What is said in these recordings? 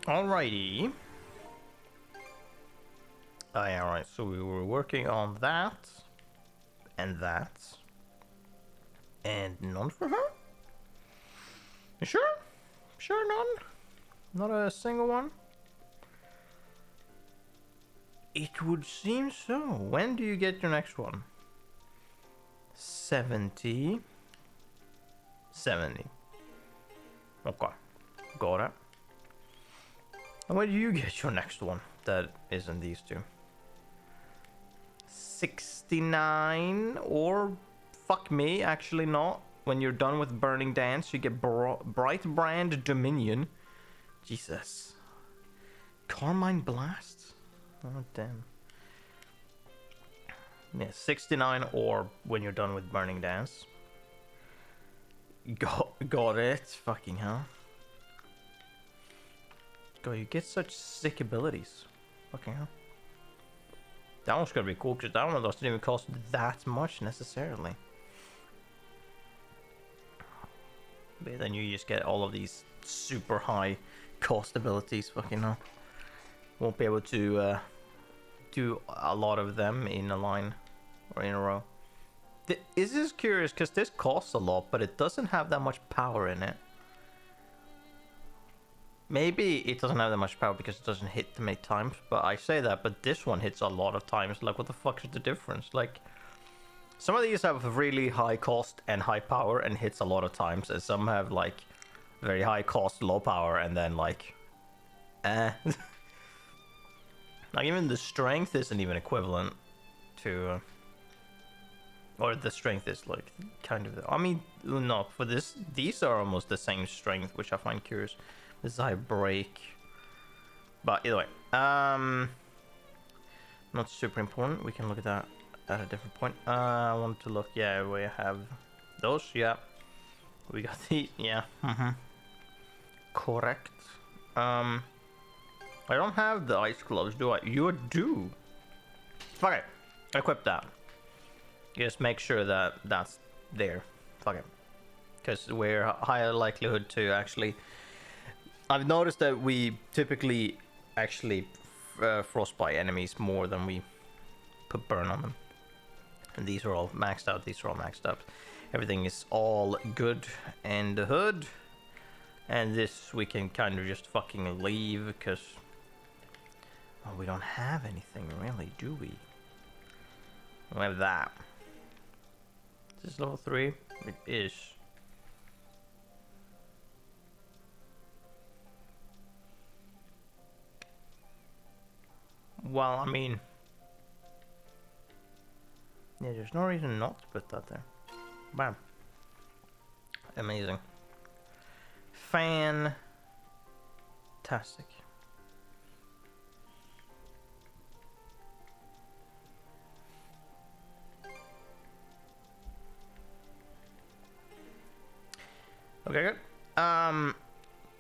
Alrighty. Oh, yeah, right. So we were working on that and that, and none for her. You sure? Sure, none. Not a single one. It would seem so. When do you get your next one? 70. 70. Okay. Got it. And when do you get your next one that isn't these two? 69 or fuck me, actually not. When you're done with Burning Dance, you get Bright Brand Dominion. Jesus. Carmine Blast? Oh, damn. Yeah, 69 or when you're done with Burning Dance. Got it. Fucking hell. God, you get such sick abilities. Fucking hell. That one's gonna be cool because that one doesn't even cost that much necessarily. But then you just get all of these super high cost abilities. Fucking hell. Won't be able to do a lot of them in a line or in a row. This is curious because this costs a lot, but it doesn't have that much power in it. Maybe it doesn't have that much power because it doesn't hit that many times, but I say that, but this one hits a lot of times. Like, what the fuck is the difference? Like, some of these have really high cost and high power and hits a lot of times, and some have, like, very high cost, low power, and then, like, Like, even the strength isn't even equivalent to... or the strength is, like, kind of... I mean, no, for this, these are almost the same strength, which I find curious. This is high break. But either way, not super important. We can look at that at a different point. I want to look, yeah, we have those, yeah. We got the, yeah, correct. I don't have the ice gloves, do I? You do. Okay, equip that. Just make sure that that's there. Fuck it. Because we're higher likelihood to actually... I've noticed that we typically actually frostbite enemies more than we put burn on them. And these are all maxed out, these are all maxed out. Everything is all good in the hood. And this we can kind of just fucking leave because... well, we don't have anything really, do we? We have that. Is this level 3? It is. Well, I mean... yeah, there's no reason not to put that there. Bam. Amazing. Fantastic. Okay, good.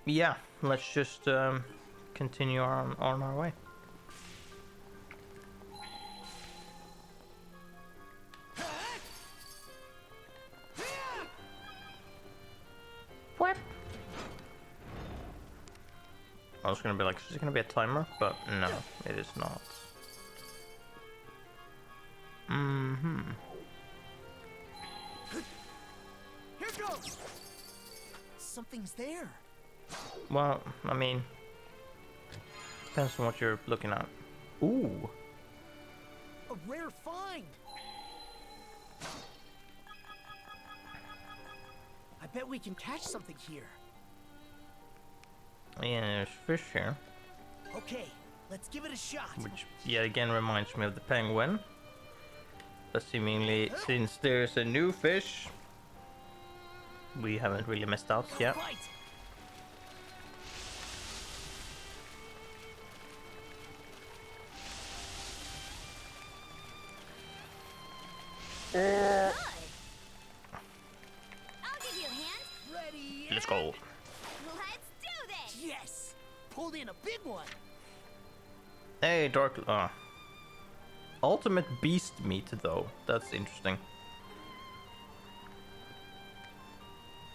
Yeah, let's just continue on our way. What? I was gonna be like, is it gonna be a timer? But no, it is not. Here goes. Something's there. Well, I mean, depends on what you're looking at. Ooh. A rare find. I bet we can catch something here. Yeah, there's fish here. Okay, let's give it a shot. Which yet again reminds me of the penguin. But seemingly, since there's a new fish, we haven't really messed out yet. Right. I'll give you a hand. Ready? Let's go. Let's do this. Yes. Pulled in a big one. Hey, dark. Ultimate beast meat, though. That's interesting.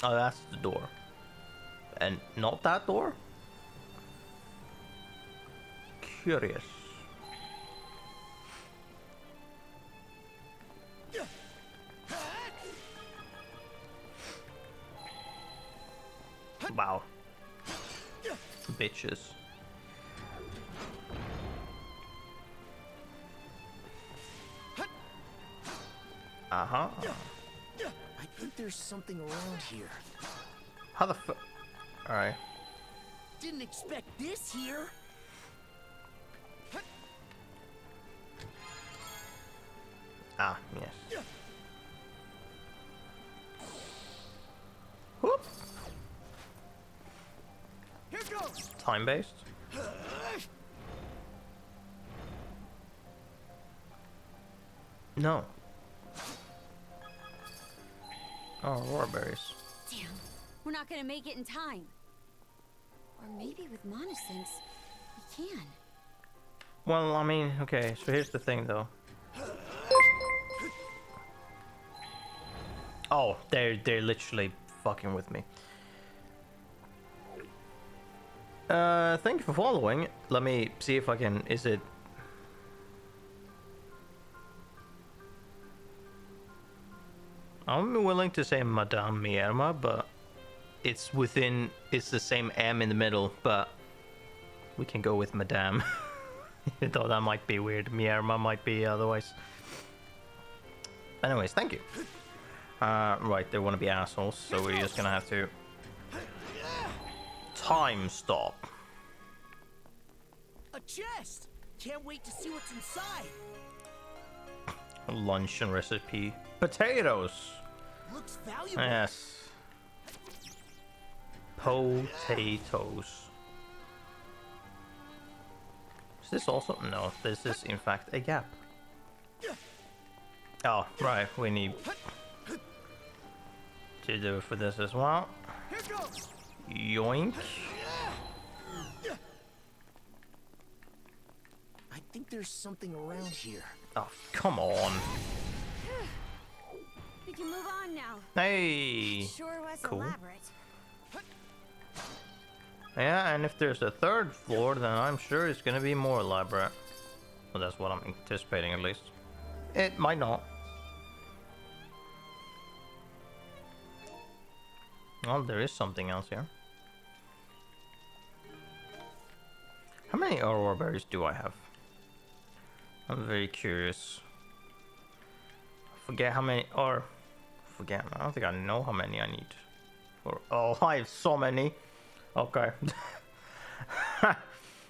Oh, that's the door. And not that door? curious. Wow. Bitches. Uh-huh. I think there's something around here. How the fuck? Alright. Didn't expect this here. Ah, yes. Whoop. Here goes. Time-based? No. Oh, warberries. Damn, we're not gonna make it in time. Or maybe with monosense, we can. Well, I mean, okay, so here's the thing, though. Oh, they're literally fucking with me. Thank you for following. Let me see if I can, is it... I'm willing to say Madame Mierma, but it's within, it's the same M in the middle, but we can go with Madame. Even though that might be weird. Mierma might be otherwise. Anyways, thank you. Right, they want to be assholes, so we're just gonna have to... Time stop. A chest. Can't wait to see what's inside. Luncheon recipe. Potatoes! Looks valuable. Yes. Potatoes. Is this also? No, this is in fact a gap. Oh, right, we need to do it for this as well. Here goes. Yoink. I think there's something around here. Oh, come on. We can move on now. Hey. Sure was Cool. elaborate. Yeah, and if there's a third floor, then I'm sure it's gonna be more elaborate. Well, that's what I'm anticipating, at least. It might not. Well, there is something else here. How many aurora berries do I have? I'm very curious. Forget how many, or forget, I don't think I know how many I need. Or, oh, I have so many. Okay.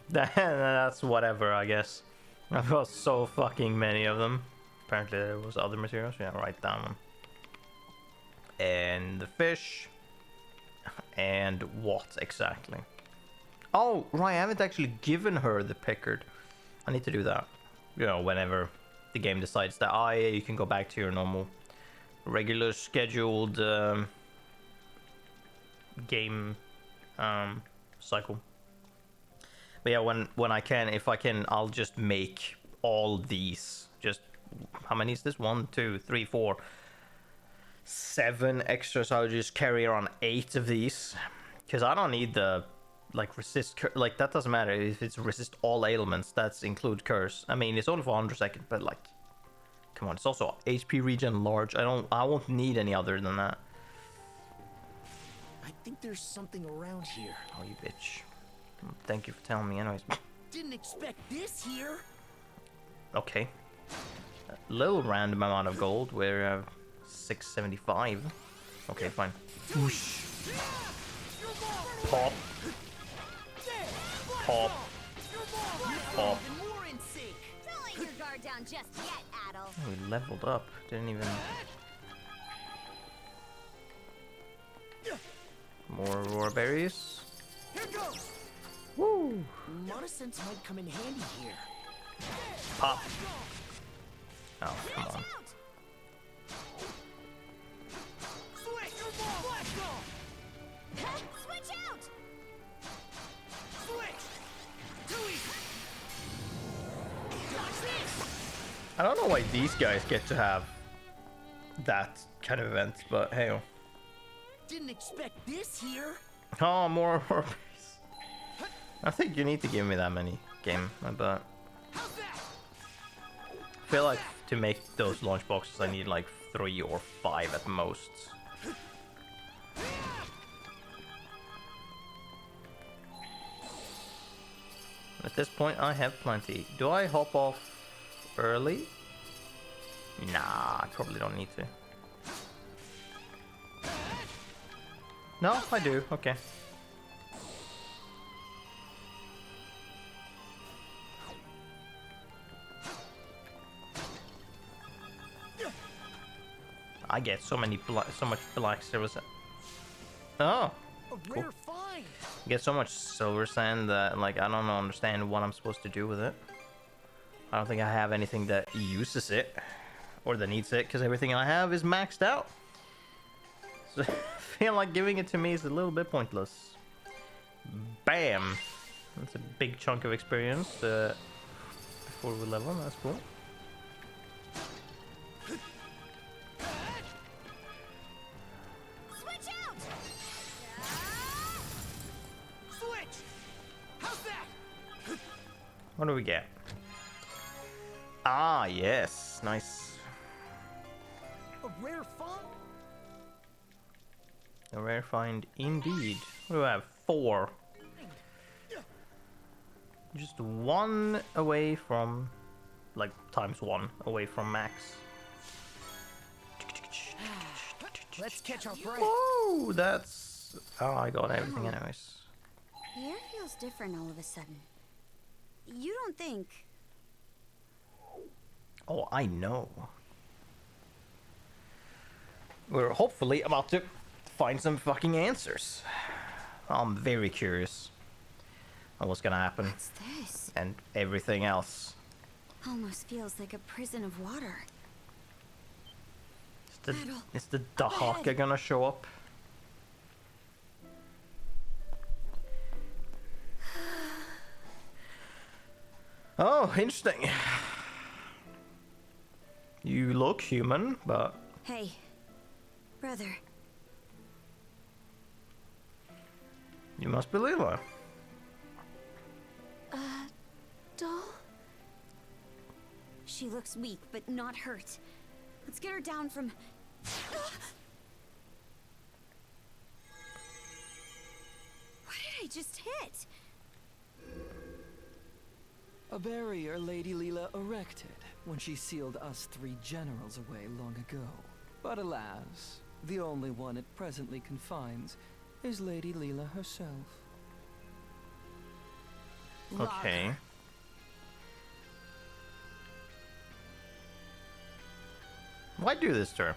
That's whatever, I guess. I've got so fucking many of them. Apparently there was other materials. Yeah, write down them. And the fish. And what exactly? Oh, right, I haven't actually given her the pickard. I need to do that. You know, whenever the game decides that, oh yeah, you can go back to your normal, regular scheduled game cycle. But yeah, when I can, if I can, I'll just make all these. Just, how many is this? 1, 2, 3, 4, 7 extras. I'll just carry around 8 of these, because I don't need the like resist like that doesn't matter if it's resist all ailments. That's include curse. I mean, it's only for 100 seconds, but like, come on, it's also HP regen large. I won't need any other than that. I think there's something around here. Oh, you bitch. Thank you for telling me anyways. Didn't expect this here. Okay. A little random amount of gold. We're 675. Okay, fine. Whoosh. Pop. Pop. Pop. More in sync. Don't let your guard down just yet, Adel. Oh, we leveled up. Didn't even... More aurora berries. Here goes. Woo! Monosense might come in handy here. Pop. Oh, come on. Switch. Blast off. Switch out! Switch. Too easy. Dodge this. I don't know why these guys get to have that kind of event, but hey. Didn't expect this here. Oh, more aurora berries. I think you need to give me that many game, but I feel like to make those launch boxes I need like 3 or 5 at most. At this point I have plenty. Do I hop off early? Nah, I probably don't need to. No, I do, okay. I get so much black silver sand. Oh, A cool. rare find. I get so much silver sand that like I don't understand what I'm supposed to do with it. I don't think I have anything that uses it or that needs it because everything I have is maxed out. So I feel like giving it to me is a little bit pointless. Bam! That's a big chunk of experience before we level. That's cool. What do we get? Ah, yes. Nice. A rare find. A rare find indeed. What do I have? 4. Just 1 away from... like, times 1 away from max. Let's catch our breath. Oh, that's... oh, I got everything anyways. The air feels different all of a sudden. You don't think... Oh, I know. We're hopefully about to find some fucking answers. I'm very curious on what's gonna happen. What's this? And everything else. Almost feels like a prison of water. Battle. Is the Dahaka gonna show up? Oh, interesting. You look human, but... Hey, brother. you must be Leela. Doll? She looks weak, but not hurt. Let's get her down from... What did I just hit? A barrier Lady Leela erected when she sealed us 3 generals away long ago. But alas, the only one it presently confines is Lady Leela herself. Okay. Why do this to her?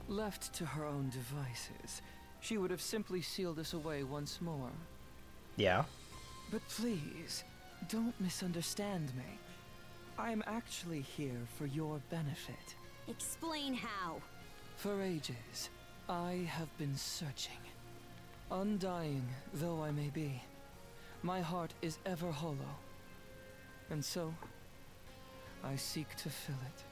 Left to her own devices, she would have simply sealed us away once more. Yeah. But please, don't misunderstand me. I'm actually here for your benefit. Explain how. For ages, I have been searching. Undying though I may be, my heart is ever hollow. And so, I seek to fill it.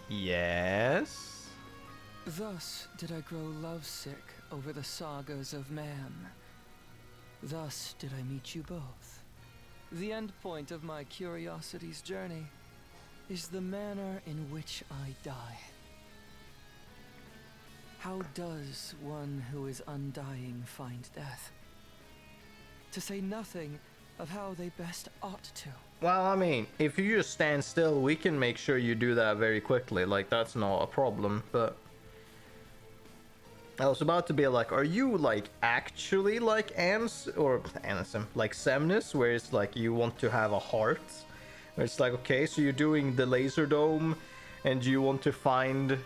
Yes. Thus did I grow lovesick over the sagas of man. Thus did I meet you both. The end point of my curiosity's journey is the manner in which I die. How does one who is undying find death? To say nothing of how they best ought to. Well, I mean, if you just stand still, we can make sure you do that very quickly. Like, that's not a problem, but... I was about to be like, are you, like, actually like Ansem, like Semnis, where it's like you want to have a heart? Where it's like, okay, so you're doing the laser dome, and you want to find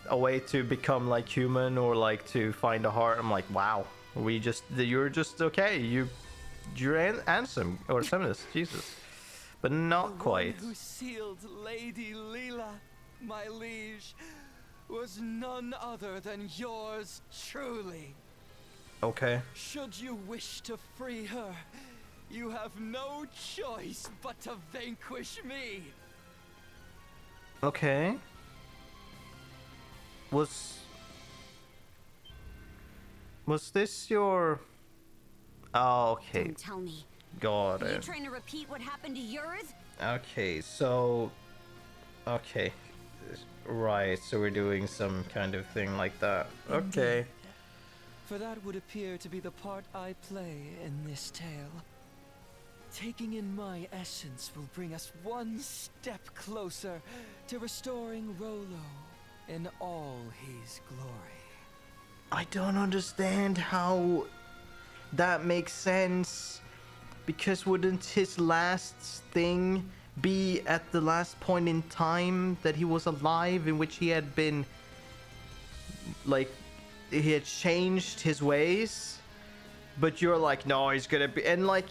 a way to become like human, or like to find a heart. I'm like, wow, you're just, okay, you're Ansem, or Semnis, Jesus. But not quite. The one who sealed Lady Leela, my liege, was none other than yours truly. Okay. Should you wish to free her, you have no choice but to vanquish me. Okay. Was this your Oh, okay. Don't tell me. Got Are you it. trying to repeat what happened to yours? Okay, so... Okay. Right, so we're doing some kind of thing like that. Okay. Indeed. For that would appear to be the part I play in this tale. Taking in my essence will bring us one step closer to restoring Rolo in all his glory. I don't understand how that makes sense. Because wouldn't his last thing be at the last point in time that he was alive, in which he had been, like, he had changed his ways? But you're like, no, he's gonna be, and like,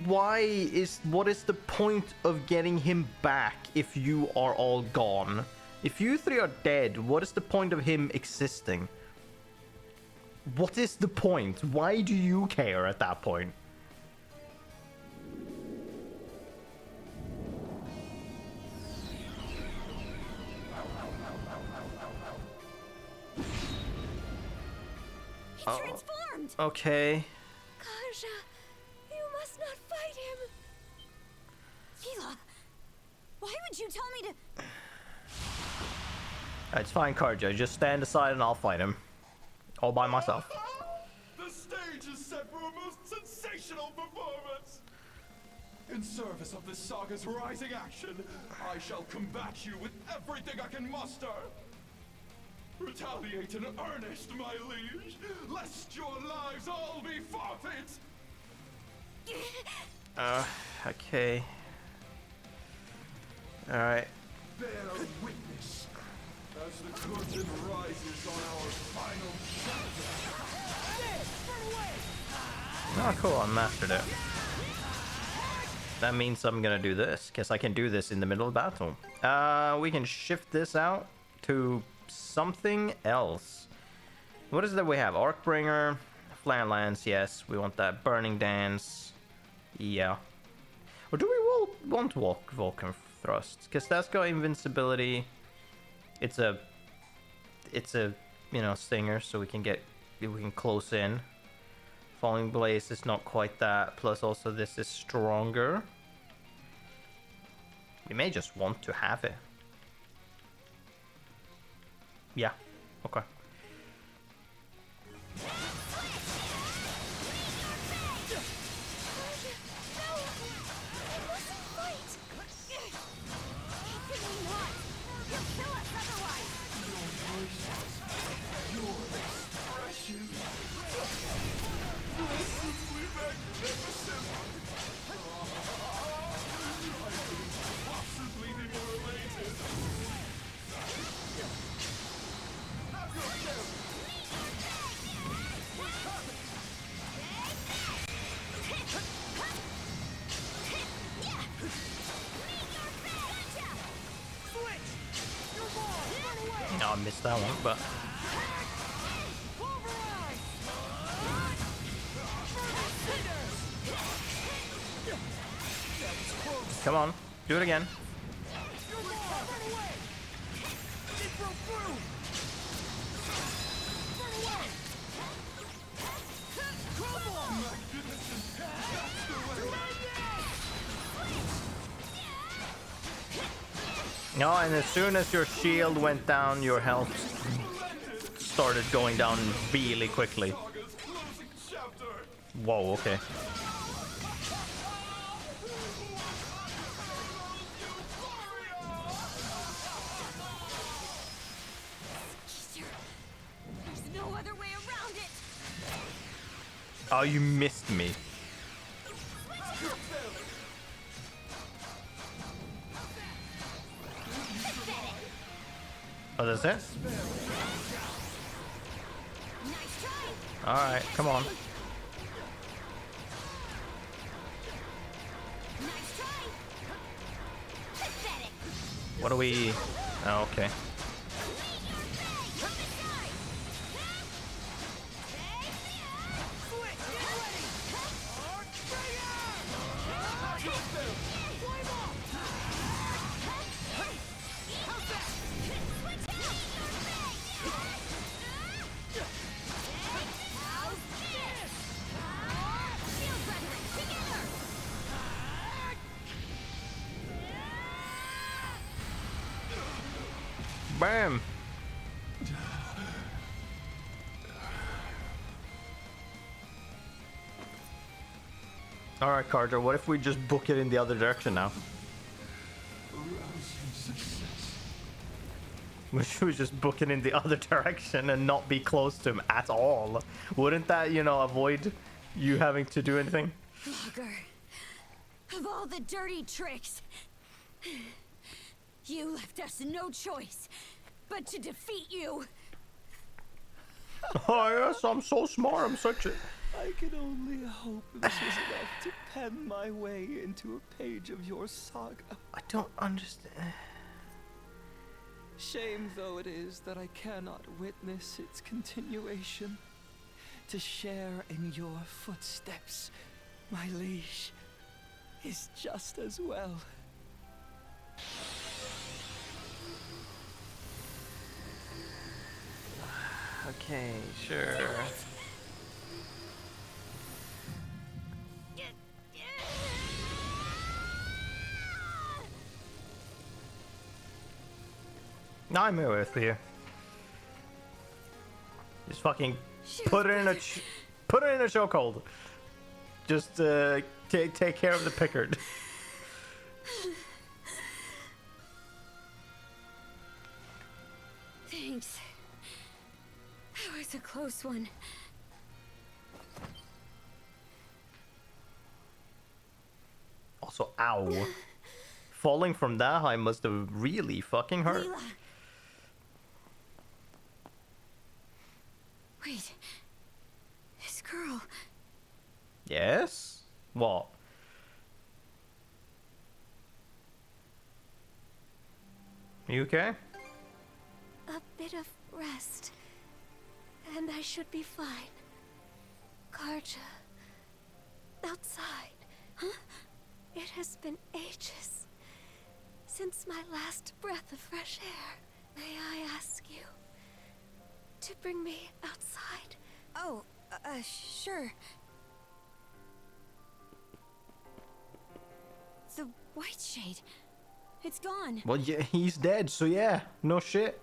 what is the point of getting him back if you are all gone? If you three are dead, what is the point of him existing? What is the point? Why do you care at that point? He transformed! Okay. Kaja, you must not fight him. Hila, why would you tell me to... It's fine, Karja. Just stand aside and I'll fight him. All by myself. The stage is set for a most sensational performance! In service of this saga's rising action, I shall combat you with everything I can muster! Retaliate in earnest, my liege, lest your lives all be forfeit! Okay. Alright. Bear witness as the curtain rises on our final chapter. Oh, cool. I mastered it. That means I'm gonna do this, because I can do this in the middle of battle. We can shift this out to something else. What is it that we have? Arcbringer, Flat Lance, yes. We want that. Burning Dance. Yeah. Or do we want Vulcan Thrust? Because that's got invincibility. It's a you know, stinger, so we can close in. Falling Blaze is not quite that. Plus also this is stronger. We may just want to have it. Yeah. Okay. No, I missed that one, but... Come on, do it again. No, and as soon as your shield went down, your health started going down really quickly. Whoa, okay. There's no other way around it. Oh, you missed me. Oh, that's it? Nice try. Alright, come on. Nice try. Pathetic. What do we... Oh, okay. Bam. Alright, Carter, what if we just book it in the other direction now? We should just book it in the other direction and not be close to him at all. Wouldn't that, you know, avoid you having to do anything? Logger, of all the dirty tricks, you left us no choice but to defeat you. Oh yes, I'm so smart, I'm such a... I can only hope this is enough to pen my way into a page of your saga. I don't understand. Shame though it is that I cannot witness its continuation. To share in your footsteps, my liege, is just as well. Okay, sure. I'm here with you. Just fucking put it in a chokehold. Just take care of the Pickard. Thanks. That was a close one. Also, ow. Falling from that high must have really fucking hurt. Leela. Wait. This girl. Yes? What? You okay? A bit of rest. And I should be fine. Karja. Outside. Huh? It has been ages. Since my last breath of fresh air. May I ask you to bring me outside? Oh, sure. The white shade. It's gone. Well, yeah, he's dead, so yeah. No shit.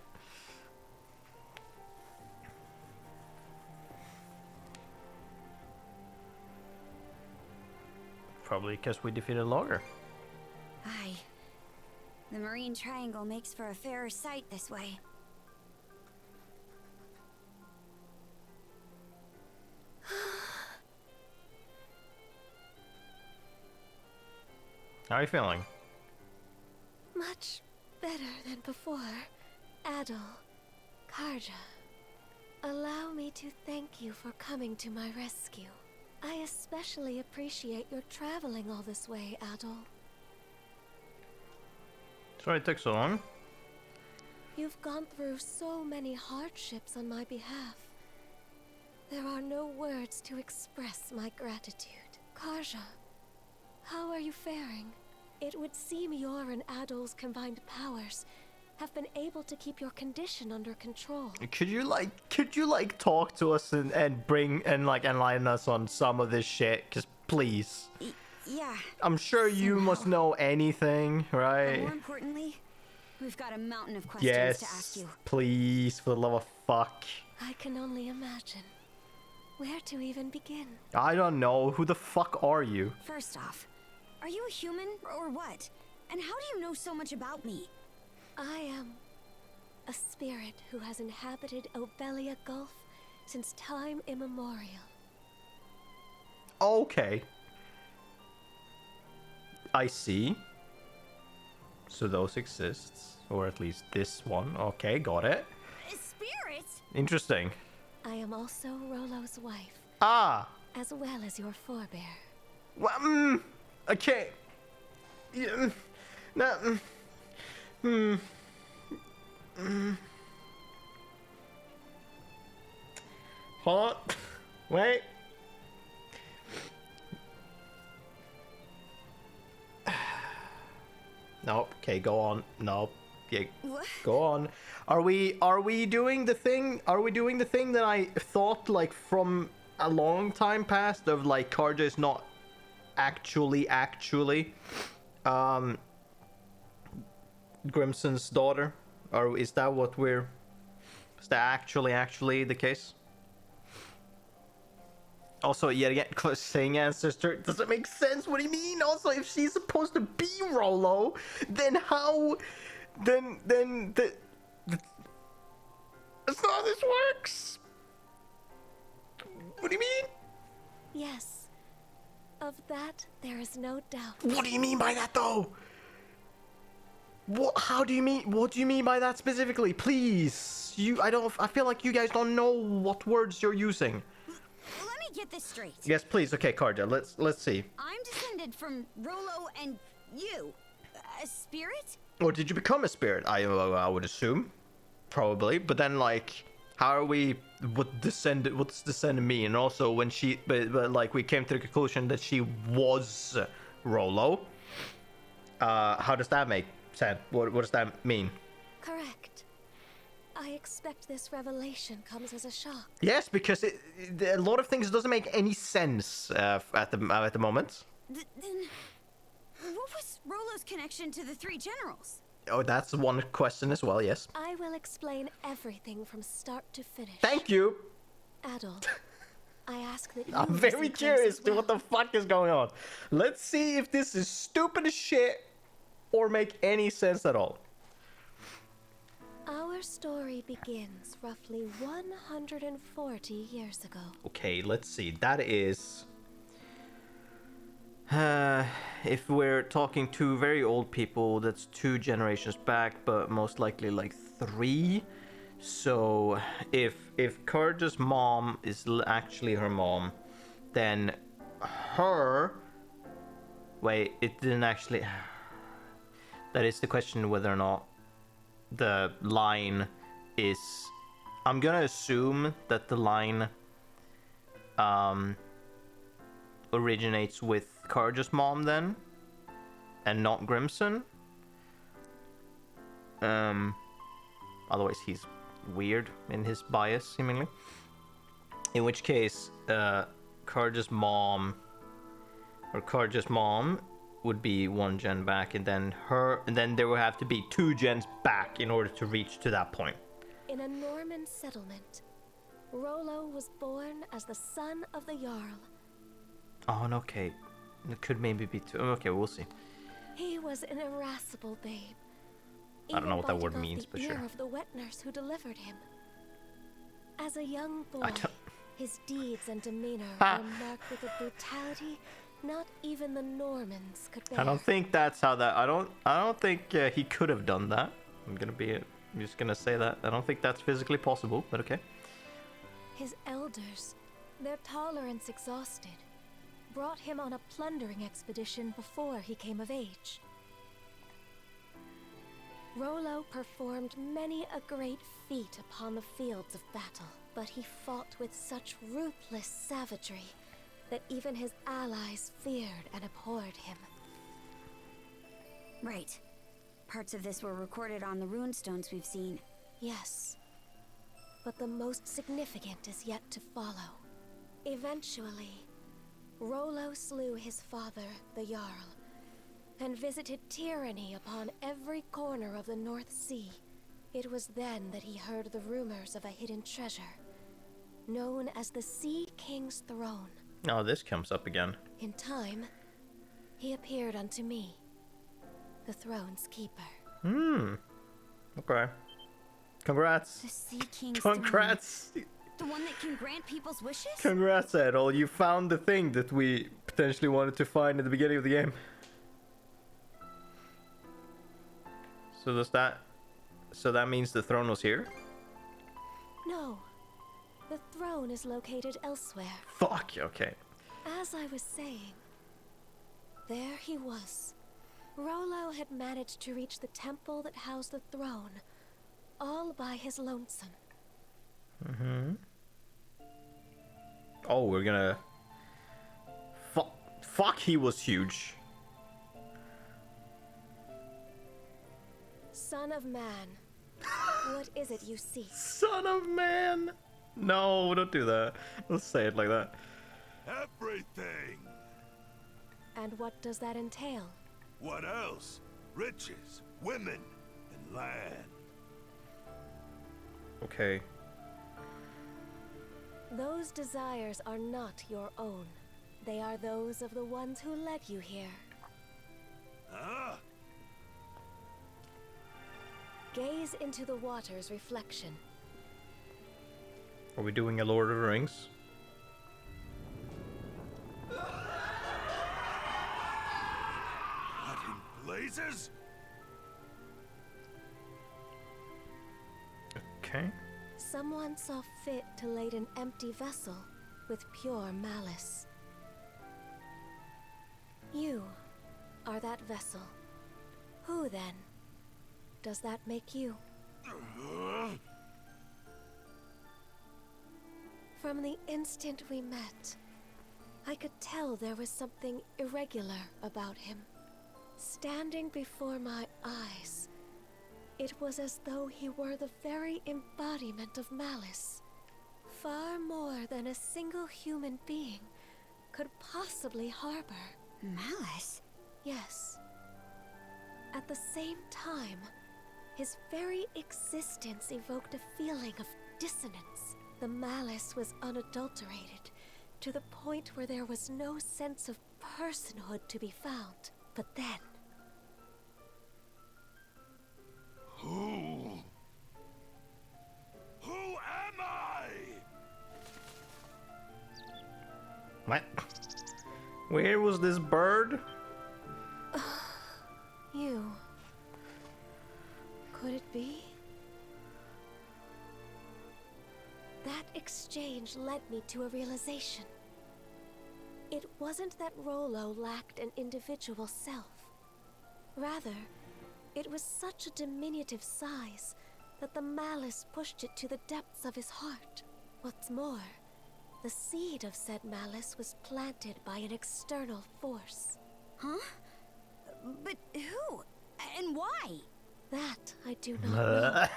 Probably because we defeated Logger. Aye. The Marine Triangle makes for a fairer sight this way. How are you feeling? Much better than before. Adol, Karja, allow me to thank you for coming to my rescue. I especially appreciate your traveling all this way, Adol. Sorry it took so long. You've gone through so many hardships on my behalf. There are no words to express my gratitude. Karja, how are you faring? It would seem your and Adol's combined powers have been able to keep your condition under control. Could you like talk to us and bring and like enlighten us on some of this shit? Cause please. Yeah. I'm sure you must know anything, But right? more importantly, we've got a mountain of questions to ask Yes, you. please, for the love of fuck. I can only imagine where to even begin. I don't know. Who the fuck are you? First off, are you a human or what? And how do you know so much about me? I am a spirit who has inhabited Obelia Gulf since time immemorial. Okay. I see. So those exist. Or at least this one. Okay, got it. Spirits? Interesting. I am also Rolo's wife, Ah! as well as your forebear. Well, okay. Yeah, no, Hold on. Wait. Nope. Okay, go on. Nope. Yeah, What? go on. Are we doing the thing? Are we doing the thing that I thought like from a long time past of like Karja is not actually Grimson's daughter? Or is that what we're... Is that actually the case? Also, yet again, saying ancestor doesn't make sense. What do you mean? Also, if she's supposed to be Rollo, then how... Then that's not how this works! What do you mean? Yes. Of that, there is no doubt. What do you mean by that, though? What? How do you mean? What do you mean by that specifically? Please, I feel like you guys don't know what words you're using. Let me get this straight. Yes, please. Okay, Karja. Let's see. I'm descended from Rollo and you. A spirit? Or did you become a spirit? I would assume, probably. But then, like, how are we? What's descend mean? And also, when she, but like, we came to the conclusion that she was Rollo. How does that make sense? What does that mean? Correct. I expect this revelation comes as a shock. Yes, because a lot of things doesn't make any sense at the moment. Then, what was Rollo's connection to the three generals? Oh, that's one question as well. Yes. I will explain everything from start to finish. Thank you. Adol, I ask that you I'm very listen close curious as to well. what the fuck is going on. Let's see if this is stupid as shit or make any sense at all. Our story begins roughly 140 years ago. Okay, let's see. That is... if we're talking to very old people, that's 2 generations back, but most likely like 3. So if Karja's mom is actually her mom, then her... Wait, it didn't actually... That is the question whether or not the line is... I'm gonna assume that the line originates with Karja's mom then, and not Grimson. Otherwise he's weird in his bias, seemingly. In which case, Karja's mom would be 1 gen back, and then there would have to be 2 gens back in order to reach to that point. In a Norman settlement, Rollo was born as the son of the Jarl. Oh, and okay. It could maybe be 2. Okay, we'll see. He was an irascible babe. I don't know what that even word biting off means, the but ear sure. of the wet nurse who delivered him. As a young boy, I don't... his deeds and demeanor Ha. were marked with a brutality not even the Normans could bear. I don't think that's how that... I don't think he could have done that. I'm just gonna say that. I don't think that's physically possible, but okay. His elders, their tolerance exhausted, brought him on a plundering expedition before he came of age. Rollo performed many a great feat upon the fields of battle, but he fought with such ruthless savagery that even his allies feared and abhorred him. Right. Parts of this were recorded on the runestones we've seen. Yes, but the most significant is yet to follow. Eventually, Rollo slew his father, the Jarl, and visited tyranny upon every corner of the North Sea. It was then that he heard the rumors of a hidden treasure, known as the Sea King's Throne. Oh, this comes up again. In time, he appeared unto me, the throne's keeper. Okay. Congrats. The Sea King's Throne. Congrats. The one that can grant people's wishes? Congrats, Adol. You found the thing that we potentially wanted to find at the beginning of the game. So that means the throne was here? No, the throne is located elsewhere. Fuck, okay. As I was saying, there he was. Rollo had managed to reach the temple that housed the throne, all by his lonesome. Oh, we're gonna... Fuck, he was huge. Son of man, what is it you seek? Son of man! No, don't do that. Let's say it like that. Everything! And what does that entail? What else? Riches, women, and land. Okay. Those desires are not your own. They are those of the ones who led you here. Huh? Gaze into the water's reflection. Are we doing a Lord of the Rings? What in blazes? Okay. Someone saw fit to lade an empty vessel with pure malice. You are that vessel. Who, then, does that make you? From the instant we met, I could tell there was something irregular about him. Standing before my eyes, it was as though he were the very embodiment of malice. Far more than a single human being could possibly harbor. Malice? Yes. At the same time, his very existence evoked a feeling of dissonance. The malice was unadulterated, to the point where there was no sense of personhood to be found. But then... Who? Who am I? What? Where was this bird? You... Could it be? That exchange led me to a realization. It wasn't that Rollo lacked an individual self. Rather, it was such a diminutive size that the malice pushed it to the depths of his heart. What's more, the seed of said malice was planted by an external force. Huh? But who? And why? That I do not know.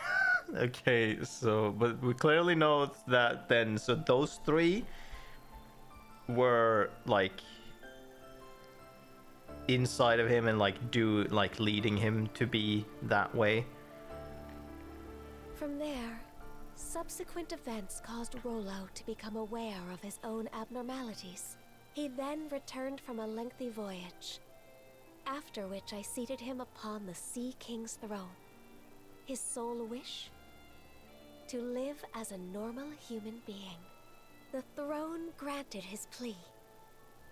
Okay, so, but we clearly know that then, so those three were like inside of him and like leading him to be that way. From there, subsequent events caused Rollo to become aware of his own abnormalities. He then returned from a lengthy voyage, after which I seated him upon the Sea King's throne. His sole wish? To live as a normal human being. The throne granted his plea,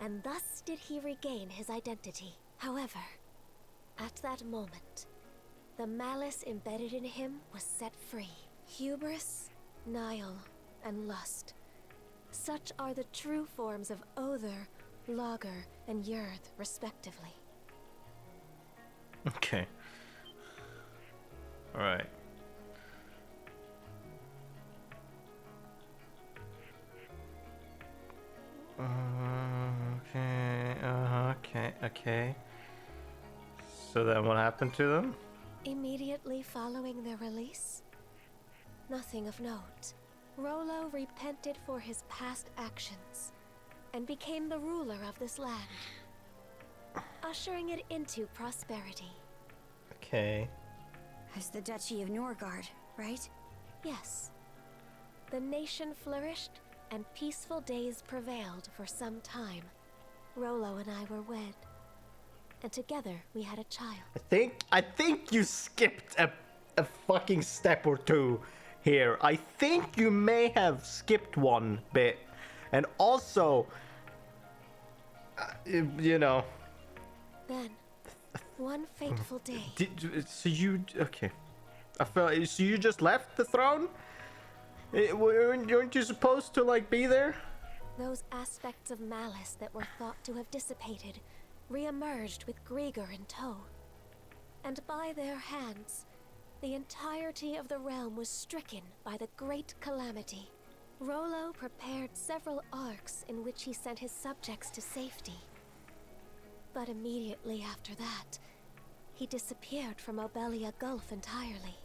and thus did he regain his identity. However, at that moment, the malice embedded in him was set free. Hubris, Nile, and lust. Such are the true forms of Other, Lager, and Yurth, respectively. Okay. Alright. Okay. So then what happened to them? Immediately following their release, nothing of note. Rollo repented for his past actions and became the ruler of this land, ushering it into prosperity. Okay. As the Duchy of Norgard, right? Yes. The nation flourished and peaceful days prevailed for some time. Rollo and I were wed, and together we had a child. I think you skipped a fucking step or two here. I think you may have skipped one bit. And also, you know. Then, one fateful day. Okay. I felt, so you just left the throne? Weren't you supposed to, like, be there? Those aspects of malice that were thought to have dissipated re-emerged with Grieger in tow. And by their hands, the entirety of the realm was stricken by the great calamity. Rollo prepared several arcs in which he sent his subjects to safety. But immediately after that, he disappeared from Obelia Gulf entirely.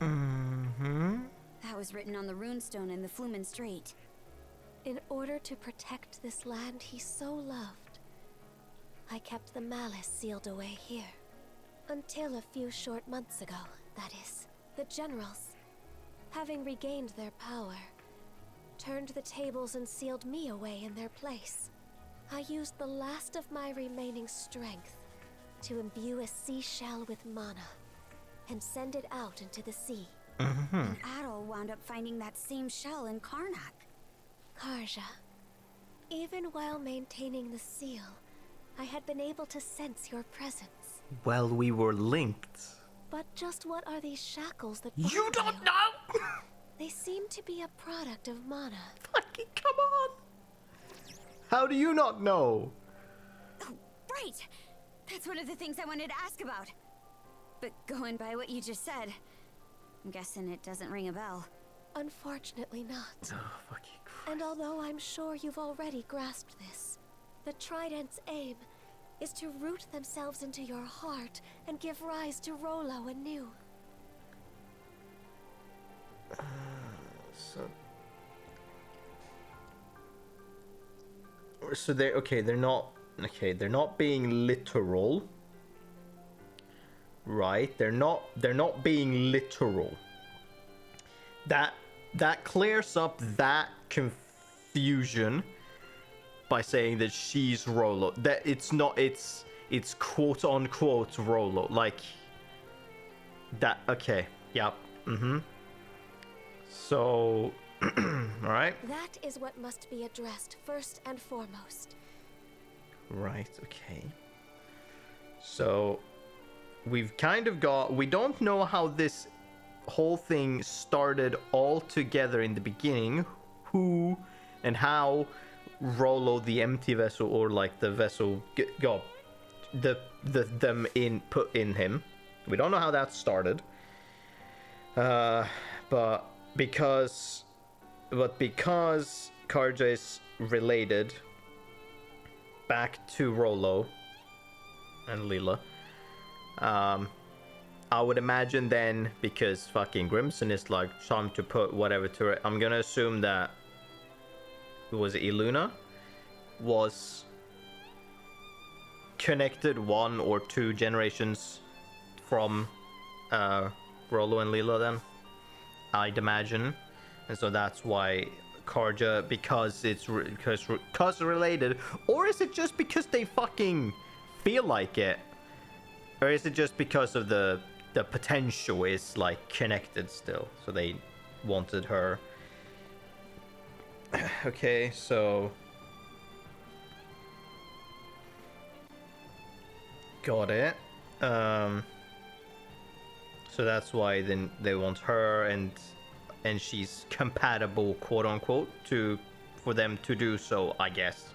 Mm-hmm. That was written on the runestone in the Flumen Strait. In order to protect this land he so loved, I kept the malice sealed away here. Until a few short months ago, that is. The generals, having regained their power, turned the tables and sealed me away in their place. I used the last of my remaining strength to imbue a seashell with mana and send it out into the sea. And Adol wound up finding that same shell in Karnak. Karja, even while maintaining the seal, I had been able to sense your presence. Well, we were linked. But just what are these shackles that You bind don't know! They seem to be a product of mana. Fucking come on! How do you not know? Oh, right! That's one of the things I wanted to ask about. But going by what you just said, I'm guessing it doesn't ring a bell. Unfortunately not. Oh, fucking Christ. And although I'm sure you've already grasped this, the Trident's aim is to root themselves into your heart and give rise to Rolo anew. So they're okay. They're not being literal, right? They're not being literal. That clears up that confusion by saying that she's Rolo. That it's not. It's quote unquote Rolo. Like that. Okay. Yep. So, alright. That is what must be addressed first and foremost. Right, okay. So, we've kind of got... We don't know how this whole thing started all together in the beginning. Who and how Rolo, the empty vessel, or like the vessel, got them put in him. We don't know how that started. But because Karja is related back to Rolo and Lila, I would imagine then, because fucking Grimson is like trying to put whatever to it, I'm gonna assume that was it Iluna was connected 1 or 2 generations from Rolo and Lila then, I'd imagine. And so that's why Karja, because it's because related, or is it just because they fucking feel like it, or is it just because of the potential is like connected still, so they wanted her? Okay, so got it. So that's why then they want her, and she's compatible, quote unquote, for them to do so, I guess.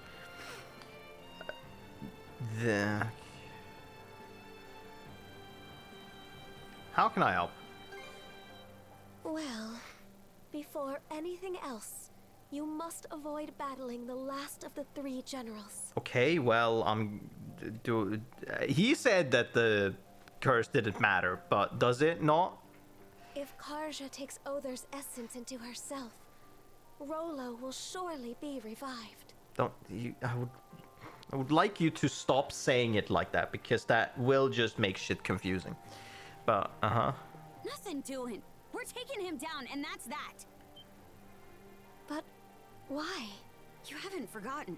How can I help? Well, before anything else, you must avoid battling the last of the 3 generals. Okay, well, he said that the curse didn't matter, but does it not? If Karja takes Other's essence into herself, Rolo will surely be revived. I would like you to stop saying it like that, because that will just make shit confusing. But, Nothing doing. We're taking him down, and that's that. But why? You haven't forgotten,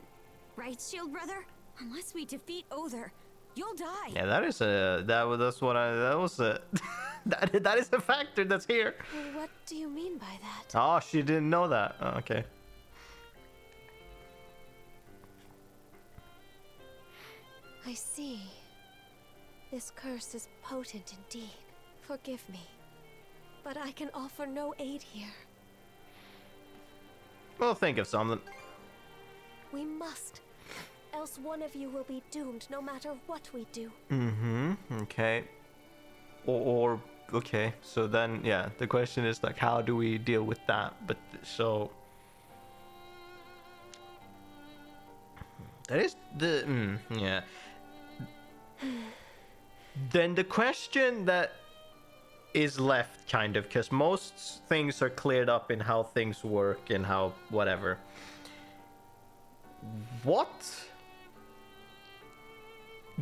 right, Shield Brother? Unless we defeat Other, you'll die. yeah, that is that is a factor that's here. What do you mean by that? Oh, she didn't know that. Oh, okay. I see. This curse is potent indeed. Forgive me, but I can offer no aid here. Well, think of something. We must, else one of you will be doomed no matter what we do. Okay. Or okay, so then yeah, the question is like, how do we deal with that? But so that is the yeah. Then the question that is left, kind of, because most things are cleared up in how things work and how whatever. What?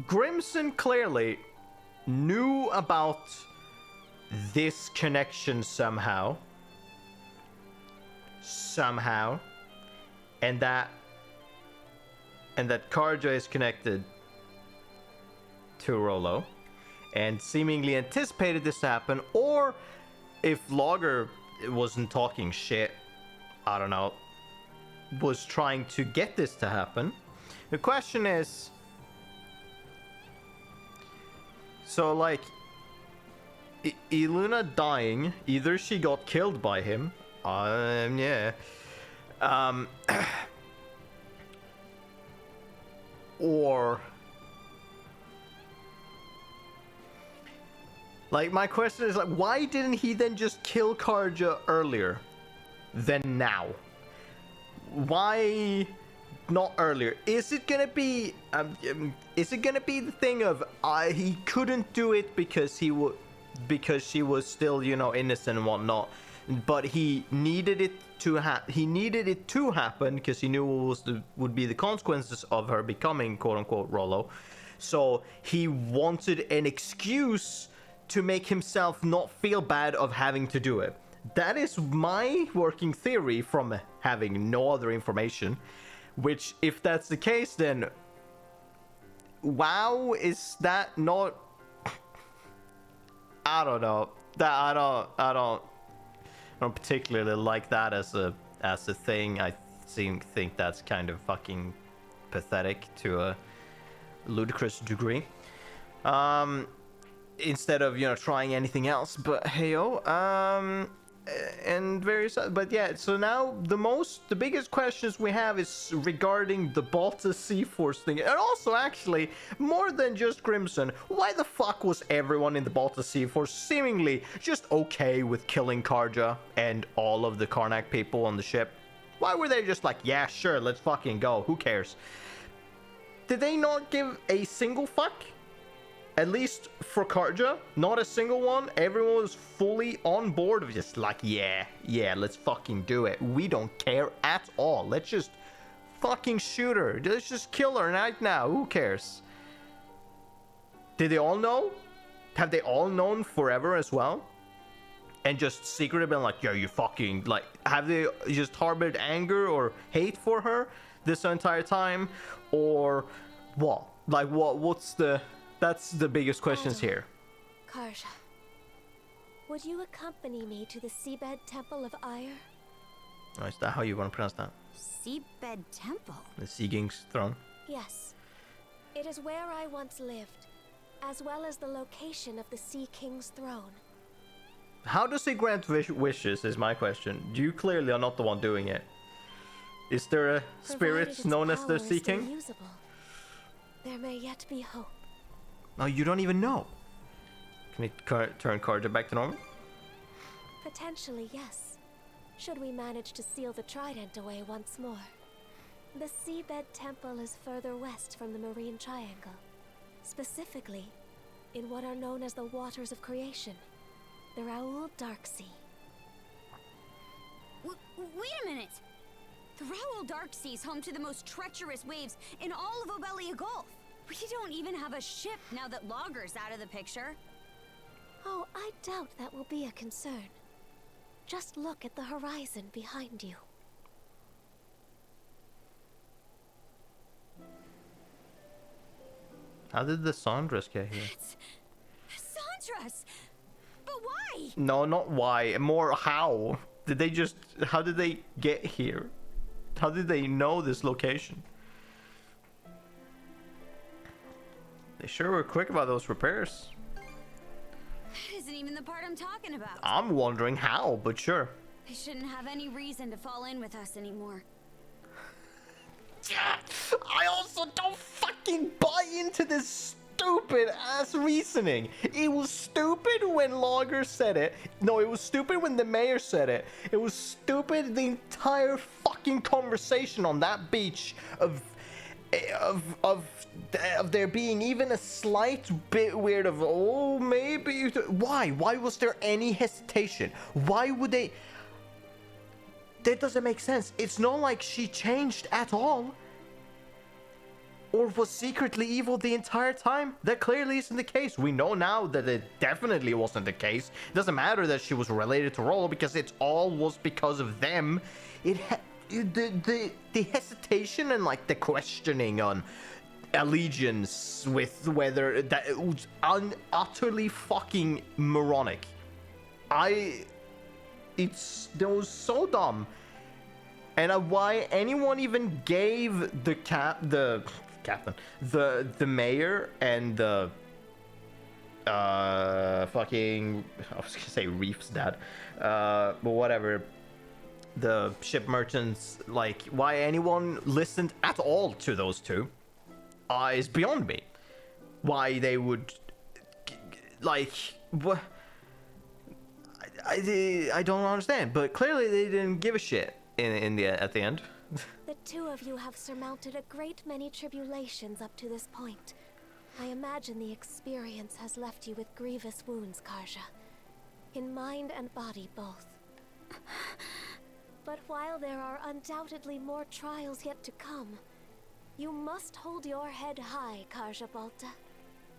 Grimson clearly knew about this connection somehow, somehow, and that Karja is connected to Rollo and seemingly anticipated this to happen, or if Logger wasn't talking shit, I don't know, was trying to get this to happen. The question is, so like, Iluna dying, either she got killed by him, yeah, or like, my question is, like, why didn't he then just kill Karja earlier than now? Why not earlier? Is it gonna be the thing of he couldn't do it because she was still, you know, innocent and whatnot, but he needed it to happen because he knew what would be the consequences of her becoming quote unquote Rollo, so he wanted an excuse to make himself not feel bad of having to do it. That is my working theory from having no other information, which, if that's the case, then wow, is that not, I don't know, that I don't particularly like that as a thing. I think that's kind of fucking pathetic to a ludicrous degree. Instead of, you know, trying anything else, but heyo, and various, but yeah, so now the biggest questions we have is regarding the Balta Sea-Force thing, and also actually more than just Crimson. Why the fuck was everyone in the Balta Sea-Force seemingly just okay with killing Karja and all of the Karnak people on the ship? Why were they just like, yeah, sure, let's fucking go, who cares? Did they not give a single fuck? At least for Karja, not a single one. Everyone was fully on board of just like, yeah, let's fucking do it. We don't care at all. Let's just fucking shoot her. Let's just kill her right now. Who cares? Did they all know? Have they all known forever as well? And just secretly been like, yeah, you fucking, like, have they just harbored anger or hate for her this entire time? Or what? Like, what's the... That's the biggest questions here. Karja, would you accompany me to the Seabed Temple of Ire? Oh, is that how you want to pronounce that? Seabed Temple? The Sea King's throne? Yes. It is where I once lived, as well as the location of the Sea King's throne. How does he grant wishes, is my question. You clearly are not the one doing it. Is there a spirit known as the Sea King? Usable, there may yet be hope. Oh, you don't even know. Can it turn Karja back to normal? Potentially, yes. Should we manage to seal the trident away once more. The Seabed Temple is further west from the Marine Triangle. Specifically, in what are known as the Waters of Creation, the Raoul Dark Sea. Wait a minute! The Raoul Dark Sea is home to the most treacherous waves in all of Obelia Gulf. We don't even have a ship now that Logger's out of the picture. Oh, I doubt that will be a concern. Just look at the horizon behind you. How did the Sandras get here? It's Sandras! But why? No, not why. More how. How did they get here? How did they know this location? They sure were quick about those repairs. That isn't even the part I'm talking about. I'm wondering how, but sure. They shouldn't have any reason to fall in with us anymore. I also don't fucking buy into this stupid ass reasoning. It was stupid when Logger said it. No, it was stupid when the mayor said it. It was stupid the entire fucking conversation on that beach of there being even a slight bit weird of, oh, maybe why was there any hesitation? Why would they? That doesn't make sense. It's not like she changed at all or was secretly evil the entire time. That clearly isn't the case. We know now that it definitely wasn't the case. It doesn't matter that she was related to Rollo because it all was because of them. the hesitation and like the questioning on allegiance with whether that it was utterly fucking moronic. That was so dumb. And why anyone even gave the captain, the mayor and the fucking, I was gonna say Reef's dad, but whatever, the ship merchants, like why anyone listened at all to those two is beyond me. Why they would like what? I don't understand, but clearly they didn't give a shit at the end. The two of you have surmounted a great many tribulations up to this point. I imagine the experience has left you with grievous wounds, Karja. In mind and body both. But while there are undoubtedly more trials yet to come, you must hold your head high, Karja Balta.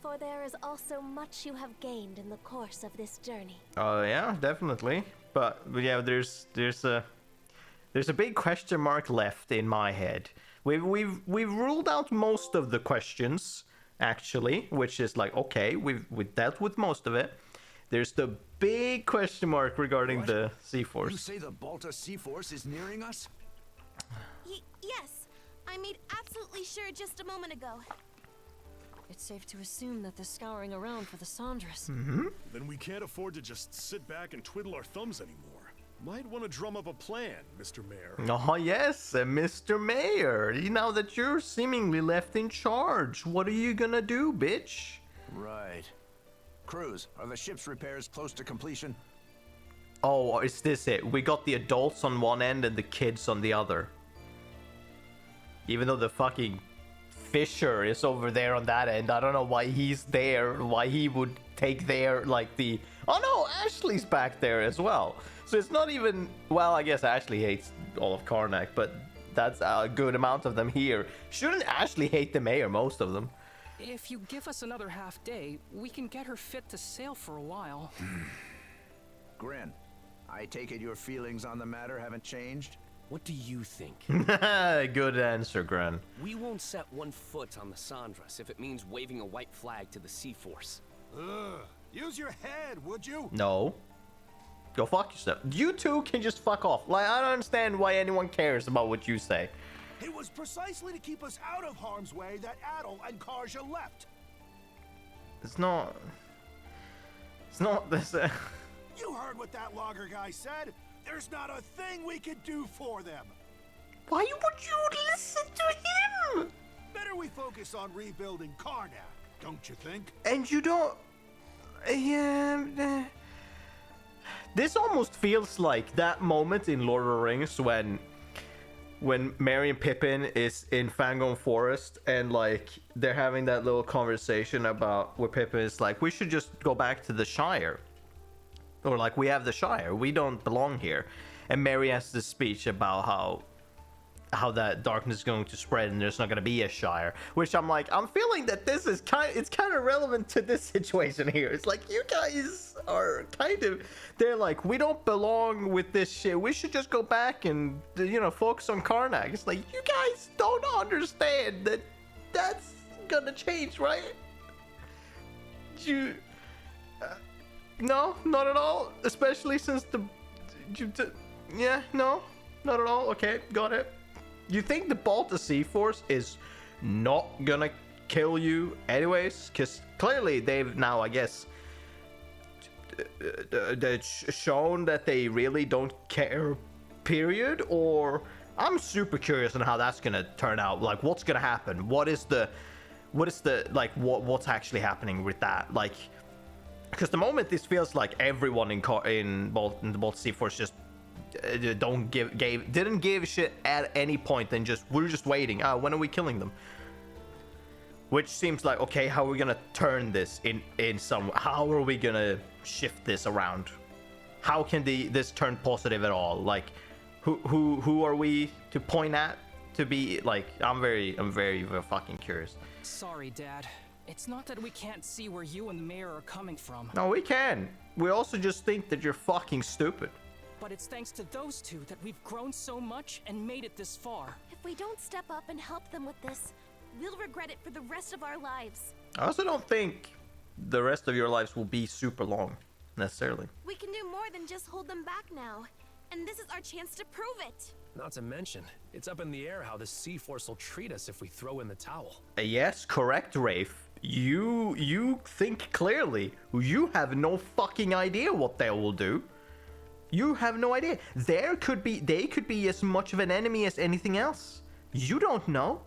For there is also much you have gained in the course of this journey. Oh yeah, definitely. But yeah, there's a big question mark left in my head. We've ruled out most of the questions actually, which is like okay, we've dealt with most of it. There's the big question mark regarding the C-Force. You say the Balta C-Force is nearing us? Yes, I made absolutely sure just a moment ago. It's safe to assume that they're scouring around for the Sandras. Then we can't afford to just sit back and twiddle our thumbs anymore. Might want to drum up a plan, Mr. Mayor. Oh yes, Mr. Mayor. Now that you're seemingly left in charge, what are you gonna do, bitch? Right. Cruz, are the ship's repairs close to completion? Oh, is this it? We got the adults on one end and the kids on the other. Even though the fucking Fisher is over there on that end, I don't know why he's there, why he would take their, like the... Oh no, Ashley's back there as well. So it's not even... Well, I guess Ashley hates all of Karnak, but that's a good amount of them here. Shouldn't Ashley hate the mayor, most of them? If you give us another half day, we can get her fit to sail for a while. Grin, I take it your feelings on the matter haven't changed? What do you think? Good answer, Gran. We won't set one foot on the Sandras if it means waving a white flag to the C-Force. Use your head, would you? No. Go fuck yourself. You two can just fuck off. Like, I don't understand why anyone cares about what you say. It was precisely to keep us out of harm's way that Adel and Karja left. It's not this. You heard what that logger guy said. There's not a thing we could do for them. Why would you listen to him? Better we focus on rebuilding Karnak, don't you think? And you don't... Yeah... This almost feels like that moment in Lord of the Rings when Merry and Pippin is in Fangorn Forest and like they're having that little conversation about where Pippin is like, we should just go back to the Shire. Or like, we have the Shire, we don't belong here. And Merry has this speech about how that darkness is going to spread and there's not going to be a Shire. Which I'm like, I'm feeling that this is kind of relevant to this situation here. It's like, you guys are kind of, they're like, we don't belong with this shit. We should just go back and, you know, focus on Karnak. It's like, you guys don't understand that that's gonna change, right? No, not at all. Especially since yeah, no, not at all. Okay, got it. You think the Balta C-Force is not gonna kill you anyways? Because clearly they've now, I guess, shown that they really don't care, period. Or I'm super curious on how that's gonna turn out. Like, what's gonna happen? What's actually happening with that? Like, because the moment this feels like everyone in the Balta C-Force just didn't give a shit at any point, and we're just waiting. When are we killing them? Which seems like, okay, how are we gonna turn this in some? How are we gonna shift this around? How can this turn positive at all? Like, who are we to point at to be like? I'm very fucking curious. Sorry, Dad. It's not that we can't see where you and the mayor are coming from. No, we can. We also just think that you're fucking stupid. But it's thanks to those two that we've grown so much and made it this far. If we don't step up and help them with this, we'll regret it for the rest of our lives. I also don't think the rest of your lives will be super long, necessarily. We can do more than just hold them back now. And this is our chance to prove it. Not to mention, it's up in the air how the Sea Force will treat us if we throw in the towel. Yes, correct, Rafe. You think clearly. You have no fucking idea what they will do. You have no idea. They could be as much of an enemy as anything else. You don't know.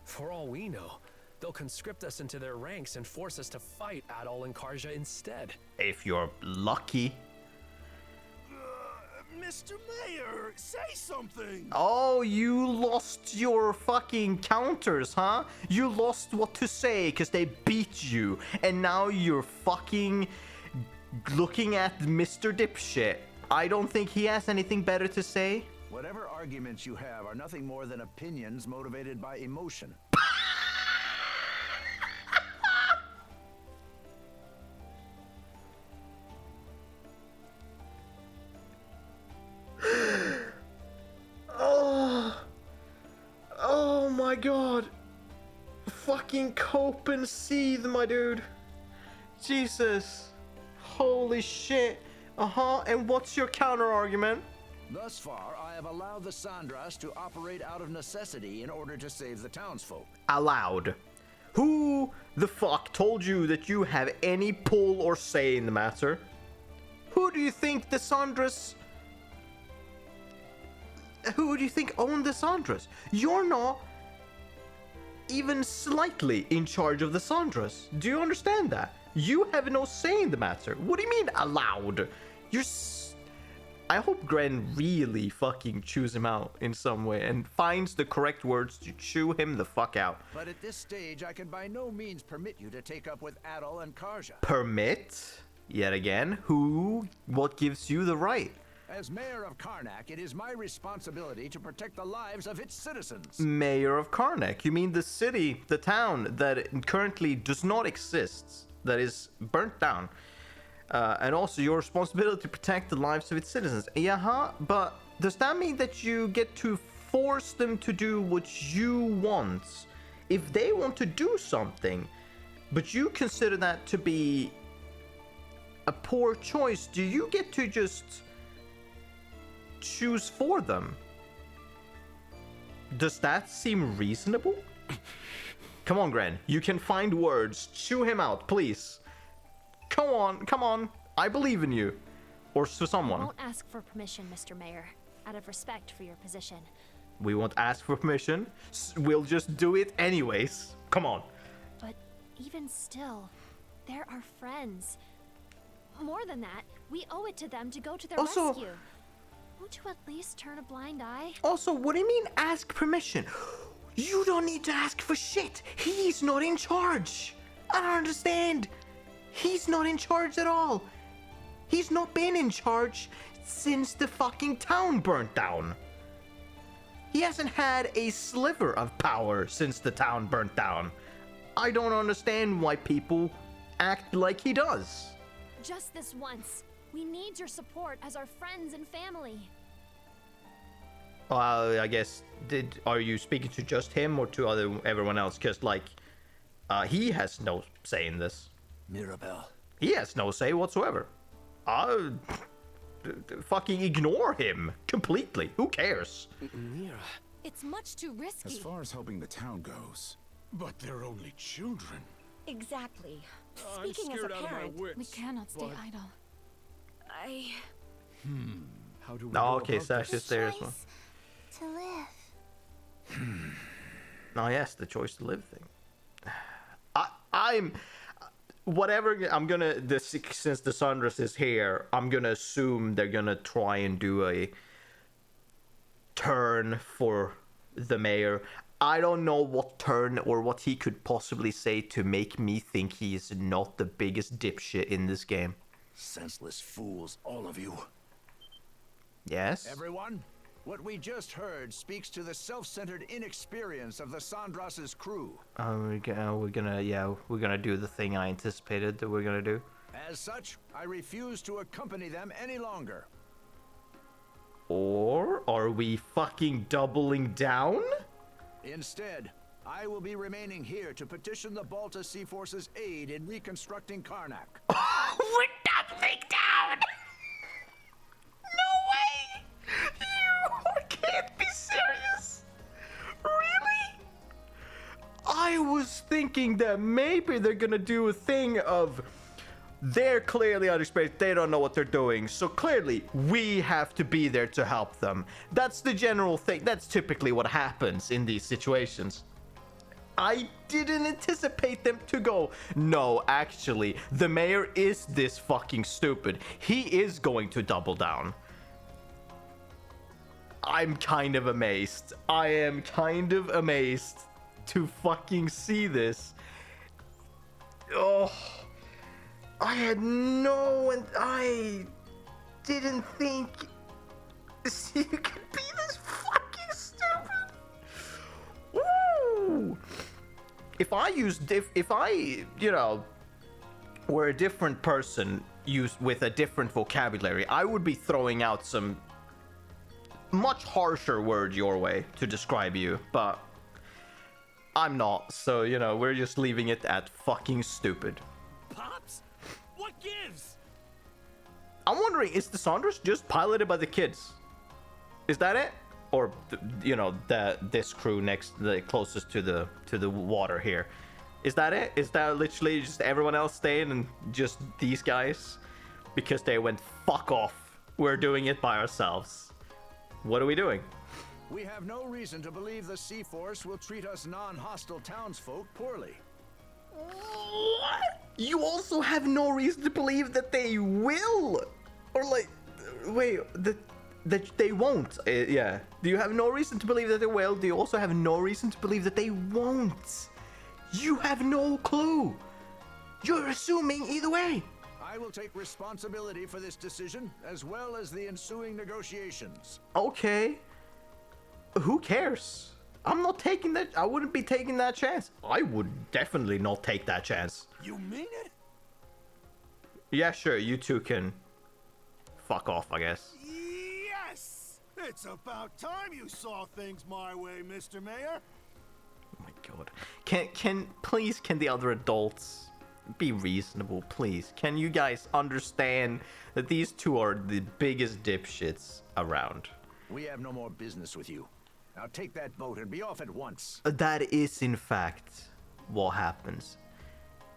For all we know, they'll conscript us into their ranks and force us to fight Adol and Karja instead. If you're lucky. Mr. Mayor, say something! Oh, you lost your fucking counters, huh? You lost what to say because they beat you. And now you're fucking looking at Mr. Dipshit. I don't think he has anything better to say. Whatever arguments you have are nothing more than opinions motivated by emotion. Oh my god. Fucking cope and seethe, my dude. Jesus. Holy shit. And what's your counter argument? Thus far, I have allowed the Sandras to operate out of necessity in order to save the townsfolk. Allowed. Who the fuck told you that you have any pull or say in the matter? Who do you think the Sandras... Who do you think own the Sandras? You're not even slightly in charge of the Sandras. Do you understand that? You have no say in the matter. What do you mean allowed? I hope Gren really fucking chews him out in some way and finds the correct words to chew him the fuck out. But at this stage, I can by no means permit you to take up with Adol and Karja. Permit? Yet again, what gives you the right? As mayor of Karnak, it is my responsibility to protect the lives of its citizens. Mayor of Karnak? You mean the city, the town that currently does not exist, that is burnt down. And also your responsibility to protect the lives of its citizens. Yeah, but does that mean that you get to force them to do what you want? If they want to do something, but you consider that to be a poor choice, do you get to just choose for them? Does that seem reasonable? Come on, Gren. You can find words. Chew him out, please. Come on. I believe in you. Or to someone. I won't ask for permission, Mr. Mayor, out of respect for your position. We won't ask for permission. We'll just do it anyways. Come on. But even still, they're our friends. More than that, we owe it to them to go to their rescue. Won't you at least turn a blind eye? Also, what do you mean ask permission? You don't need to ask for shit. He's not in charge. I don't understand. He's not in charge at all. He's not been in charge since the fucking town burnt down. He hasn't had a sliver of power since the town burnt down. I don't understand why people act like he does. Just this once. We need your support as our friends and family. Well, I guess, are you speaking to just him or to everyone else? Because, he has no say in this. Mirabelle. He has no say whatsoever. Fucking ignore him completely. Who cares? Mira. It's much too risky. As far as helping the town goes. But they're only children. Exactly. I'm Speaking as scared a out of my parent, wits, We cannot stay but- idle. How do we Oh, go okay, about Sash this? is there as well. to live. Oh, yes, the choice to live thing. I'm... Whatever, I'm gonna... Since the Sandras is here, I'm gonna assume they're gonna try and do a turn for the mayor. I don't know what turn or what he could possibly say to make me think he is not the biggest dipshit in this game. Senseless fools, all of you. Yes? Everyone, what we just heard speaks to the self-centered inexperience of the Sandras's crew. We're gonna do the thing I anticipated that we're gonna do. As such, I refuse to accompany them any longer. Or are we fucking doubling down? Instead, I will be remaining here to petition the Balta Sea Force's aid in reconstructing Karnak. We're doubling down! No way! You can't be serious! Really? I was thinking that maybe they're gonna do a thing of they're clearly out of space, they don't know what they're doing, so clearly we have to be there to help them. That's the general thing. That's typically what happens in these situations. I didn't anticipate them to go, no, actually, the mayor is this fucking stupid. He is going to double down. I'm kind of amazed. I am kind of amazed to fucking see this. Oh, I had no, and I didn't think you could be this fucking stupid. Woo! If I, you know, were a different person used with a different vocabulary, I would be throwing out some much harsher words your way to describe you, but I'm not, so, you know, we're just leaving it at fucking stupid. Pops? What gives? I'm wondering, is the Sandras just piloted by the kids? Is that it? Or, you know, this crew the closest to the water here. Is that it? Is that literally just everyone else staying and just these guys? Because they went, fuck off. We're doing it by ourselves. What are we doing? We have no reason to believe the Sea Force will treat us non-hostile townsfolk poorly. What? You also have no reason to believe that they will? Or like, wait, that they won't? Yeah. Do you have no reason to believe that they will? Do you also have no reason to believe that they won't? You have no clue. You're assuming either way. I will take responsibility for this decision, as well as the ensuing negotiations. Okay. Who cares? I'm not taking that. I wouldn't be taking that chance. I would definitely not take that chance. You mean it? Yeah, sure. You two can fuck off, I guess. Yes! It's about time you saw things my way, Mr. Mayor. Oh my god. Can the other adults be reasonable, please? Can you guys understand that these two are the biggest dipshits around? We have no more business with you. Now take that boat and be off at once. That is, in fact, what happens.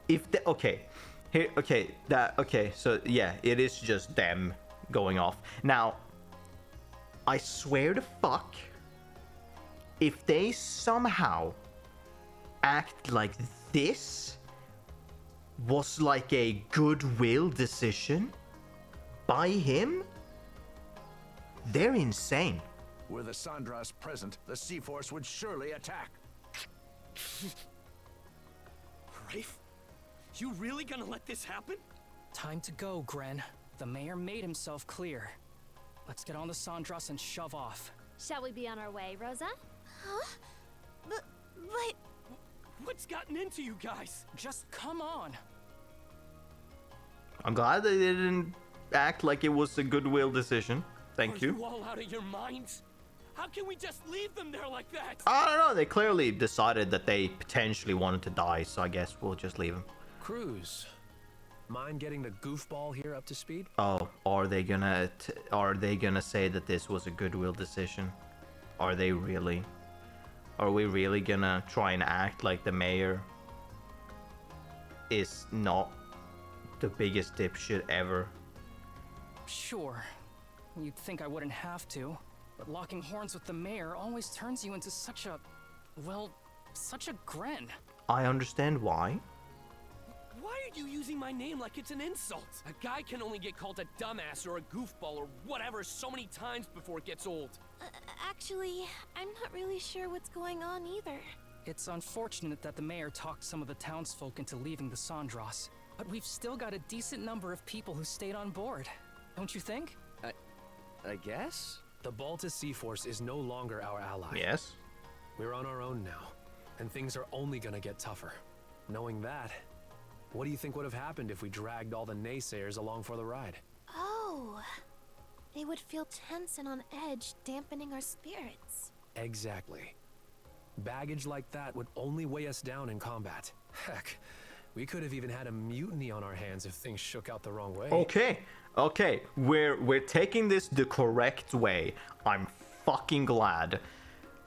If the, okay, here, okay, so yeah, it is just them going off. Now, I swear to fuck, if they somehow act like this was like a goodwill decision by him, they're insane. Were the Sandras present, the Sea Force would surely attack. Rafe? You really gonna let this happen? Time to go, Gren. The mayor made himself clear. Let's get on the Sandras and shove off. Shall we be on our way, Rosa? Huh? But... What's gotten into you guys? Just come on. I'm glad they didn't act like it was a goodwill decision. Thank you. Are you all out of your minds? How can we just leave them there like that? I don't know. They clearly decided that they potentially wanted to die, so I guess we'll just leave them. Cruz, mind getting the goofball here up to speed? Oh, are they gonna say that this was a goodwill decision? Are they really? Are we really gonna try and act like the mayor is not the biggest dipshit ever? Sure. You'd think I wouldn't have to, but locking horns with the mayor always turns you into such a... well, such a Gren. I understand why. Why are you using my name like it's an insult? A guy can only get called a dumbass or a goofball or whatever so many times before it gets old. Actually, I'm not really sure what's going on either. It's unfortunate that the mayor talked some of the townsfolk into leaving the Sandras, but we've still got a decent number of people who stayed on board. Don't you think? I guess? The Balta Sea Force is no longer our ally. Yes. We're on our own now, and things are only gonna get tougher. Knowing that, what do you think would have happened if we dragged all the naysayers along for the ride? Oh, they would feel tense and on edge, dampening our spirits. Exactly. Baggage like that would only weigh us down in combat. Heck, we could have even had a mutiny on our hands if things shook out the wrong way. Okay, we're taking this the correct way. I'm fucking glad.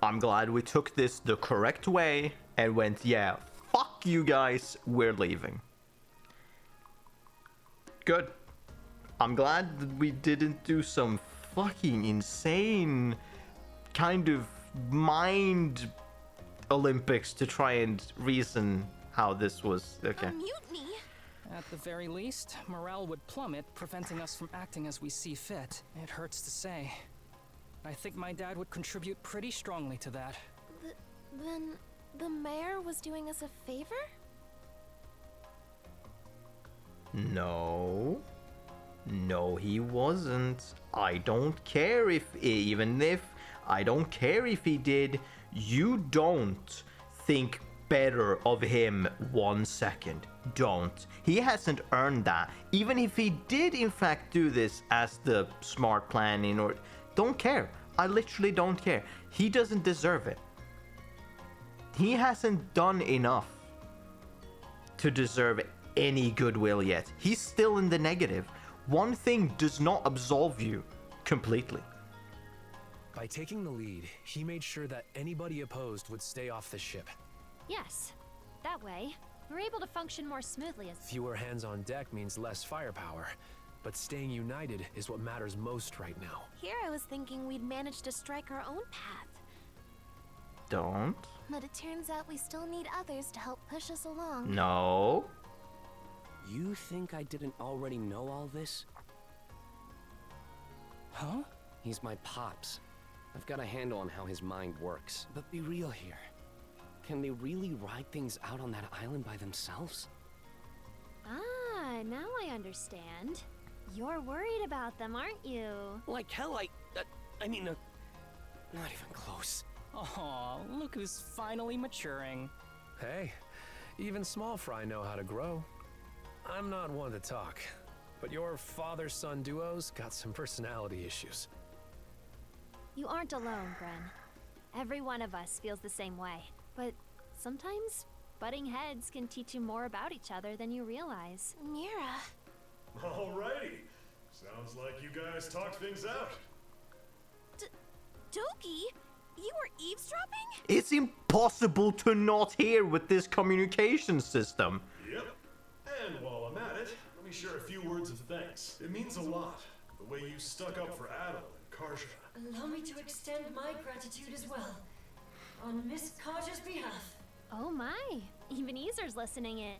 I'm glad we took this the correct way and went, yeah, fuck you guys, we're leaving. Good. I'm glad that we didn't do some fucking insane kind of mind Olympics to try and reason how this was. Okay. A mutiny? At the very least, morale would plummet, preventing us from acting as we see fit. It hurts to say. I think my dad would contribute pretty strongly to that. Then the mayor was doing us a favor? No, he wasn't. I don't care if he did. You don't think better of him 1 second. Don't. He hasn't earned that. Even if he did in fact do this as the smart planning, or don't care. I literally don't care. He doesn't deserve it. He hasn't done enough to deserve any goodwill yet. He's still in the negative. One thing does not absolve you completely. By taking the lead, he made sure that anybody opposed would stay off the ship. Yes. That way, we're able to function more smoothly as... Fewer hands on deck means less firepower, but staying united is what matters most right now. Here I was thinking we'd manage to strike our own path. Don't. But it turns out we still need others to help push us along. No. You think I didn't already know all this? Huh? He's my pops. I've got a handle on how his mind works. But be real here. Can they really ride things out on that island by themselves? Ah, now I understand. You're worried about them, aren't you? Like hell, I mean, not even close. Aw, look who's finally maturing. Hey, even small fry know how to grow. I'm not one to talk, but your father-son duo's got some personality issues. You aren't alone, Gren. Every one of us feels the same way. But sometimes butting heads can teach you more about each other than you realize. Mira. Alrighty. Sounds like you guys talked things out. Doki, you were eavesdropping? It's impossible to not hear with this communication system. Yep. And while I'm at it, let me share a few words of thanks. It means a lot, the way you stuck up for Adel and Karja. Allow me to extend my gratitude as well, on Miss Karja's behalf. Oh my, even Easer's listening in.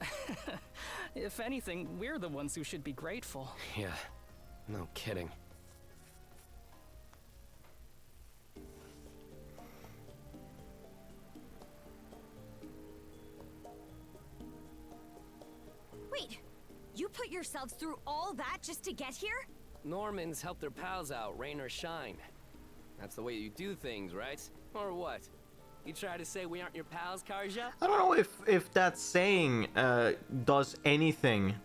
If anything, we're the ones who should be grateful. Yeah, no kidding. Wait, you put yourselves through all that just to get here? Normans help their pals out, rain or shine. That's the way you do things, right? Or what? You try to say we aren't your pals, Karja? I don't know if that saying does anything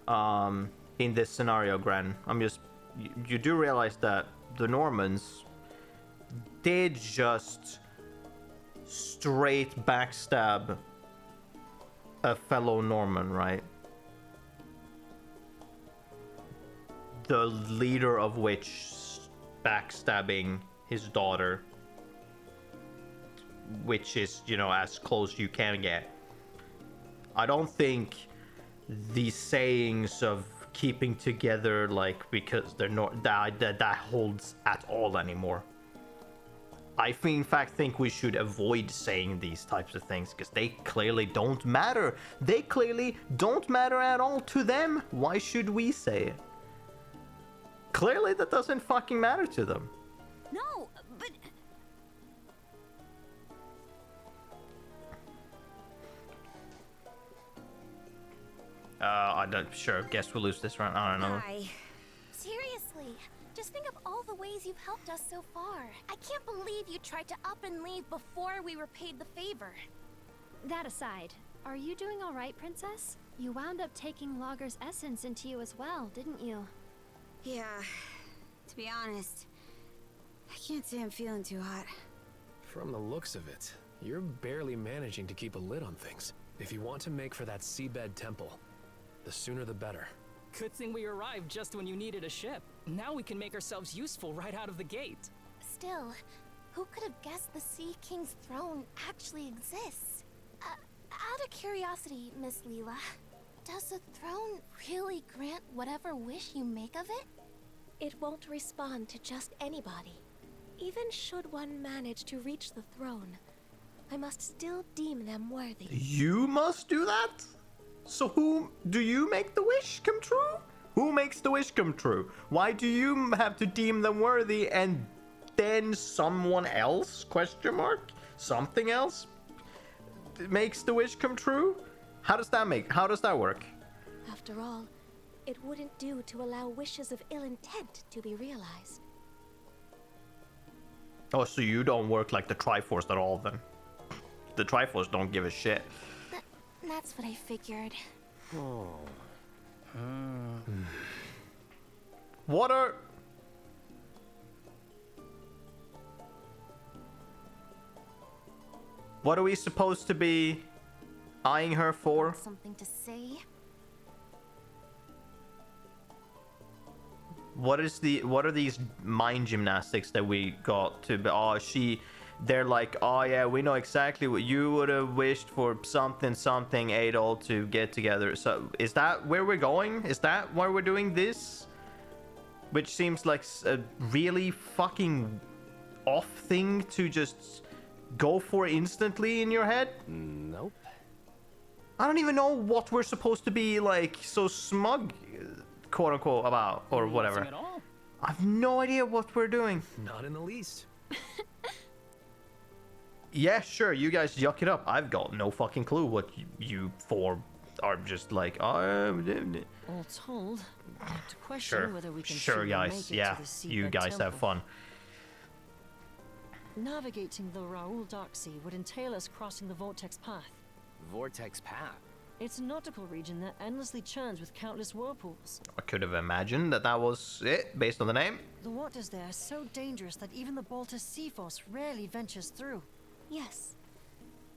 in this scenario, Gren. You do realize that the Normans did just straight backstab a fellow Norman, right? The leader of which backstabbing his daughter, which is, as close you can get. I don't think the sayings of keeping together, like, because they're not, that holds at all anymore. I in fact think we should avoid saying these types of things, because they clearly don't matter. They clearly don't matter at all to them. Why should we say it? Clearly that doesn't fucking matter to them. No, but... Guess we'll lose this round. I don't know. Seriously, just think of all the ways you've helped us so far. I can't believe you tried to up and leave before we repaid the favor. That aside, are you doing all right, Princess? You wound up taking Logger's essence into you as well, didn't you? Yeah, To be honest, I can't say I'm feeling too hot. From the looks of it, you're barely managing to keep a lid on things. If you want to make for that seabed temple, the sooner the better. Good thing we arrived just when you needed a ship. Now we can make ourselves useful right out of the gate. Still, who could have guessed the Sea King's throne actually exists? Out of curiosity, Miss Leela, does the throne really grant whatever wish you make of it? It won't respond to just anybody. Even should one manage to reach the throne, I must still deem them worthy. You must do that? So who do you make the wish come true? Who makes the wish come true? Why do you have to deem them worthy and then someone else, question mark, something else makes the wish come true? How does that work? After all, it wouldn't do to allow wishes of ill intent to be realized. Oh, so you don't work like the Triforce at all then? The Triforce don't give a shit. That's what I figured. Oh. What are... What are we supposed to be eyeing her for? Something to say? What are these mind gymnastics that we got to be? Oh, they're like, oh yeah, we know exactly what you would have wished for, something Adol to get together. So is that where we're going? Is that why we're doing this? Which seems like a really fucking off thing to just go for instantly in your head. Nope. I don't even know what we're supposed to be like so smug, quote unquote, about or whatever. Nothing at all. I have no idea what we're doing. Not in the least. Yeah, sure, you guys yuck it up. I've got no fucking clue what you four are just like. All told, to question Sure, whether we can sure, truly guys. make it Yeah, to the seabed you guys have temple. fun. Navigating the Raoul Dark Sea would entail us crossing the Vortex Path. Vortex Path? It's a nautical region that endlessly churns with countless whirlpools. I could have imagined that was it based on the name. The waters there are so dangerous that even the Baltus Sea Force rarely ventures through. Yes.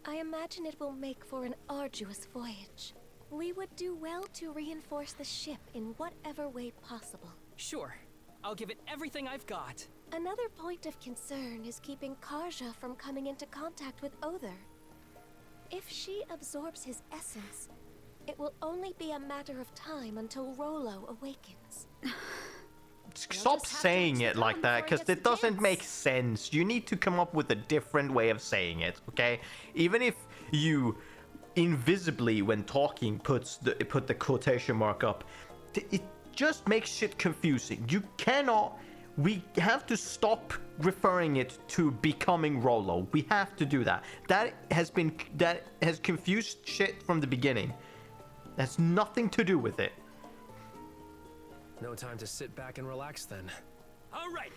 I imagine it will make for an arduous voyage. We would do well to reinforce the ship in whatever way possible. Sure. I'll give it everything I've got. Another point of concern is keeping Karja from coming into contact with Other. If she absorbs his essence, it will only be a matter of time until Rolo awakens. Stop saying it like that, because it doesn't make sense. You need to come up with a different way of saying it, okay? Even if you invisibly, when talking, put the quotation mark up, it just makes shit confusing. You cannot... We have to stop referring it to becoming Rolo. We have to do that. That has confused shit from the beginning. That's nothing to do with it. No time to sit back and relax then. Alright,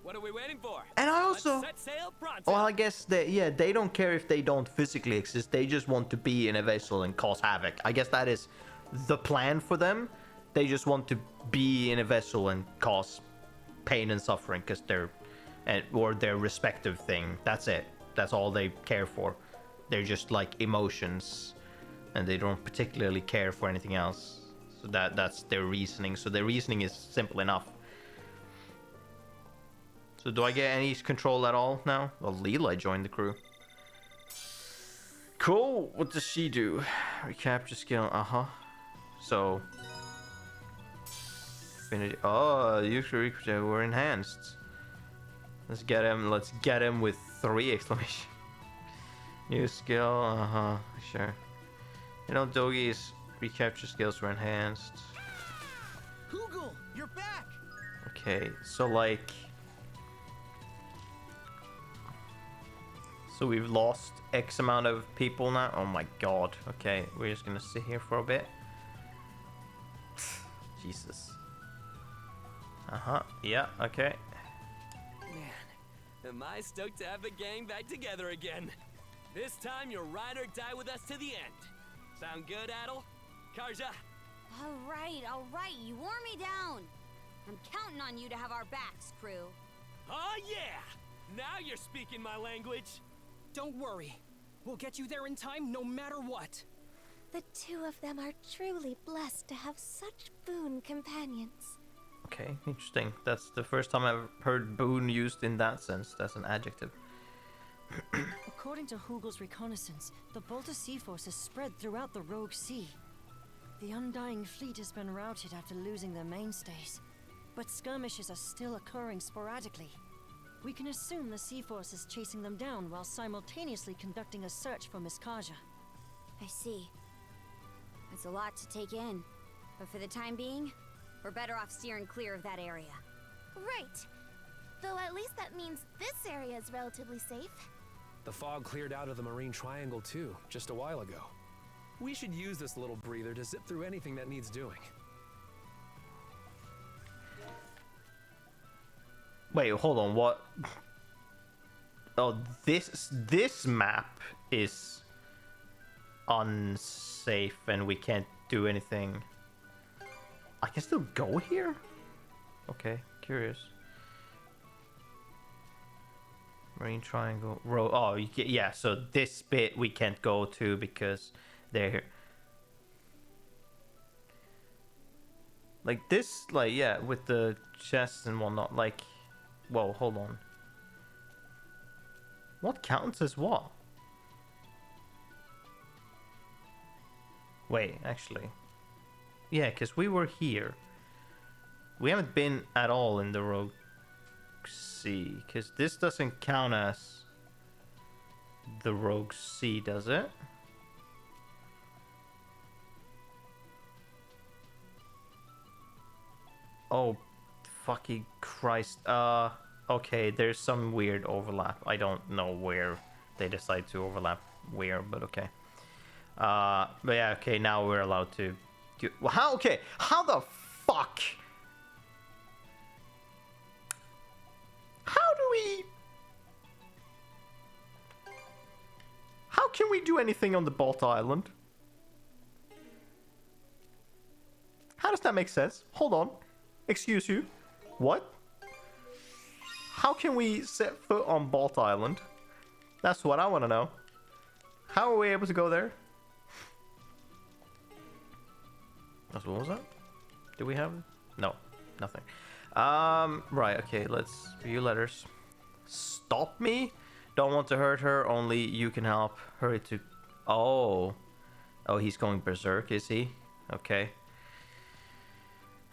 what are we waiting for? And I also... Let's set sail pronto. Well, I guess they don't care if they don't physically exist. They just want to be in a vessel and cause havoc. I guess that is the plan for them. They just want to be in a vessel and cause pain and suffering because or their respective thing. That's it. That's all they care for. They're just like emotions, and they don't particularly care for anything else. So that's their reasoning. So their reasoning is simple enough. So do I get any control at all now? Well, Leela joined the crew. Cool. What does she do? Recapture skill. So. Oh, usually we're enhanced. Let's get him with 3 exclamation. New skill. Sure. You know, Dogi's recapture skills were enhanced. Google, you're back. Okay, so like. So we've lost X amount of people now. Oh my god. Okay, we're just gonna sit here for a bit. Jesus. Yeah, okay. Man, am I stoked to have the gang back together again. This time you'll ride or die with us to the end. Sound good, Adol? Karja? All right, you wore me down. I'm counting on you to have our backs, crew. Oh yeah! Now you're speaking my language. Don't worry. We'll get you there in time no matter what. The two of them are truly blessed to have such boon companions. Okay, interesting. That's the first time I've heard boon used in that sense. That's an adjective. According to Hugel's reconnaissance, the Balta Sea Force has spread throughout the Rogue Sea. The Undying Fleet has been routed after losing their mainstays, but skirmishes are still occurring sporadically. We can assume the Sea Force is chasing them down while simultaneously conducting a search for Miss Kaja. I see. It's a lot to take in, but for the time being, we're better off steering clear of that area. Right. Though at least that means this area is relatively safe. The fog cleared out of the Marine Triangle too, just a while ago. We should use this little breather to zip through anything that needs doing. Wait, hold on, what? Oh, this map is unsafe and we can't do anything. I can still go here? Okay, curious. Marine Triangle road. Oh, yeah, so this bit we can't go to because they're here. Like this, like, yeah, with the chests and whatnot, like, whoa, hold on. What counts as what? Wait, actually. Yeah, because we were here. We haven't been at all in the Rogue Sea, because this doesn't count as the Rogue Sea, does it? Oh, fucking Christ. Okay, there's some weird overlap. I don't know where they decide to overlap where, but okay. But yeah, okay, now we're allowed to do... Well, how? Okay, how the fuck? How do we... How can we do anything on the Balta Island? How does that make sense? Hold on. Excuse you. What? How can we set foot on Balta Island? That's what I want to know. How are we able to go there? What was that? Do we have... No, nothing. Right, okay, let's view letters. Stop me? Don't want to hurt her, only you can help. Hurry to... Oh. Oh, he's going berserk, is he? Okay.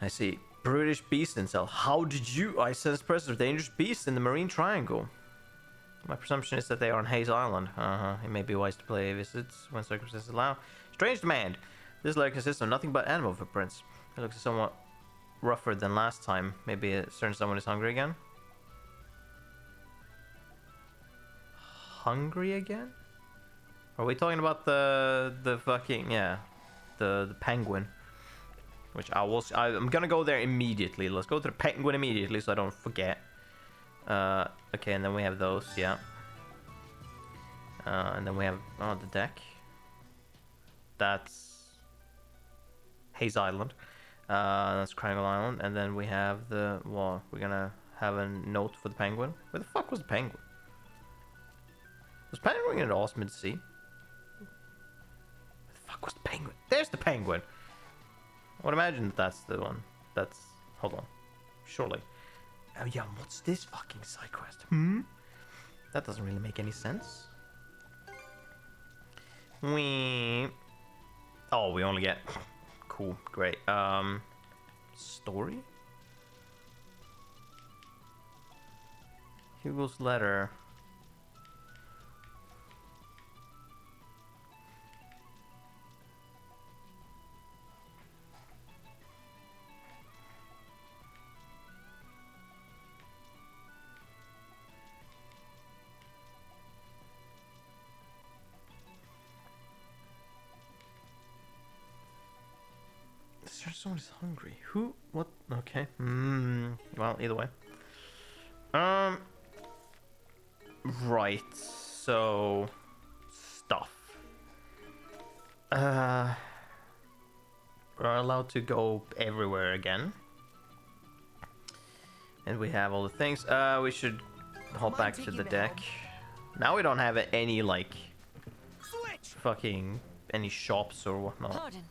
I see. Brutish beast in cell. How did you... I sense presence of dangerous beasts in the Marine Triangle. My presumption is that they are on Hayes Island. It may be wise to pay visits when circumstances allow. Strange demand. This layer consists of nothing but animal footprints. It looks somewhat rougher than last time. Maybe a certain someone is hungry again? Hungry again? Are we talking about the fucking... Yeah. The penguin. Which I'm gonna go there immediately. Let's go to the penguin immediately so I don't forget. Okay, and then we have those, yeah. And then we have the deck. That's Hayes Island. That's Triangle Island, and then we have the... Well, we're gonna have a note for the penguin. Where the fuck was the penguin? Was penguin in Osmond Sea? Where the fuck was the penguin? There's the penguin. I would imagine that's the one. That's... Hold on. Surely. Oh yeah, what's this fucking side quest? That doesn't really make any sense. We... Oh, we only get... Cool, great. Story? Hugo's letter. Someone's hungry. Who? What? Okay. Well, either way. Right. So... Stuff. We're allowed to go everywhere again. And we have all the things. We should hop back to the deck. Now we don't have any, like, fucking, any shops or whatnot. Pardon.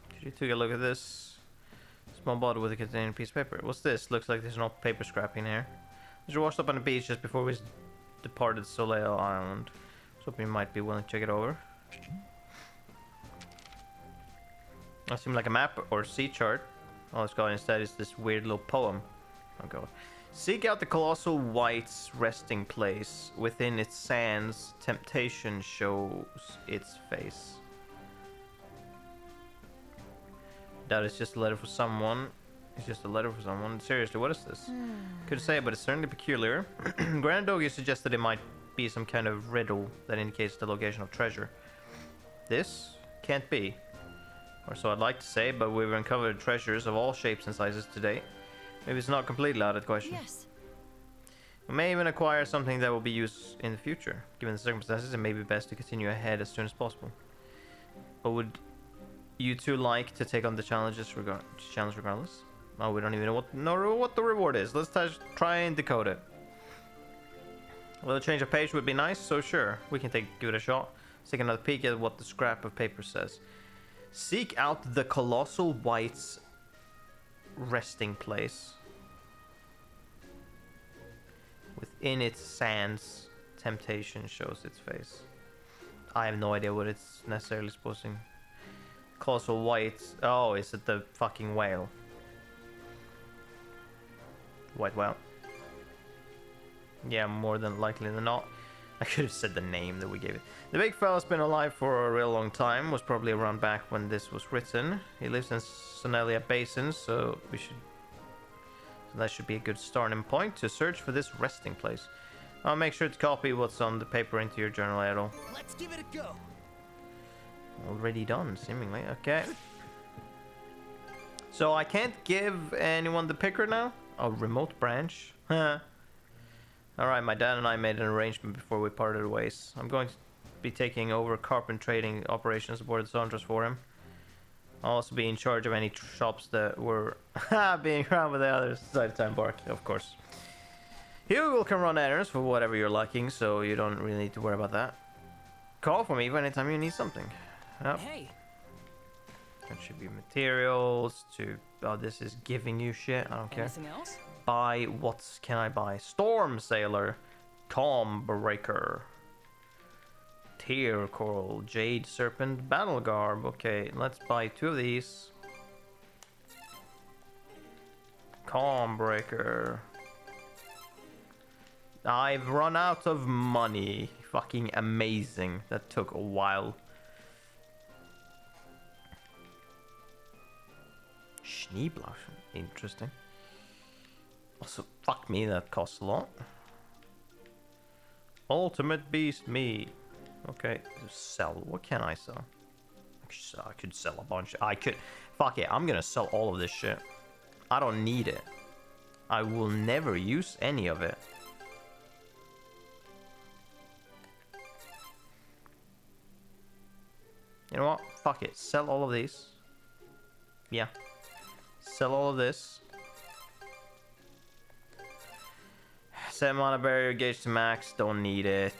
Could you take a look at this? Small bottle with a containing piece of paper. What's this? Looks like there's no paper scrap in here. These were washed up on the beach just before we departed Soleil Island. So we might be willing to check it over. That seemed like a map or sea chart. All it's got instead is this weird little poem. Oh god. Seek out the colossal white's resting place. Within its sands, temptation shows its face. That is just a letter for someone. It's just a letter for someone. Seriously, what is this? Couldn't say, but it's certainly peculiar. Grand Doggy suggested it might be some kind of riddle that indicates the location of treasure. This can't be. Or so I'd like to say, but we've uncovered treasures of all shapes and sizes today. Maybe it's not completely out of the question. Yes. We may even acquire something that will be used in the future. Given the circumstances, it may be best to continue ahead as soon as possible. But would you two like to take on the challenge regardless? Oh, we don't even know what the reward is. Let's try and decode it. A little change of page would be nice, so sure, we can give it a shot. Let's take another peek at what the scrap of paper says. Seek out the colossal white's resting place. Within its sands, temptation shows its face. I have no idea what it's necessarily supposed to. Colossal white. Oh, is it the fucking whale? White whale. Yeah, more than likely than not. I could have said the name that we gave it. The big fella's been alive for a real long time. Was probably around back when this was written. He lives in Sonelia Basin, so that should be a good starting point to search for this resting place. I'll make sure to copy what's on the paper into your journal, Errol. Let's give it a go. Already done, seemingly. Okay. So I can't give anyone the picker now? Oh, remote branch? Huh. Alright, my dad and I made an arrangement before we parted ways. I'm going to be taking over carpet trading operations aboard the Sandras for him. I'll also be in charge of any shops that were being run with the other side of town bark, of course. Hugo can run errands for whatever you're lacking, so you don't really need to worry about that. Call for me anytime you need something. Yep. Hey. That should be materials to... Oh, this is giving you shit. I don't care. Anything else? Buy... What can I buy? Storm Sailor. Calm Breaker. Tear Coral. Jade Serpent. Battle Garb. Okay, let's buy 2 of these. Calm Breaker. I've run out of money. Fucking amazing. That took a while. Schneeblush. Interesting. Also, fuck me, that costs a lot. Ultimate Beast Meat. Okay, sell. What can I sell? I could sell a bunch. I could. Fuck it, I'm gonna sell all of this shit. I don't need it. I will never use any of it. You know what? Fuck it. Sell all of these. Yeah. Sell all of this. Set mana barrier gauge to max. Don't need it.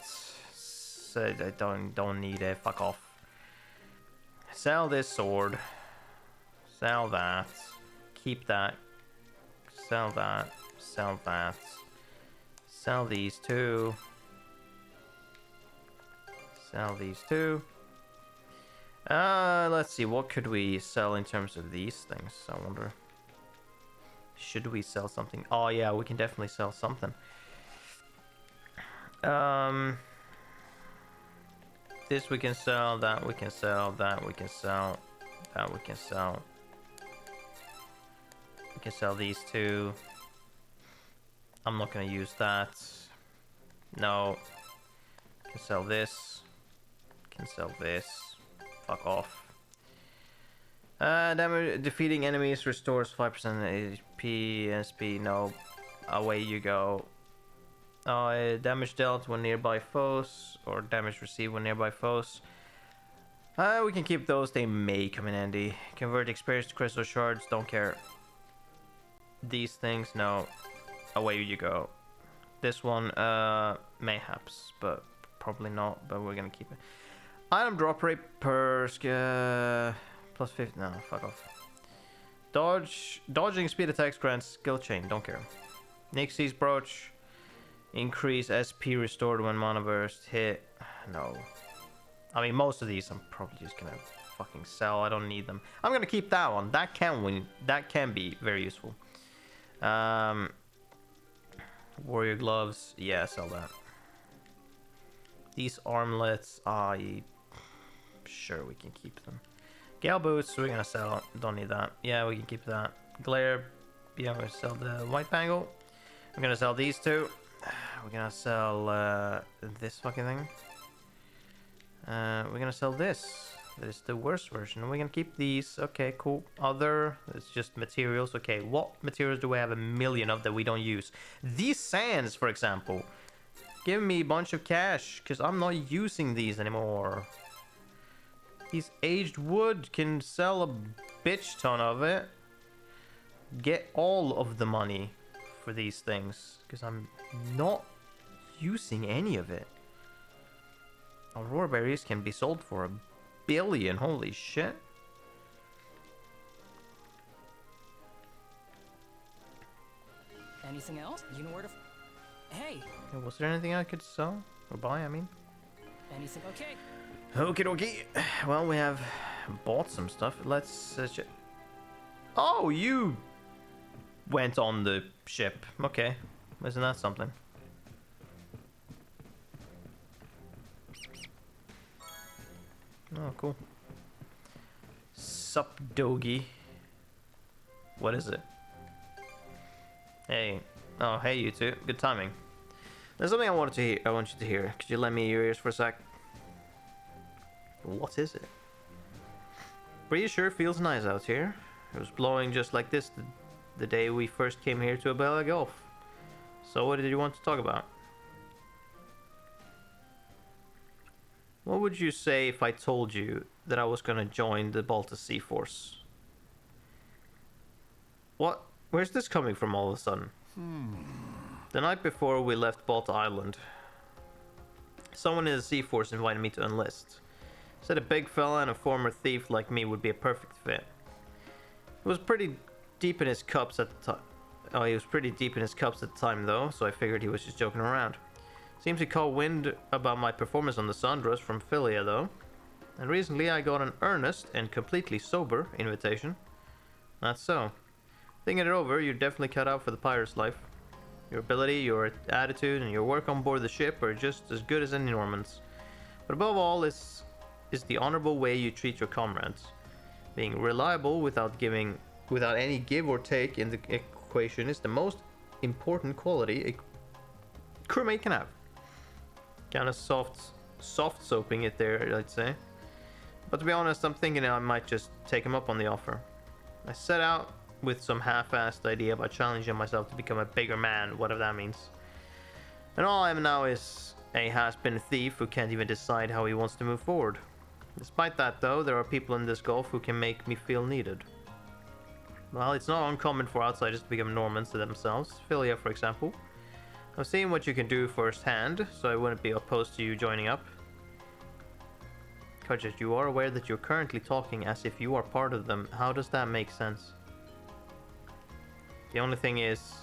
I don't need it. Fuck off. Sell this sword. Sell that. Keep that. Sell that. Sell that. Sell these 2. Sell these 2. Let's see, what could we sell in terms of these things? I wonder. Should we sell something? Oh yeah, we can definitely sell something. This we can sell, that we can sell, that we can sell, that we can sell. We can sell these 2. I'm not gonna use that. No. Can sell this. Can sell this. Fuck off. Damage defeating enemies restores 5% HP and speed. No. Away you go. Damage dealt when nearby foes, or damage received when nearby foes. We can keep those, they may come in handy. Convert experience to crystal shards, don't care. these things, no. Away you go. This one, mayhaps, but probably not, but we're gonna keep it. Item drop rate per plus 50, no, fuck off. Dodging speed attacks grants skill chain, don't care. Nixie's brooch, increase SP restored when mana burst hit, no. I mean, most of these I'm probably just gonna fucking sell, I don't need them. I'm gonna keep that one, that can be very useful. Warrior gloves, yeah, sell that. These armlets, sure, we can keep them. Gale boots, we're gonna sell. Don't need that. Yeah, we can keep that. Glare, yeah, we're gonna sell the white bangle. We're gonna sell these two. We're gonna sell this fucking thing. We're gonna sell this. That is the worst version. We're gonna keep these. Okay, cool. Other, it's just materials. Okay, what materials do we have a million of that we don't use? These sands, for example. Give me a bunch of cash, because I'm not using these anymore. These aged wood, can sell a bitch ton of it. Get all of the money for these things, because I'm not using any of it. Aurora berries can be sold for $1 billion, holy shit. Anything else? You know where to... Hey! Was there anything I could sell? Or buy, I mean? Anything? Okay. Okie dokie. Well, we have bought some stuff. Let's check. Oh, you went on the ship. Okay. Isn't that something? Oh, cool. Sup, doggy. What is it? Hey. Oh, hey, you two. Good timing. There's something I want you to hear. Could you lend me your ears for a sec? What is it? Pretty sure it feels nice out here. It was blowing just like this the day we first came here to Abella Gulf. So what did you want to talk about? What would you say if I told you that I was gonna join the Balta Sea Force? What? Where's this coming from all of a sudden? The night before we left Balta Island, someone in the Sea Force invited me to enlist. Said a big fella and a former thief like me would be a perfect fit. He was pretty deep in his cups at the time. Oh, he was pretty deep in his cups at the time though, so I figured he was just joking around. Seems he caught wind about my performance on the Sandras from Philia though. And recently I got an earnest and completely sober invitation. That's so. Thinking it over, you're definitely cut out for the pirate's life. Your ability, your attitude, and your work on board the ship are just as good as any Normans. But above all is the honorable way you treat your comrades. Being reliable without any give or take in the equation is the most important quality a crewmate can have. Kind of soft soaping it there, I'd say. But to be honest, I'm thinking I might just take him up on the offer. I set out with some half-assed idea about challenging myself to become a bigger man, whatever that means. And all I am now is a has-been thief who can't even decide how he wants to move forward. Despite that though, there are people in this gulf who can make me feel needed. Well, it's not uncommon for outsiders to become Normans to themselves, Philia for example. I've seen what you can do firsthand, so I wouldn't be opposed to you joining up. Kajit, you are aware that you're currently talking as if you are part of them. How does that make sense? The only thing is...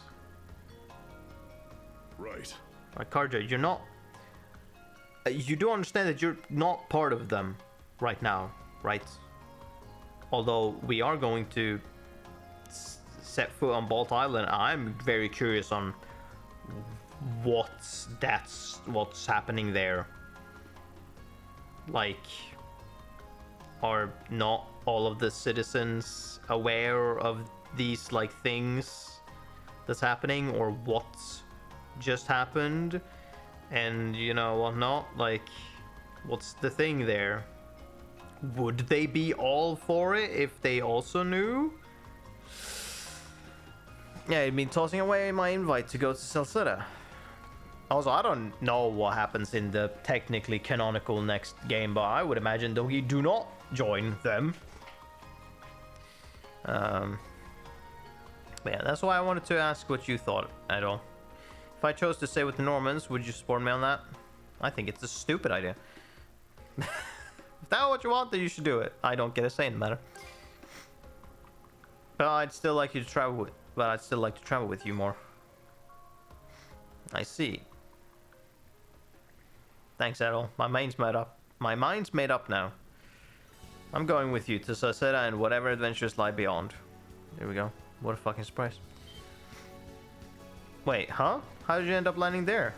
Right. Karja, you're not... You do understand that you're not part of them right now, right? Although we are going to set foot on Balta Island, I'm very curious on what's happening there. Like, are not all of the citizens aware of these like things that's happening, or what just happened, and you know whatnot? Like, what's the thing there? Would they be all for it if they also knew? Yeah, I'd been tossing away my invite to go to Salsetta. Also, I don't know what happens in the technically canonical next game, but I would imagine that we do not join them. But But yeah, that's why I wanted to ask what you thought at all. If I chose to stay with the Normans, would you support me on that? I think it's a stupid idea. If that's what you want, then you should do it. I don't get a say in the matter. But I'd still like you to travel with. But I'd still like to travel with you more. I see. Thanks, Adol. My mind's made up. My mind's made up now. I'm going with you to Sasera and whatever adventures lie beyond. There we go. What a fucking surprise. Wait, huh? How did you end up landing there?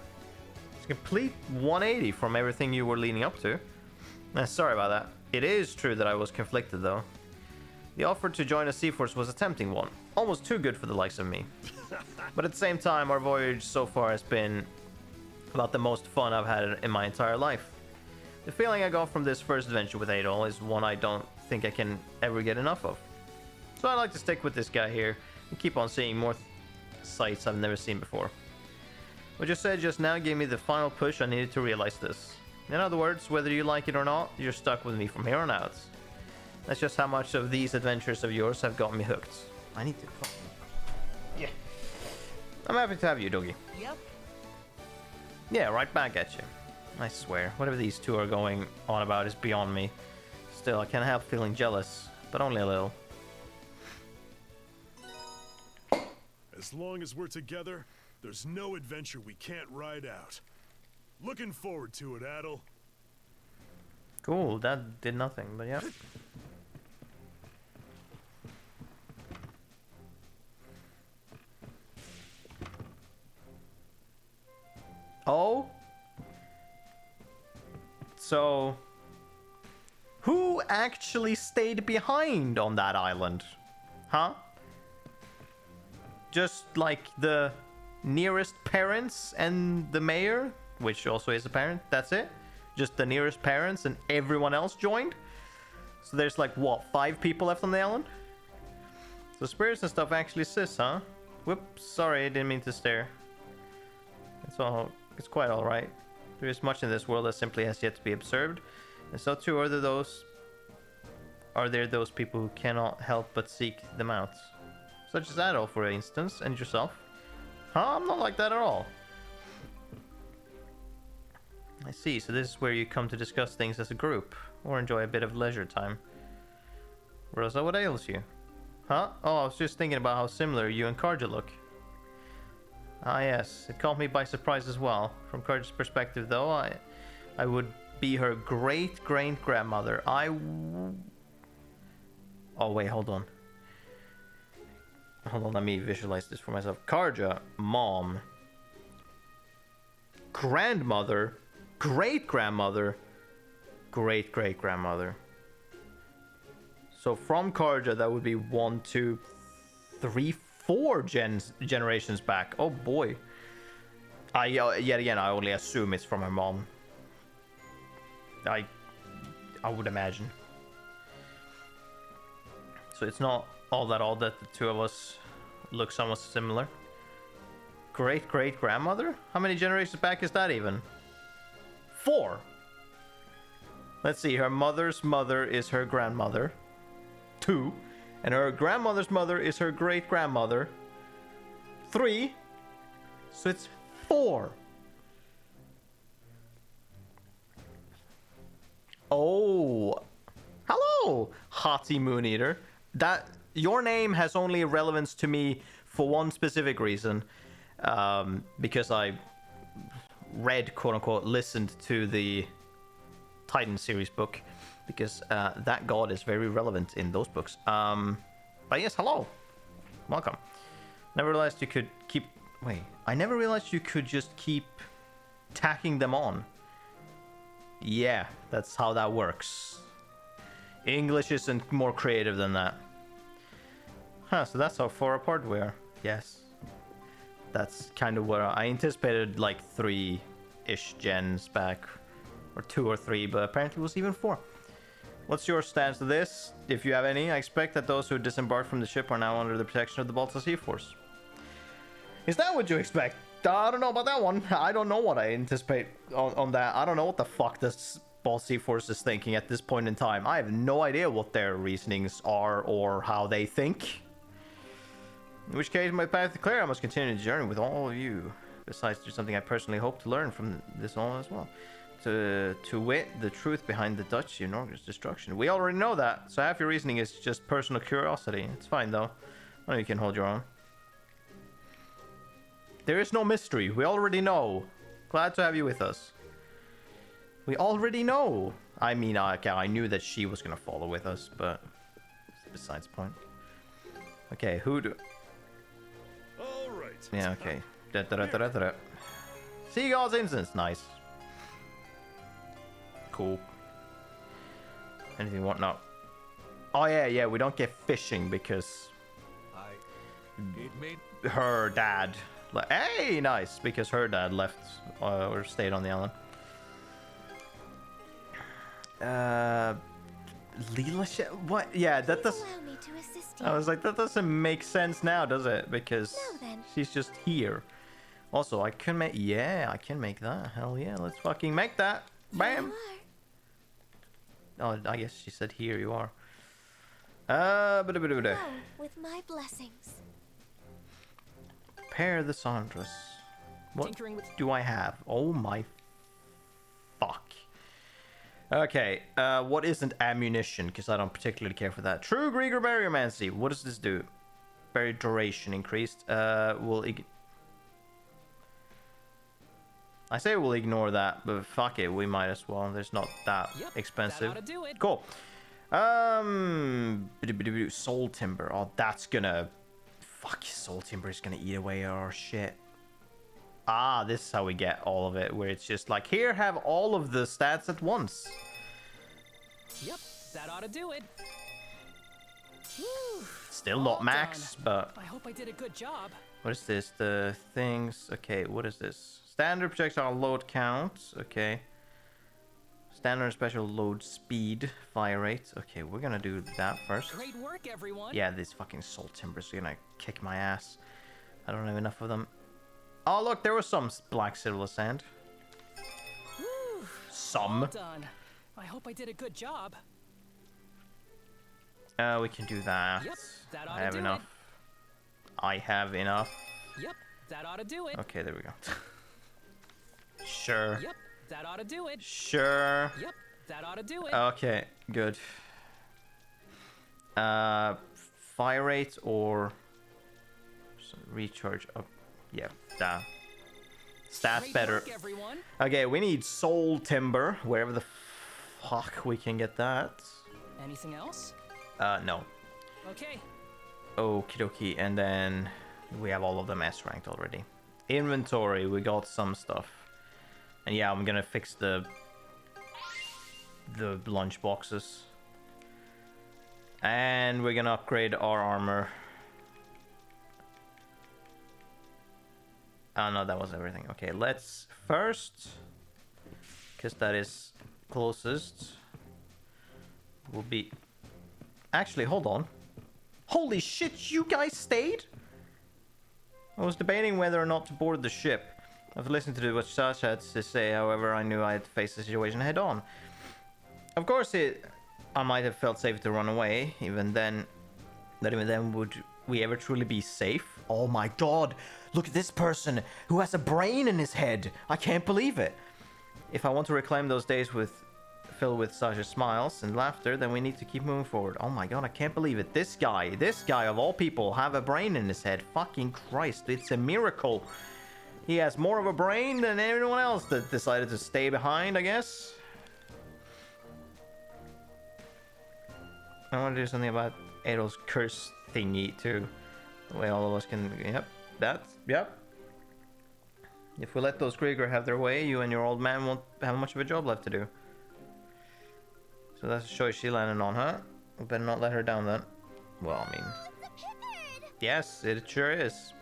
It's a complete 180 from everything you were leading up to. Sorry about that. It is true that I was conflicted, though. The offer to join a Sea Force was a tempting one. Almost too good for the likes of me. But at the same time, our voyage so far has been about the most fun I've had in my entire life. The feeling I got from this first adventure with Adol is one I don't think I can ever get enough of. So I'd like to stick with this guy here and keep on seeing more sights I've never seen before. What you said just now gave me the final push I needed to realize this. In other words, whether you like it or not, you're stuck with me from here on out. That's just how much of these adventures of yours have got me hooked. I need to... Yeah. I'm happy to have you, Doggy. Yep. Yeah, right back at you. I swear, whatever these two are going on about is beyond me. Still, I can't help feeling jealous, but only a little. As long as we're together, there's no adventure we can't ride out. Looking forward to it, Adol. Cool, that did nothing, but yeah. Oh? So... who actually stayed behind on that island? Huh? Just like the nearest parents and the mayor, which also is a parent, that's it? Just the nearest parents and everyone else joined? So there's like, what, 5 people left on the island? So spirits and stuff actually exist, huh? Whoops, sorry, I didn't mean to stare. It's quite alright. There is much in this world that simply has yet to be observed. And so too are there those people who cannot help but seek them out. Such as Adol, for instance, and yourself. Huh? I'm not like that at all. I see, so this is where you come to discuss things as a group, or enjoy a bit of leisure time. Rosa, what ails you? Huh? Oh, I was just thinking about how similar you and Karja look. Ah yes, it caught me by surprise as well. From Karja's perspective though, I would be her great-great-grandmother. Oh wait, hold on. Hold on, let me visualize this for myself. Karja, mom. Grandmother, great-grandmother, great-great-grandmother. So from Karja, that would be 1, 2, 3, 4 generations back. Oh boy. Yet again, I only assume it's from her mom. I would imagine. So it's not all that odd that the two of us look somewhat similar. Great-great-grandmother? How many generations back is that even? 4. Let's see, her mother's mother is her grandmother. 2. And her grandmother's mother is her great-grandmother. 3. So it's 4. Oh. Hello, Hottie Moon Eater. That your name has only relevance to me for one specific reason. Because I read, quote-unquote, listened to the Titan series book. Because that god is very relevant in those books. But yes, hello. Welcome. Never realized you could keep... Wait, I never realized you could just keep tacking them on. Yeah, that's how that works. English isn't more creative than that. Huh, so that's how far apart we are. Yes. That's kind of where I anticipated, like 3-ish gens back. Or 2 or 3, but apparently it was even 4. What's your stance to this? If you have any, I expect that those who disembarked from the ship are now under the protection of the Balta Sea Force. Is that what you expect? I don't know about that one. I don't know what I anticipate on that. I don't know what the fuck this Balta Sea Force is thinking at this point in time. I have no idea what their reasonings are or how they think. In which case, my path is clear. I must continue the journey with all of you. Besides, there's something I personally hope to learn from this all as well. To wit, the truth behind the Duchy of Nordics' destruction. We already know that, so half your reasoning is just personal curiosity. It's fine, though. I know you can hold your own. There is no mystery. We already know. Glad to have you with us. We already know. I mean, okay, I knew that she was gonna follow with us, but besides the point. Okay, who do... All right. Yeah, okay. Seagull's instance. Nice. Cool. Anything what not? Oh yeah, we don't get fishing because her dad. Hey, nice, because her dad left or stayed on the island. Leela, what? Yeah, that does. Allow me to assist you. I was like, that doesn't make sense now, does it? Because she's just here. Also, I can make. Yeah, I can make that. Hell yeah, let's fucking make that. Bam. Oh, I guess she said here you are. Go with my blessings. Pair the Sandras. What do I have? Oh my fuck. Okay, what isn't ammunition? Because I don't particularly care for that. True Grieger Barriomancy. What does this do? Berry duration increased. I say we'll ignore that, but fuck it, we might as well. There's not that expensive. That ought to do it. Cool. Soul Timber. Oh, that's gonna... Fuck, Soul Timber is gonna eat away our shit. Ah, this is how we get all of it, where it's just like, here, have all of the stats at once. Yep, that ought to do it. Still not max, but... I hope I did a good job. What is this? The things... Okay, what is this? Standard projectile load count. Okay. Standard and special load speed. Fire rate. Okay, we're gonna do that first. Great work, everyone. Yeah, these fucking Soul Timbers are gonna kick my ass. I don't have enough of them. Oh, look, there was some black silver sand. Whew. Some. Well done. I hope I did a good job. We can do that. Yep, that ought I have to do enough. I have enough. Yep, that ought to do it. Okay, there we go. Sure. Yep, that ought to do it. Sure. Yep, that ought to do it. Okay, good. Fire rate or recharge up. Yeah, that. Stats better. Work, everyone. Okay, we need Soul Timber, wherever the fuck we can get that. Anything else? No. Okay. Okie dokie, and then we have all of them S ranked already. Inventory, we got some stuff. And yeah, I'm gonna fix the lunch boxes. And we're gonna upgrade our armor. Oh no, that was everything. Okay, let's first, because that is closest, will be... Actually, hold on. Holy shit, you guys stayed? I was debating whether or not to board the ship. I've listened to what Sasha had to say, however, I knew I had to face the situation head on. Of course, I might have felt safe to run away, even then would we ever truly be safe? Oh my god, look at this person who has a brain in his head. I can't believe it. If I want to reclaim those days filled with Sasha's smiles and laughter, then we need to keep moving forward. Oh my god, I can't believe it. This guy of all people, have a brain in his head. Fucking Christ, it's a miracle. He has more of a brain than everyone else that decided to stay behind, I guess. I want to do something about Edel's curse thingy too. The way all of us can... Yep. If we let those Grieger have their way, you and your old man won't have much of a job left to do. So that's a choice she landed on, huh? We better not let her down then. Well, I mean... Yes, it sure is.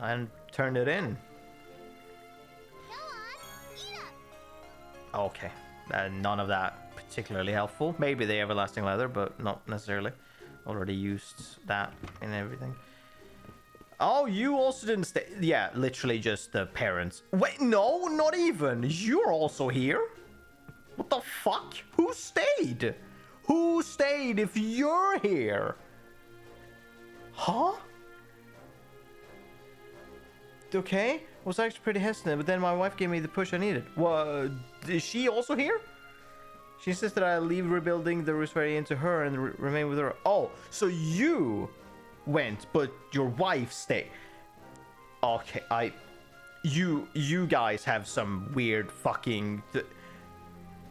I turned it in. Okay. None of that particularly helpful. Maybe the everlasting leather, but not necessarily. Already used that and everything. Oh, you also didn't stay. Yeah, literally just the parents. Wait, no, not even. You're also here? What the fuck? Who stayed? Who stayed if you're here? Huh? okay. I was actually pretty hesitant, but then my wife gave me the push I needed. Well, is she also here? She insisted I leave rebuilding the Roosevelt into her and remain with her. Oh, so you went, but your wife stayed. Okay, you guys have some weird fucking...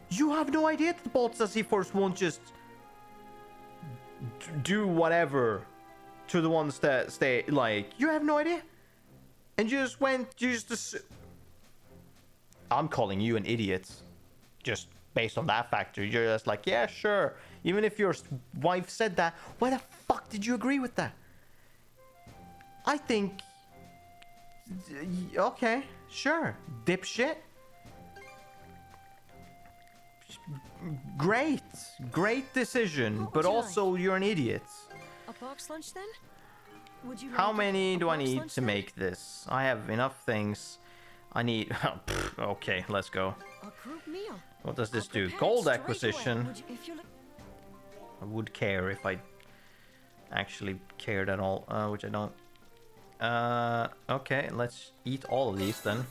You have no idea that the Baltimore Sea-Force won't just do whatever to the ones that stay. Like, you have no idea? And you just I'm calling you an idiot. Just based on that factor. You're just like, yeah, sure. Even if your wife said that, why the fuck did you agree with that? I think... Okay, sure. Dipshit. Great decision, but also you're an idiot. A box lunch then? Would you How like many a do I box need lunch to then? make this? I have enough things. I need... Okay, let's go. A group meal. What does this I'll do? prepare it Gold straight away. acquisition. Would you- if you look- I would care if I actually cared at all, which I don't. Okay, let's eat all of these then.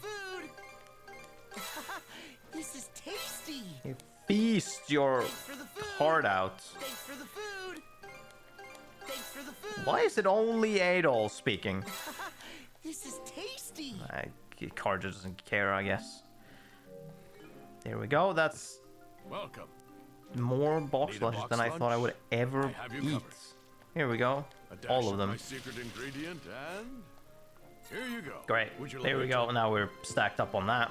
This is tasty. You feast your heart out. Thanks for the food. Thanks for the food. Why is it only Adol speaking? This is tasty. Carja doesn't care, I guess. There we go. That's Welcome. more box Need a lunches box than I thought I lunch? would ever I have you eat. covered. Here we go. A dash All of them. My secret ingredient, and here you go. Great. Would you There like we to- go. Now we're stacked up on that.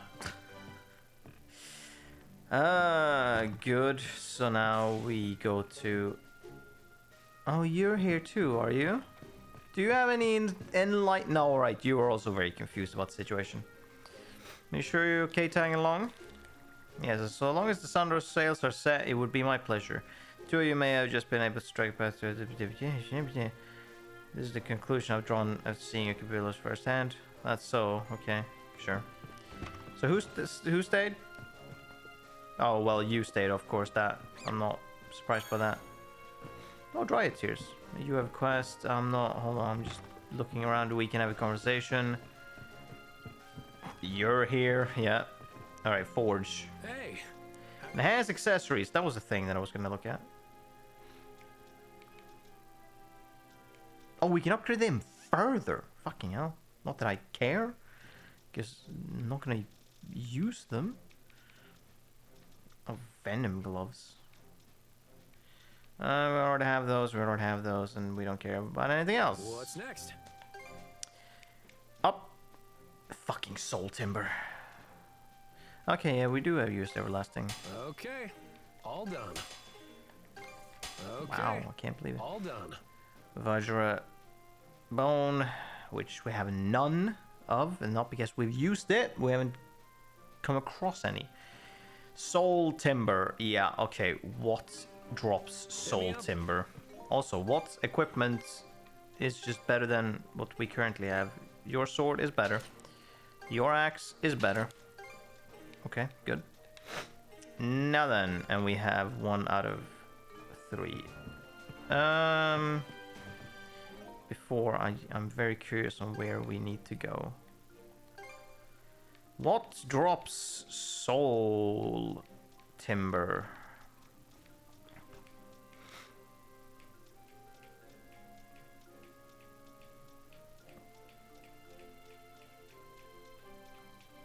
Good. So now we go to... Oh, you're here too, are you? Do you have any enlight? No, alright. You are also very confused about the situation. Are you sure you're okay tagging along? Yes, so long as the Sandro sails are set, it would be my pleasure. Two of you may have just been able to strike past... This is the conclusion I've drawn after seeing your capabilities firsthand. That's so, okay, sure. So who stayed? Oh, well, you stayed, of course, that. I'm not surprised by that. Oh, Dryad Tears. You have a quest. I'm not, hold on, I'm just looking around. We can have a conversation. You're here, yeah. Alright, Forge. Hey. Enhanced accessories. That was the thing that I was gonna look at. Oh, we can upgrade them further. Fucking hell. Not that I care. Guess I'm not gonna use them. Oh, Venom gloves. We already have those, and we don't care about anything else. What's next? Up. Fucking soul timber. Okay, yeah, we do have used everlasting. Okay. All done. Okay. Wow, I can't believe it. All done. Vajra bone, which we have none of, and not because we've used it. We haven't come across any. Soul timber. Yeah, okay. What drops soul timber? Also, what equipment is just better than what we currently have? Your sword is better. Your axe is better. Okay, good. Now then, and we have 1 out of 3. Before I'm very curious on where we need to go. What drops soul timber?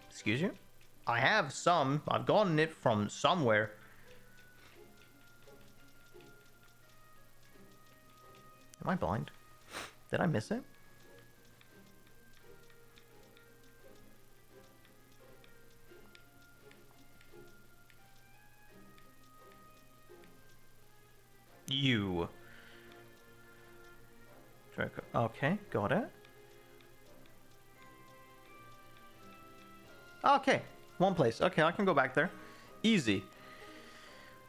Excuse you? I have some. I've gotten it from somewhere. Am I blind? Did I miss it? You. Okay, got it. Okay, one place. Okay, I can go back there. Easy.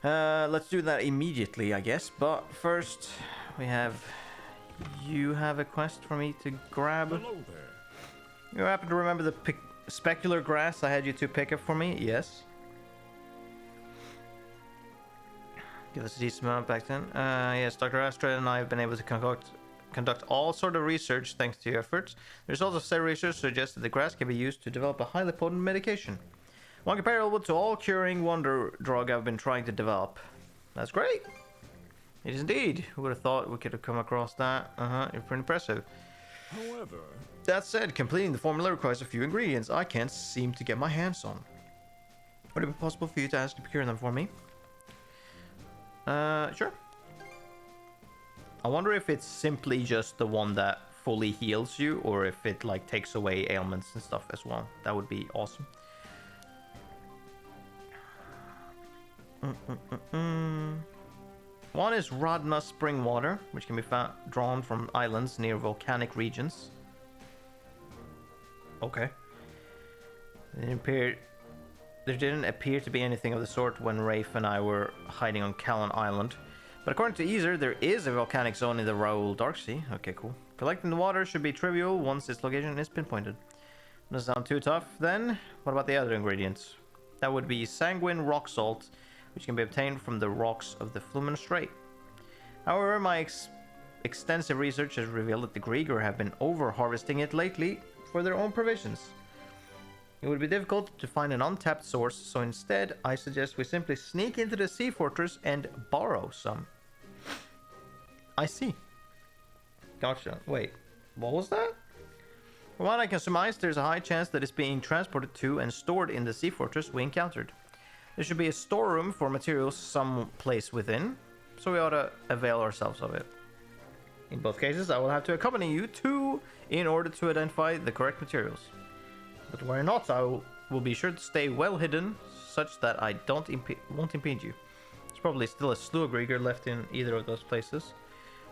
Let's do that immediately, I guess. But first, we have... You have a quest for me to grab. Hello there. You happen to remember the specular grass I had you to pick up for me? Yes. Give us a decent amount back then. Yes, Dr. Astrid and I have been able to concoct conduct all sort of research thanks to your efforts. The results of said research suggest that the grass can be used to develop a highly potent medication. One comparable to all curing wonder drug I've been trying to develop. That's great. It is indeed. Who would have thought we could have come across that? It's pretty impressive. However, that said, completing the formula requires a few ingredients I can't seem to get my hands on. Would it be possible for you to ask to procure them for me? Sure. I wonder if it's simply just the one that fully heals you, or if it like takes away ailments and stuff as well. That would be awesome. One is Radna spring water, which can be drawn from islands near volcanic regions. Okay. There didn't appear to be anything of the sort when Rafe and I were hiding on Callan Island. But according to Easer, there is a volcanic zone in the Raoul Dark Sea. Okay, cool. Collecting the water should be trivial once its location is pinpointed. Doesn't sound too tough, then. What about the other ingredients? That would be sanguine rock salt, which can be obtained from the rocks of the Flumen Strait. However, my extensive research has revealed that the Grieger have been over-harvesting it lately for their own provisions. It would be difficult to find an untapped source, so instead, I suggest we simply sneak into the sea fortress and borrow some. I see. Gotcha. Wait, what was that? From what I can surmise, there's a high chance that it's being transported to and stored in the sea fortress we encountered. There should be a storeroom for materials someplace within, so we ought to avail ourselves of it. In both cases, I will have to accompany you too in order to identify the correct materials. But where not, I will be sure to stay well hidden, such that I won't impede you. There's probably still a slew of Grieger left in either of those places,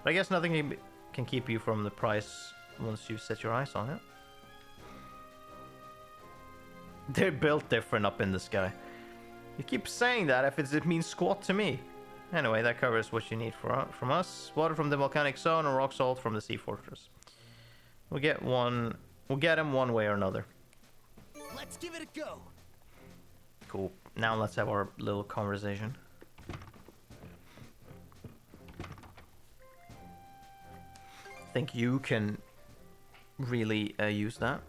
but I guess nothing can keep you from the price once you set your eyes on it. They're built different up in the sky. You keep saying that if it means squat to me. Anyway, that covers what you need from us. Water from the volcanic zone and rock salt from the sea fortress. We'll get him one way or another. Let's give it a go. Cool. Now let's have our little conversation. I think you can really use that.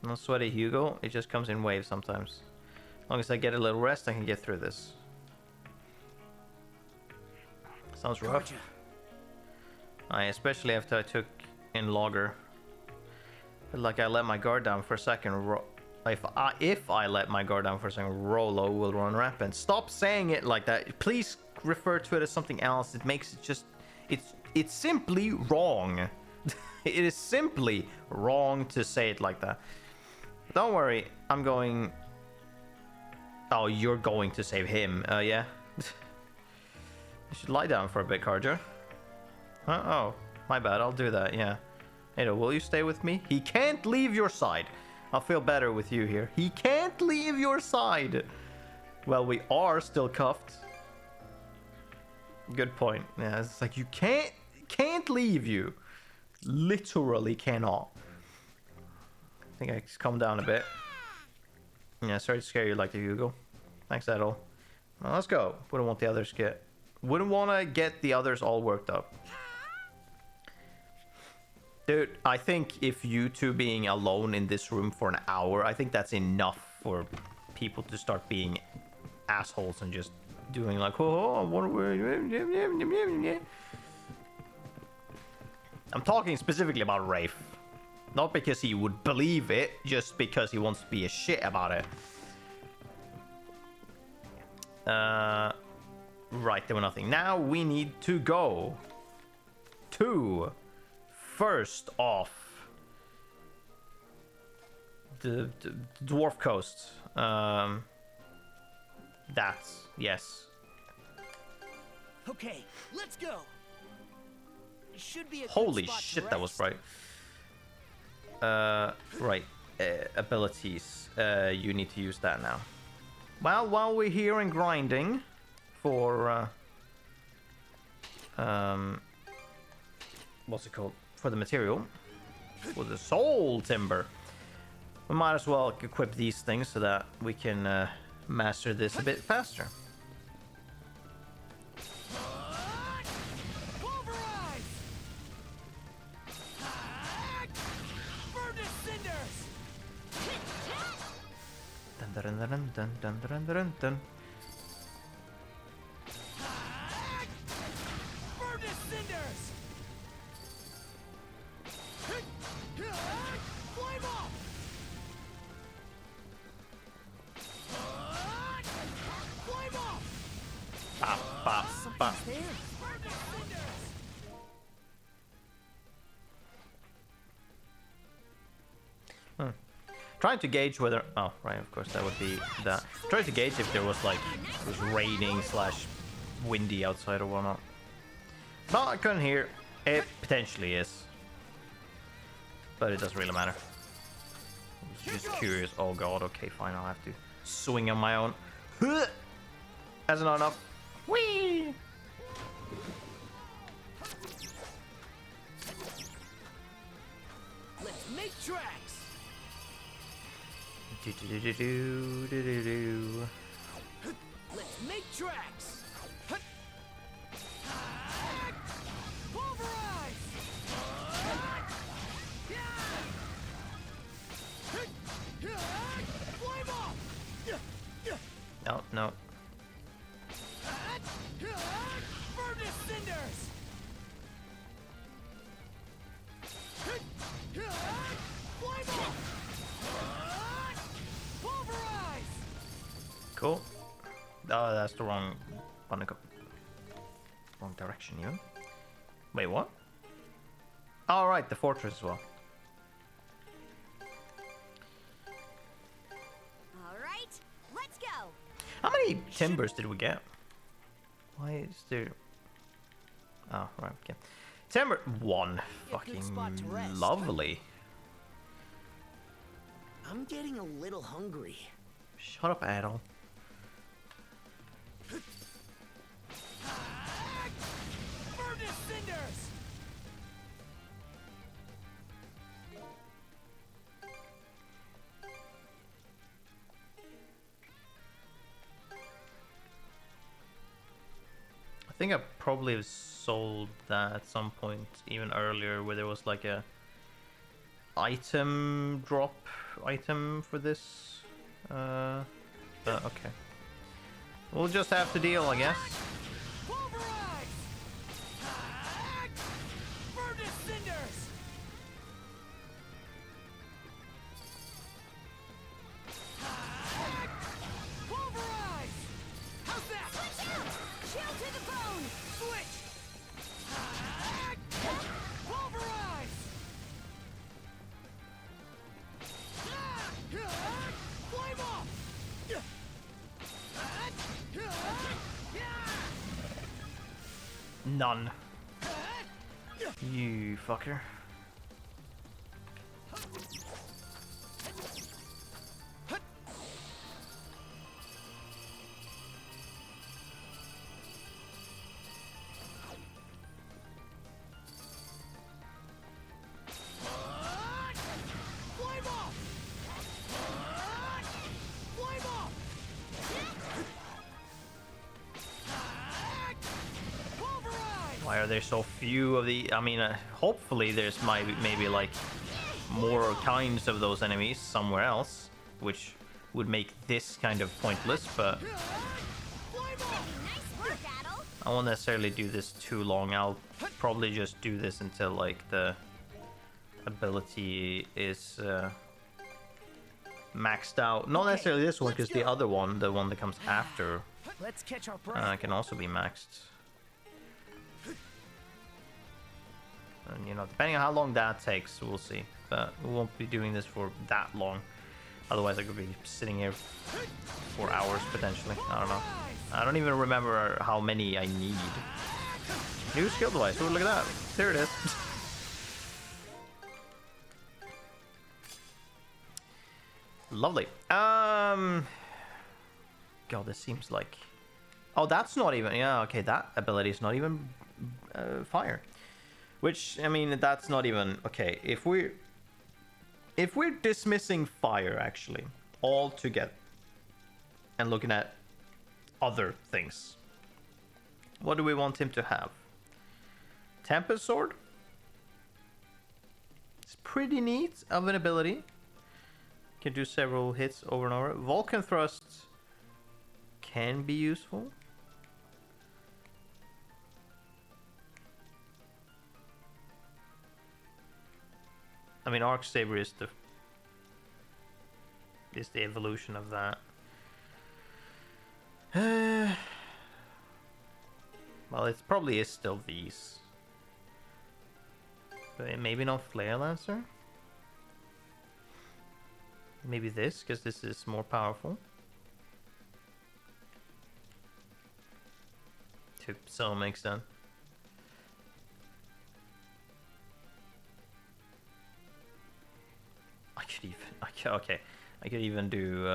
Not sweaty, Hugo. It just comes in waves sometimes. As long as I get a little rest, I can get through this. Sounds rough. Especially after I took in Logger. Like I let my guard down for a second. If I let my guard down for a second, Rolo will run rampant. Stop saying it like that. Please refer to it as something else. It makes it just... It's simply wrong. It is simply wrong to say it like that. Don't worry, I'm going... Oh, you're going to save him, yeah? You should lie down for a bit, Karja. Huh? Oh, my bad, I'll do that, yeah. Ada, will you stay with me? He can't leave your side. I'll feel better with you here. He can't leave your side. Well, we are still cuffed. Good point. Yeah, it's like you can't leave you. Literally cannot. I think I calm down a bit. Yeah, sorry to scare you like that, Hugo. Thanks, Edel. Well, let's go. Wouldn't want the others wouldn't want to get the others all worked up. Dude, I think if you two being alone in this room for an hour, I think that's enough for people to start being assholes and just doing like, oh, what I'm talking specifically about Rafe. Not because he would believe it, just because he wants to be a shit about it. Right, there were nothing. Now we need to go to, first off, the Dwarf Coast. That's, yes. Okay, let's go. Should be a Holy shit, that was bright. Right, abilities. You need to use that now. Well, while we're here and grinding for what's it called? For the material, for the soul timber, we might as well equip these things so that we can master this a bit faster. dun, dun, dun, dun, dun, dun, dun, dun. Furnace cinders! Flame off! Flame off! Bop, bop, bop. Furnace cinders! Trying to gauge whether... Oh, right, of course, that would be that. Trying to gauge if there was, like, it was raining slash windy outside or whatnot. No, I couldn't hear. It potentially is. But it doesn't really matter. I was just curious. Oh god, okay, fine, I'll have to swing on my own. That's not enough. Whee! Let's make tracks! Do do do do do do do do. Let's make tracks! Pulverize! Flame off! No, no. Furnace cinders! Flame off! Pulverize! Cool. Oh, that's the wrong one. Wrong direction, even. Wait, what? All right, the fortress as well. All right, let's go. How many timbers did we get? Why is there... Oh, right, okay. Timber... One. Fucking spot to rest. lovely. I'm getting a little hungry. Shut up, Adol. Furnace cinders! I think I probably have sold that at some point, even earlier, where there was like a item drop item for this. But okay. We'll just have to deal, I guess. Pulverize! Furnace cinders! Pulverize! How's that? Switch out! Chill to the bone! Switch! Pulverize! Flame off! None. You fucker. Flame off! Flame off! Pulverize! Why are there so few of the... I mean, hopefully there's maybe like more kinds of those enemies somewhere else, which would make this kind of pointless, but Nice work, Adol. I won't necessarily do this too long. I'll probably just do this until like the ability is maxed out. Not necessarily this one, because the other one, the one that comes after, Let's catch our breath. can also be maxed. And you know, depending on how long that takes, we'll see. But we won't be doing this for that long. Otherwise, I could be sitting here for hours potentially. I don't know. I don't even remember how many I need. New skill device. Oh, look at that. There it is. Lovely. God, this seems like... Oh, that's not even... Yeah, okay, that ability is not even fire. Which, I mean, that's not even... Okay, if we're dismissing fire, actually, altogether, and looking at other things, what do we want him to have? Tempest Sword? It's pretty neat of an ability. Can do several hits over and over. Vulcan thrusts can be useful. I mean, Arc Saber is the evolution of that. Well, it probably is still these. But maybe not Flare Lancer? Maybe this, because this is more powerful. To some extent. I could even do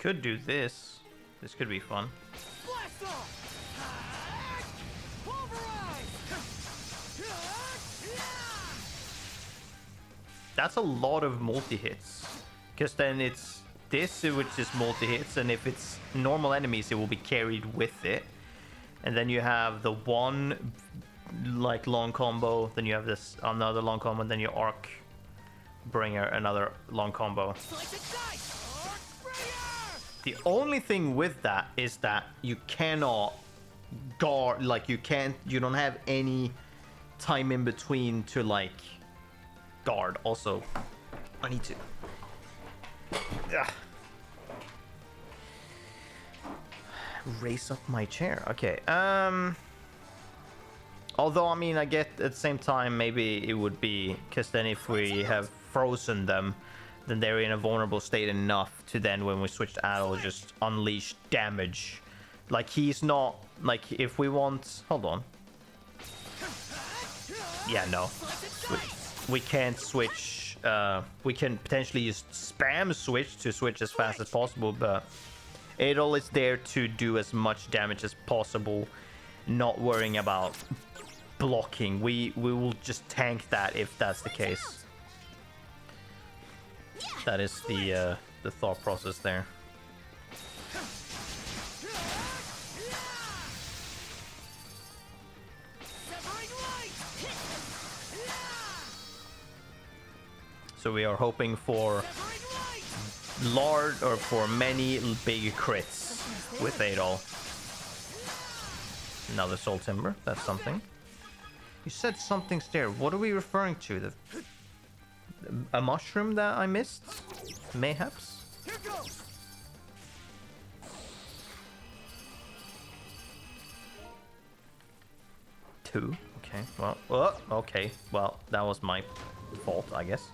could do this. This could be fun. Blast off! Pulverize! That's a lot of multi-hits. Because then it's this, which is multi-hits, and if it's normal enemies, it will be carried with it. And then you have the one, like, long combo, then you have this another long combo, and then your Arc Bringer, another long combo. The only thing with that is that you cannot guard, like, you don't have any time in between to, like, guard. Also, I need to raise up my chair. Okay. Although, I mean, I get at the same time, maybe it would be, because then if we have frozen them, then they're in a vulnerable state enough to then, when we switch to Adol, just unleash damage. Like, he's not, like, if we want, hold on. Yeah, no. We can't switch, we can potentially just spam switch to switch as fast as possible, but Adol is there to do as much damage as possible, not worrying about blocking. We will just tank that if that's the case. That is the thought process there. So we are hoping for large, or for many big crits with Adol. Another Soul Timber, that's something. You said something's there. What are we referring to? A mushroom that I missed? Mayhaps? Here goes. Two. Okay. Well. Okay. Well, that was my fault, I guess.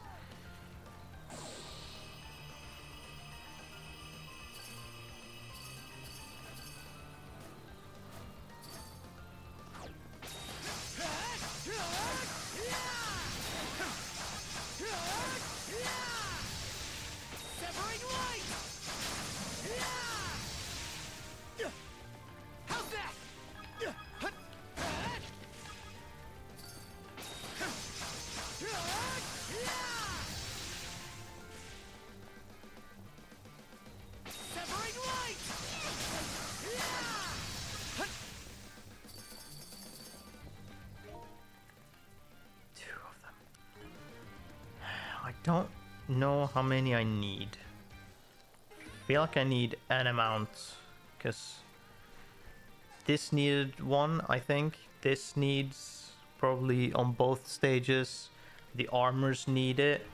Don't know how many I need. Feel like I need an amount, because this needed one, I think. This needs probably on both stages. The armors need it.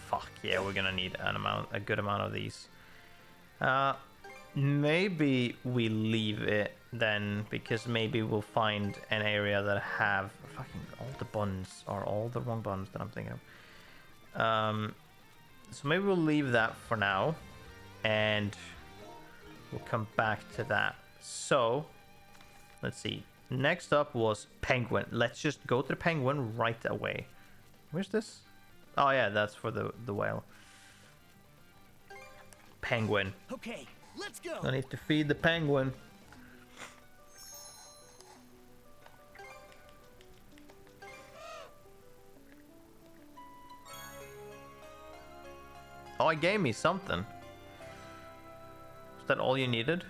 Fuck yeah, we're gonna need a good amount of these. Maybe we leave it then, because maybe we'll find an area that have fucking all the buttons are all the wrong buttons that I'm thinking of. So maybe we'll leave that for now, and we'll come back to that. So, let's see. Next up was Penguin. Let's just go to the Penguin right away. Where's this? Oh yeah, that's for the whale. penguin. Okay, let's go. I need to feed the penguin. Oh, it gave me something. Is that all you needed?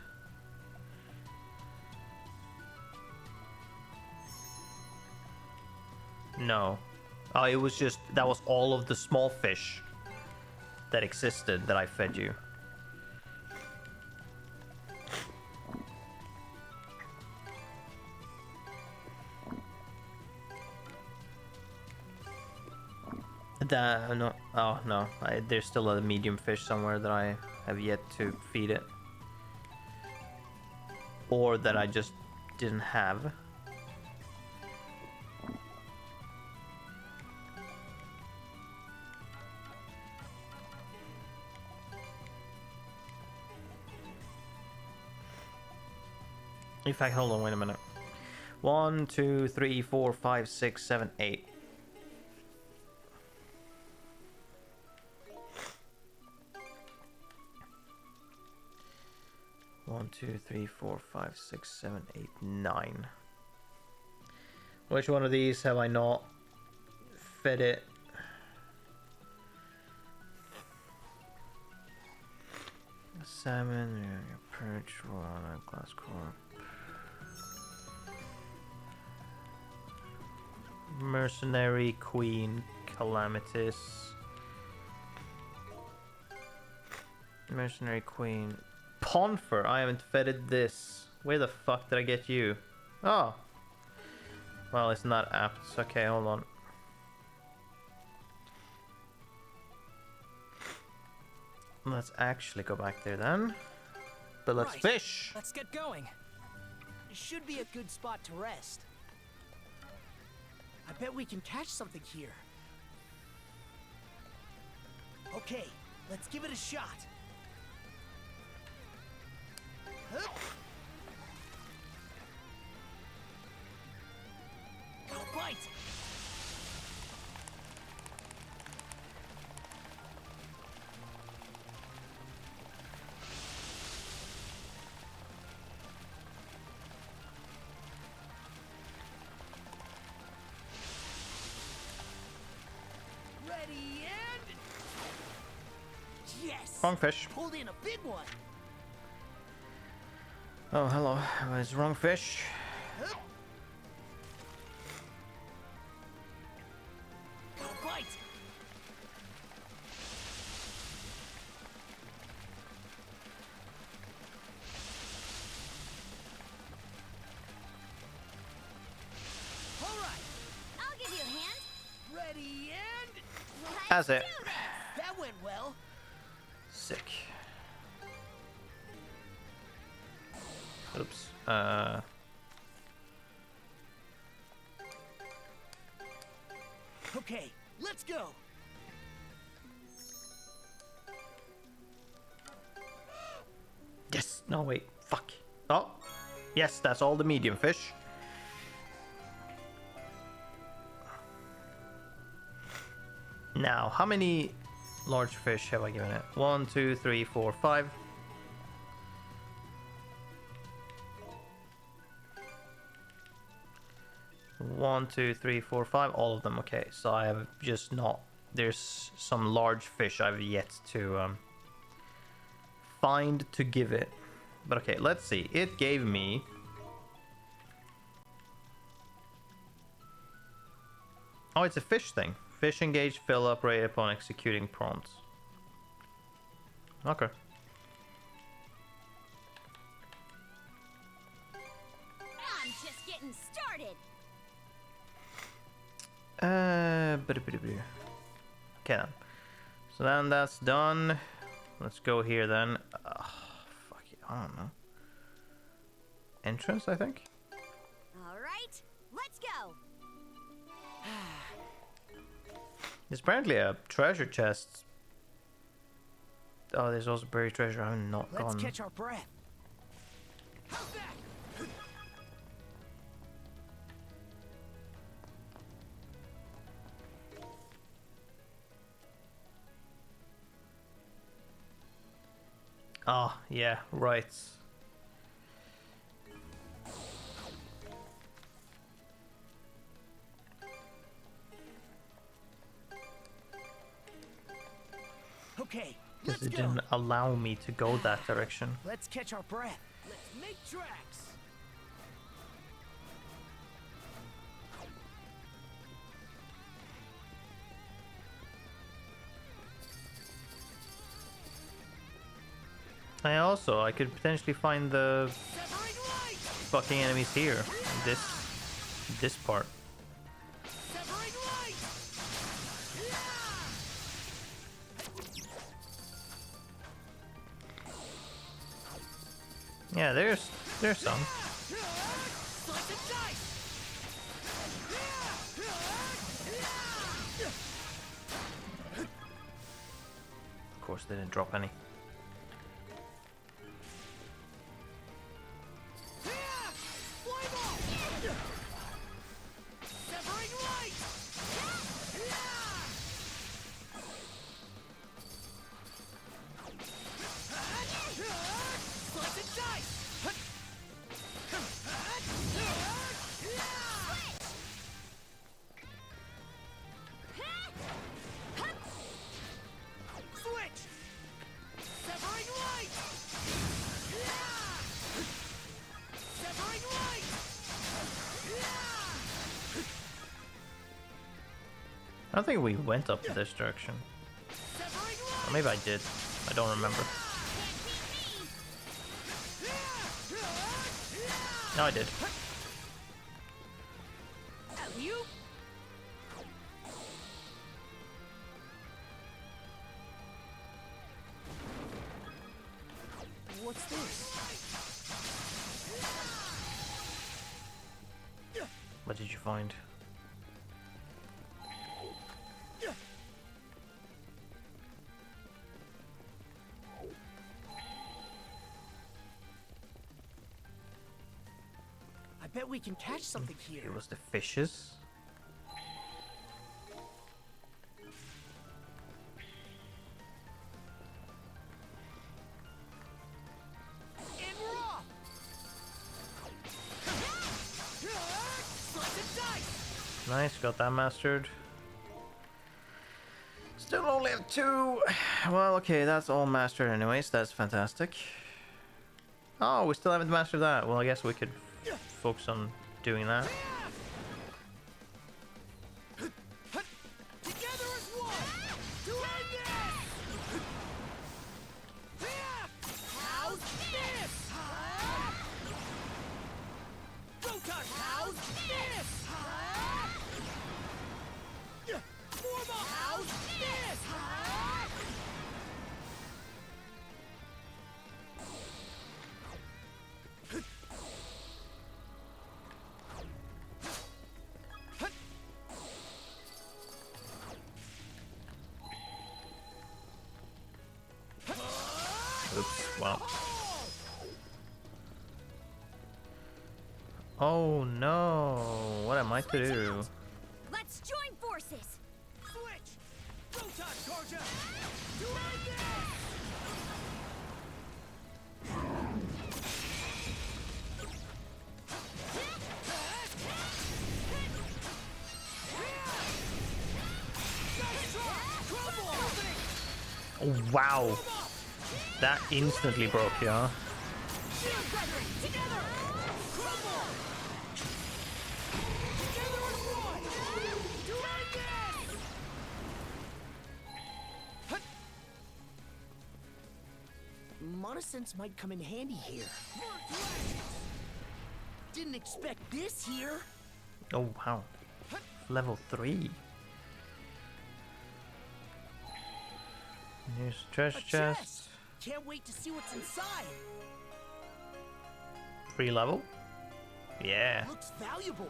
No. Oh, it was just, that was all of the small fish that existed that I fed you. No, oh no, there's still a medium fish somewhere that I have yet to feed it. Or that I just didn't have. In fact, hold on, wait a minute. 1, 2, 3, 4, 5, 6, 7, 8. One, 2, 3, 4, 5, 6, 7, 8, 9. Which one of these have I not fed it? Salmon, perch, glass core. Mercenary Queen, Calamitous. Mercenary Queen. Ponfer, I haven't fed this. Where the fuck did I get you? Oh. Well, it's not apt. Okay, hold on. Let's actually go back there then. But let's fish. Let's get going. It should be a good spot to rest. I bet we can catch something here. Okay, let's give it a shot. Hup. Got a bite. Ready and yes. Wrong fish. Pulled in a big one. Oh, hello. It's wrong fish. Hup. Got a bite. All right. I'll give you a hand. Ready and That's it. that went well. Sick. Oops. Okay, let's go. Yes. No, wait. Fuck. Oh. Yes, that's all the medium fish. Now, how many large fish have I given it? 1, 2, 3, 4, 5. One, 2, 3, 4, 5. All of them. Okay, so I have just not. There's some large fish I've yet to find to give it. But okay, let's see. It gave me. Oh, it's a fish thing. Fish engage, fill up, rate upon executing prompts. Okay. I'm just getting started. Okay then. So then that's done. Let's go here then. Fuck it, I don't know. Entrance, I think? All right, let's go. There's apparently a treasure chest. Oh, there's also buried treasure. I have not Let's gone. catch our breath. How's that? Oh, yeah, right. Okay, Because let's it go. didn't allow me to go that direction. Let's catch our breath. Let's make tracks. I could potentially find the fucking enemies here. In this part. Yeah, there's some. Of course, they didn't drop any. I don't think we went up this direction. Or maybe I did. I don't remember. No, I did. What's this? What did you find? I bet we can catch something here. It was the fishes. Nice, got that mastered. Still only have 2. Well, okay, that's all mastered anyways. That's fantastic. Oh, we still haven't mastered that. Well, I guess we could focus on doing that. Oops, wow. Oh no, what am I to do? Let's join forces. Switch. Rotot, Georgia. Oh wow. That instantly broke, yeah. Monosense might come in handy here. Didn't expect this here. Oh wow. Level 3. Here's a treasure chest. Can't wait to see what's inside. Free level? Yeah. Looks valuable.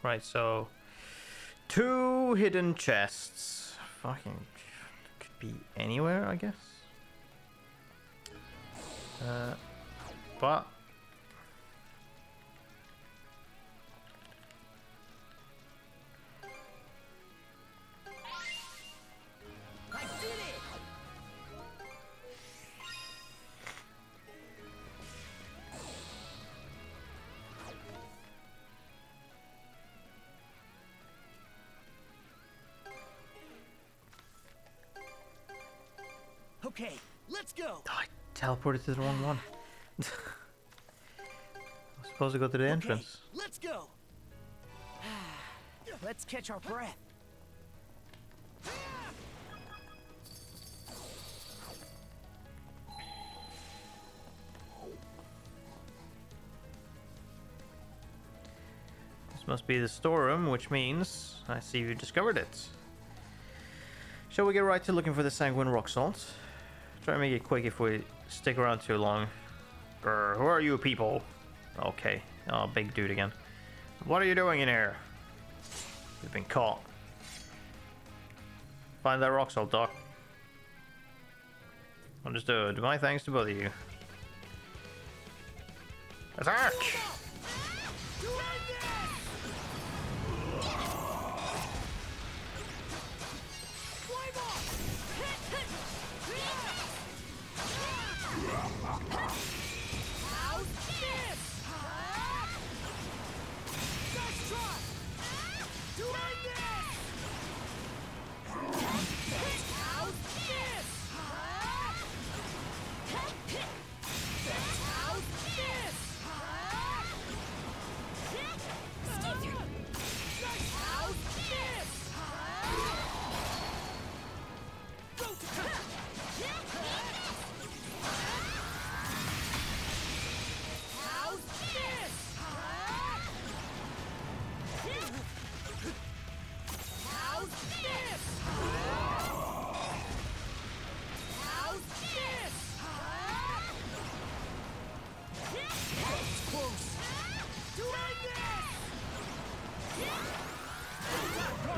Right, so 2 hidden chests. Fucking could be anywhere, I guess. But Okay, let's go. Oh, I teleported to the wrong one. I'm supposed to go to the entrance. Let's go. Let's catch our breath. This must be the storeroom, which means I see you discovered it. Shall we get right to looking for the sanguine rock salt? Try and make it quick if we stick around too long. Grr, who are you people? Okay. Oh, big dude again. What are you doing in here? You've been caught. Find that rock salt, Doc. Understood. My thanks to both of you. Attack!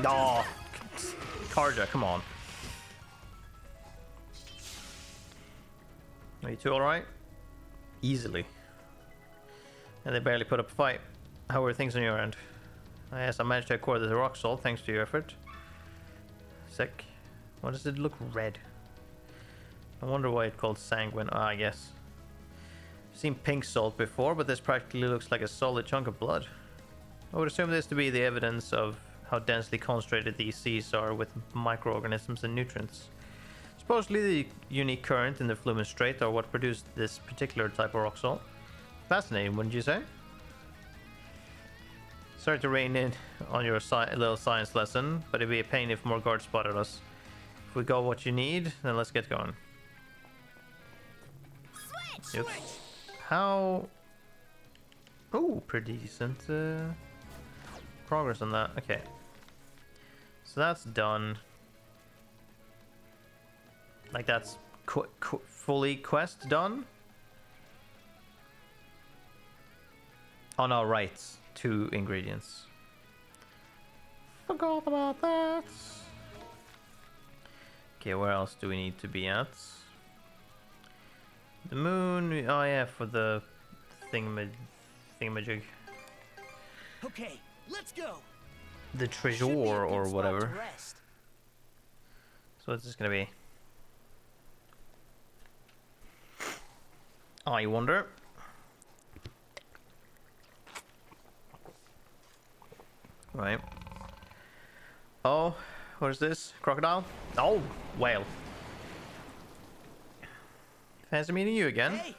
Oh, Karja, come on. Are you two alright? Easily. And they barely put up a fight. How are things on your end? Yes, I managed to acquire the rock salt thanks to your effort. Sick. Why does it look red? I wonder why it's called sanguine. Ah, I guess. I've seen pink salt before, but this practically looks like a solid chunk of blood. I would assume this to be the evidence of how densely concentrated these seas are with microorganisms and nutrients. Supposedly the unique current in the Flumen Strait are what produced this particular type of rock salt. Fascinating, wouldn't you say? Sorry to rein in on your little science lesson, but it'd be a pain if more guards spotted us. If we got what you need, then let's get going. Switch! Yep. How... Oh, pretty decent progress on that. Okay. So that's done. Like that's fully quest done. Oh no, right. 2 ingredients. Forgot about that. Okay, where else do we need to be at? The moon. Oh yeah, for the thingamajig. Okay, let's go. The treasure or whatever. So what's this gonna be? I wonder. Right. Oh, what is this? Crocodile? Oh, whale. Fancy meeting you again. Hey.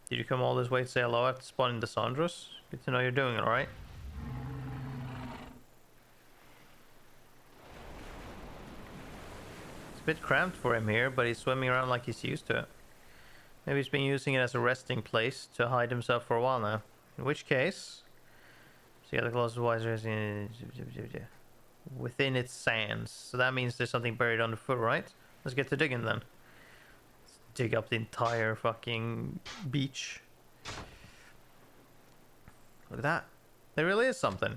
Did you come all this way to say hello after spawning the Sandros? Good to know you're doing it alright. It's a bit cramped for him here, but he's swimming around like he's used to it. Maybe he's been using it as a resting place to hide himself for a while now. In which case... So yeah, the closest wiser is within its sands. So that means there's something buried underfoot, right? Let's get to digging then. Let's dig up the entire fucking beach. Look at that. There really is something.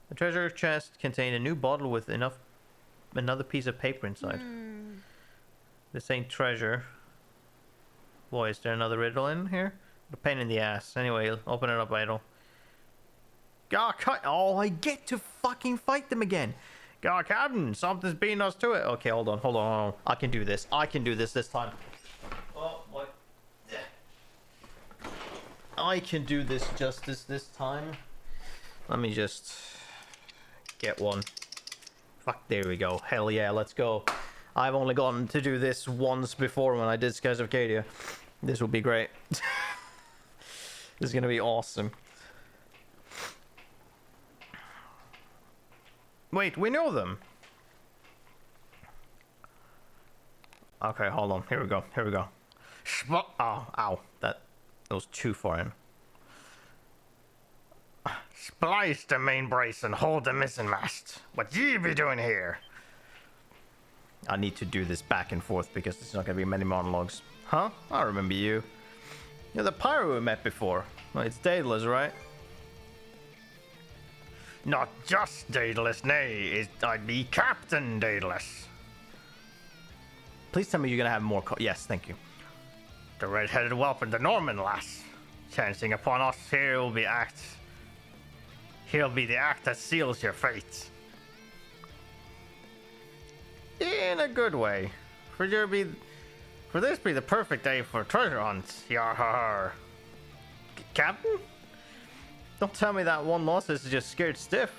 The treasure chest contained a new bottle with another piece of paper inside. This ain't treasure. Boy, is there another riddle in here? A pain in the ass. Anyway, open it up, idol. Oh, I get to fucking fight them again. God, Captain, something's beating us to it. Okay, hold on. I can do this. I can do this time. Oh, what? I can do this justice this time. Let me just get one. Fuck, there we go. Hell yeah, let's go. I've only gotten to do this once before when I did Skies of Arcadia. This will be great. This is gonna be awesome. Wait, we know them. Okay, hold on. Here we go. Here we go. Oh, ow. That was too far in. Splice the main brace and hold the mizzen mast. What ye be doing here? I need to do this back and forth because there's not gonna be many monologues. Huh? I remember you. You're the pirate we met before. Well, it's Daedalus, right? Not just Daedalus, nay, I'd be Captain Daedalus. Please tell me you're gonna have more yes, thank you. The red-headed whelp and the Norman lass. Chancing upon us, he'll be the act that seals your fate. In a good way. For this be the perfect day for treasure hunts. Yar. Captain? Don't tell me that one loss is just scared stiff.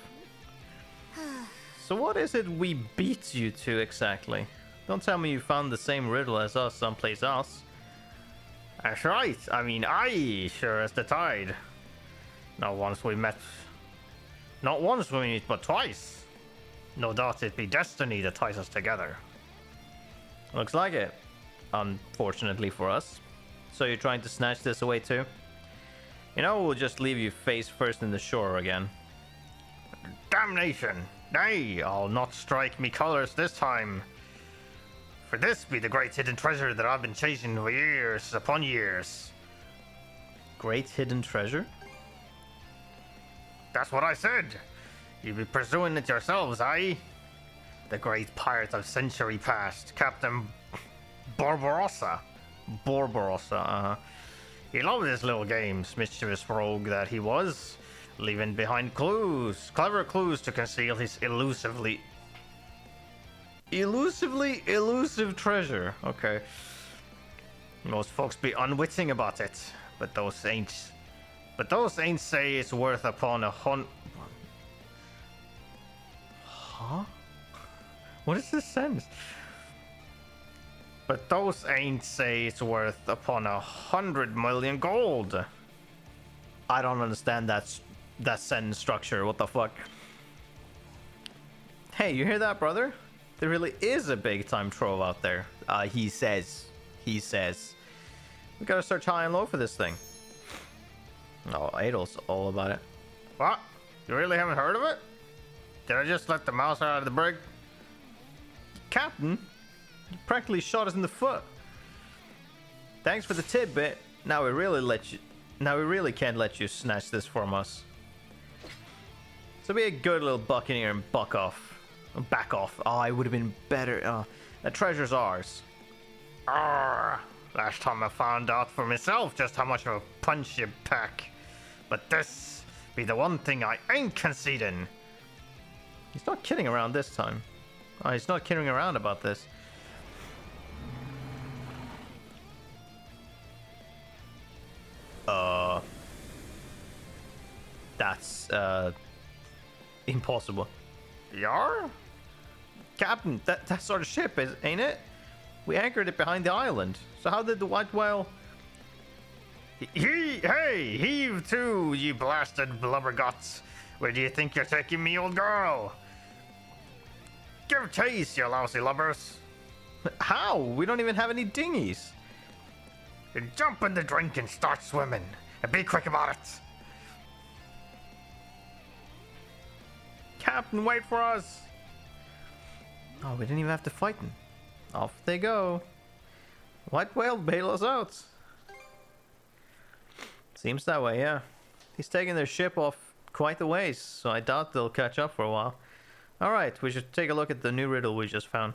So what is it we beat you to exactly? Don't tell me you found the same riddle as us someplace else. That's right. I mean, aye, sure as the tide. Not once we meet, but twice. No doubt it be destiny that ties us together. Looks like it. Unfortunately for us. So you're trying to snatch this away too? You know, we'll just leave you face first in the shore again. Damnation! Nay, I'll not strike me colors this time. For this be the great hidden treasure that I've been chasing for years upon years. Great hidden treasure? That's what I said. You be pursuing it yourselves, aye? The great pirate of century past, Captain Barbarossa. He loved his little games, mischievous rogue that he was, leaving behind clever clues to conceal his elusive treasure. Okay. Most folks be unwitting about it, but those ain't say it's worth upon a Huh? What is this sentence? But those ain't say it's worth upon 100 million gold. I don't understand that sentence structure. What the fuck? Hey, you hear that, brother? There really is a big time trove out there. He says. We gotta search high and low for this thing. Oh, Adel's all about it. What? You really haven't heard of it? Did I just let the mouse out of the brig? Captain, you practically shot us in the foot. Thanks for the tidbit. Now we really can't let you snatch this from us. So be a good little buccaneer and back off. Oh, I would have been better. That treasure's ours. Arrgh. Last time I found out for myself just how much of a punch you pack. But this be the one thing I ain't conceding. He's not kidding around this time. Oh, he's not kidding around about this. That's impossible. Yar? Captain, that sort of ship is, ain't it? We anchored it behind the island. So how did the white whale... Hey, heave to, you blasted blubberguts. Where do you think you're taking me, old girl? Give chase, you lousy lubbers. How? We don't even have any dinghies. Jump in the drink and start swimming. And be quick about it. Captain, wait for us. Oh, we didn't even have to fight them. Off they go. White whale bail us out. Seems that way, yeah. He's taking their ship off quite a ways, so I doubt they'll catch up for a while. Alright, we should take a look at the new riddle we just found.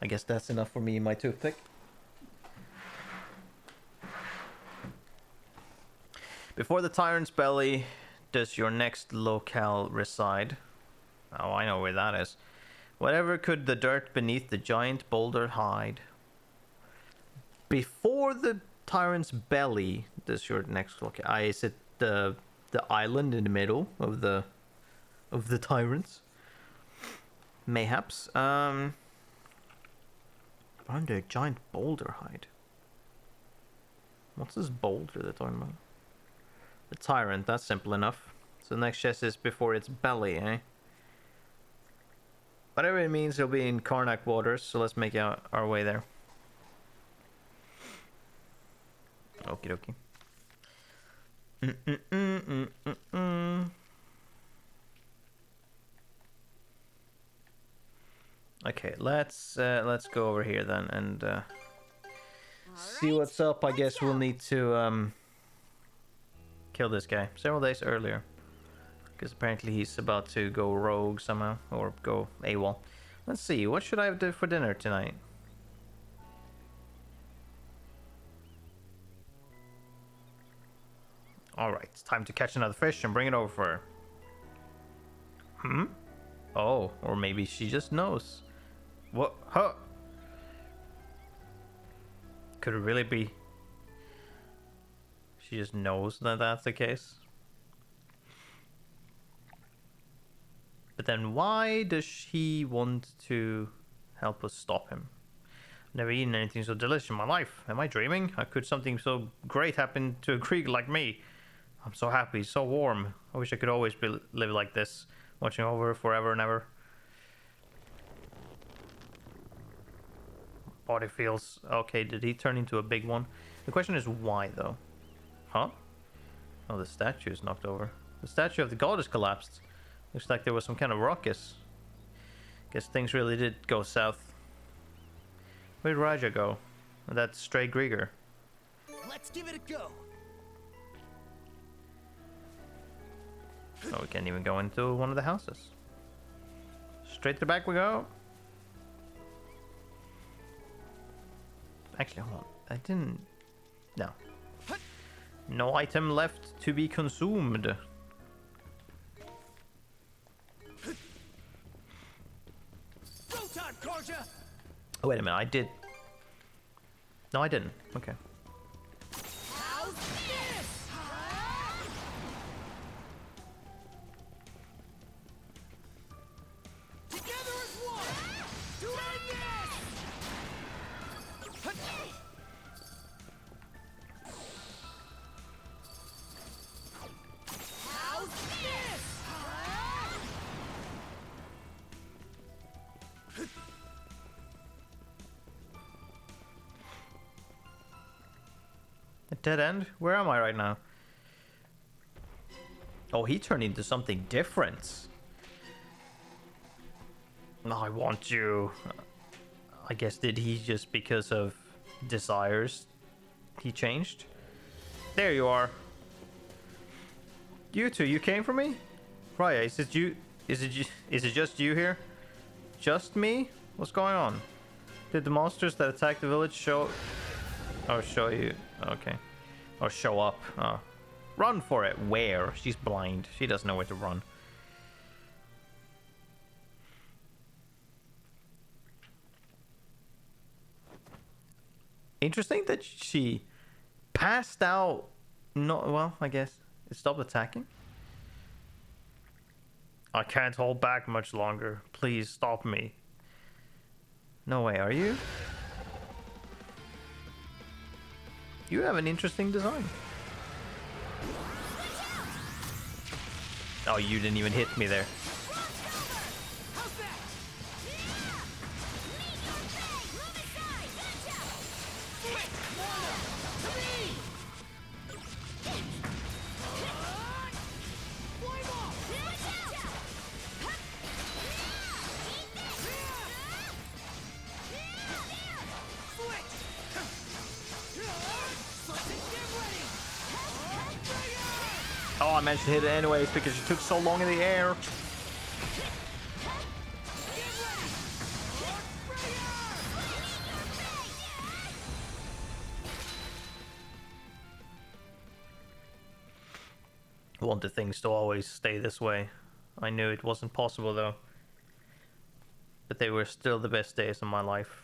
I guess that's enough for me and my toothpick. Before the tyrant's belly does your next locale reside. Oh, I know where that is. Whatever could the dirt beneath the giant boulder hide. Before the tyrant's belly does your next locale. Is it the island in the middle of the tyrants? Mayhaps. Under a giant boulder hide. What's this boulder they're talking about? The tyrant, that's simple enough. So the next chest is before its belly, eh? Whatever it means, it'll be in Karnak waters, so let's make our way there. Okie dokie. Okay, let's go over here then and see what's up. I guess we'll need to kill this guy several days earlier, because apparently he's about to go rogue somehow or go AWOL. Let's see, what should I do for dinner tonight? Alright, it's time to catch another fish and bring it over for her. Hmm? Oh, or maybe she just knows. What? Huh? Could it really be? She just knows that that's the case? But then why does she want to help us stop him? Never eaten anything so delicious in my life. Am I dreaming? How could something so great happen to a Greek like me? I'm so happy, so warm. I wish I could always live like this, watching over forever and ever. Body feels okay. Did he turn into a big one? The question is why though? Huh? Oh, the statue is knocked over. The statue of the goddess collapsed. Looks like there was some kind of ruckus. Guess things really did go south. Where'd Raja go? That stray Grieger. Let's give it a go. Oh, we can't even go into one of the houses. Straight to the back we go. Actually, hold on. I didn't... No. No item left to be consumed. Go time, Karja! Oh, wait a minute. I did... No, I didn't. Okay. How's this? Together as one! Doing this! How's this? A dead end? Where am I right now? Oh, he turned into something different. No, I want you. I guess did he just because of desires he changed? There you are. You two, you came for me? Raya, is it you? Is it just you here? Just me? What's going on? Did the monsters that attacked the village show you? Okay. Or show up. Oh. Run for it. Where? She's blind. She doesn't know where to run. Interesting that she passed out. No, well, I guess it stopped attacking. I can't hold back much longer. Please stop me. No way, are you? You have an interesting design. Oh, you didn't even hit me there. Oh, I managed to hit it anyways because she took so long in the air. I wanted things to always stay this way. I knew it wasn't possible though. But they were still the best days of my life.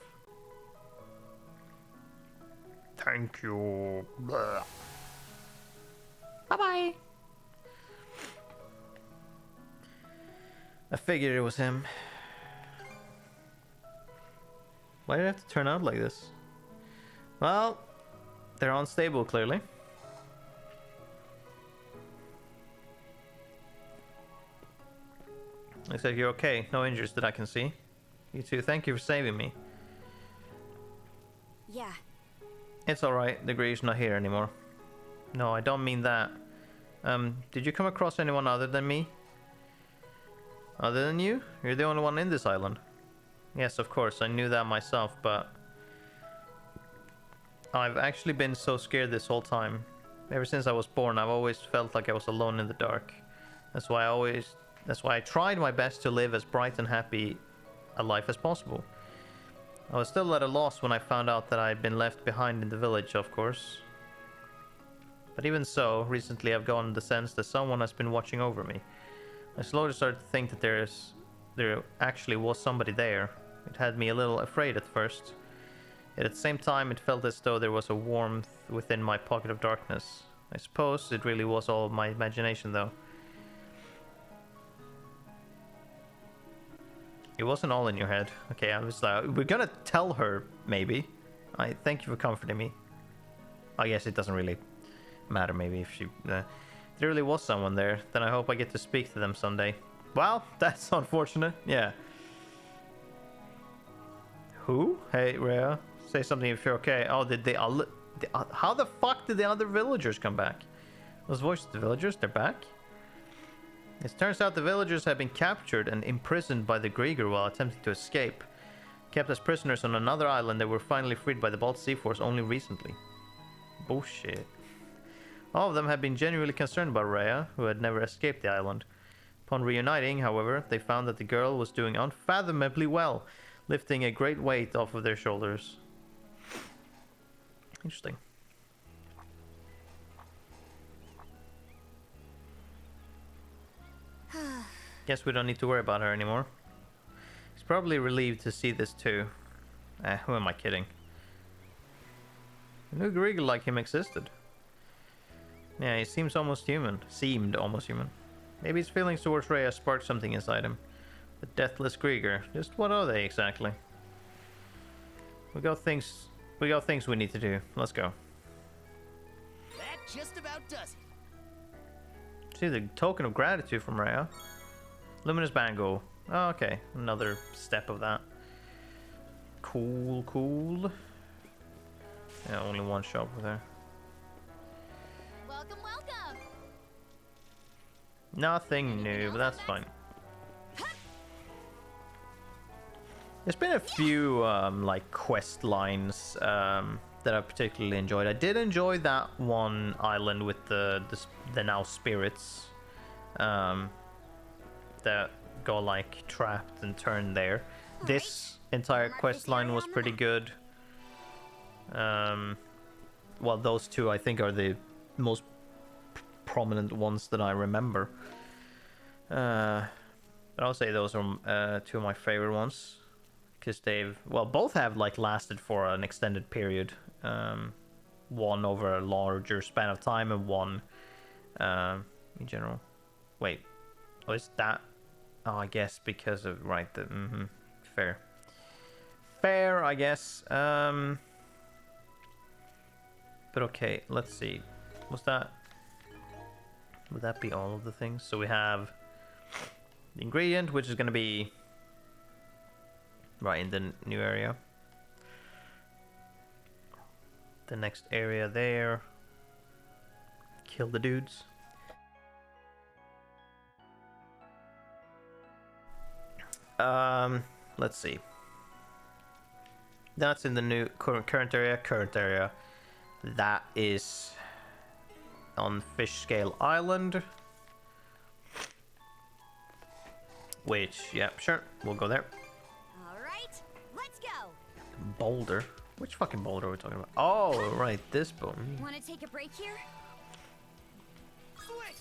Thank you. Blah. Bye-bye. I figured it was him. Why did it have to turn out like this? Well, they're unstable, clearly. Looks like you're okay. No injuries that I can see. You too. Thank you for saving me. Yeah. It's alright. The Greaves not here anymore. No, I don't mean that. Did you come across anyone other than me? Other than you? You're the only one in this island. Yes, of course. I knew that myself, but... I've actually been so scared this whole time. Ever since I was born, I've always felt like I was alone in the dark. That's why I tried my best to live as bright and happy a life as possible. I was still at a loss when I found out that I had been left behind in the village, of course. But even so, recently I've gotten the sense that someone has been watching over me. I slowly started to think that there actually was somebody there. It had me a little afraid at first. Yet at the same time, it felt as though there was a warmth within my pocket of darkness. I suppose it really was all my imagination, though. It wasn't all in your head. Okay, I was like, we're gonna tell her, maybe. I thank you for comforting me. I guess it doesn't really matter, maybe, if she... there really was someone there. Then I hope I get to speak to them someday. Well, that's unfortunate. Yeah. Who? Hey, Rhea. Say something if you're okay. Oh, did they all... how the fuck did the other villagers come back? Those voices of the villagers, they're back? It turns out the villagers have been captured and imprisoned by the Grieger while attempting to escape. Kept as prisoners on another island, they were finally freed by the Baltic Sea Force only recently. Bullshit. All of them had been genuinely concerned about Rhea, who had never escaped the island. Upon reuniting, however, they found that the girl was doing unfathomably well, lifting a great weight off of their shoulders. Interesting. Guess we don't need to worry about her anymore. He's probably relieved to see this too. Who am I kidding? I knew Grieger like him existed. Yeah, he seemed almost human. Maybe his feelings towards Rhea sparked something inside him. The deathless Grieger. Just what are they exactly? We got things we need to do. Let's go. That just about does it. See the token of gratitude from Rhea. Luminous Bangle. Oh, okay. Another step of that. Cool, cool. Yeah, only one shop over there. Welcome, welcome. Nothing new, but that's fine. There's been a few like quest lines that I particularly enjoyed. I did enjoy that one island with the now spirits that got like trapped and turned there. This entire quest line was pretty good. Well, those two I think are the most prominent ones that I remember. But I'll say those are two of my favorite ones. Because they've, well, both have like lasted for an extended period. One over a larger span of time and one in general. Wait, oh, is that? Oh, I guess because of, right, the, fair, I guess. But okay, let's see. Was that, would that be all of the things? So we have the ingredient, which is going to be right in the new area. The next area there. Kill the dudes. Let's see. That's in the new current area. That is on Fish Scale Island. Which, yeah, sure, we'll go there. Alright, let's go. Boulder? Which fucking boulder are we talking about? Oh, right, this boulder. Wanna take a break here? Switch.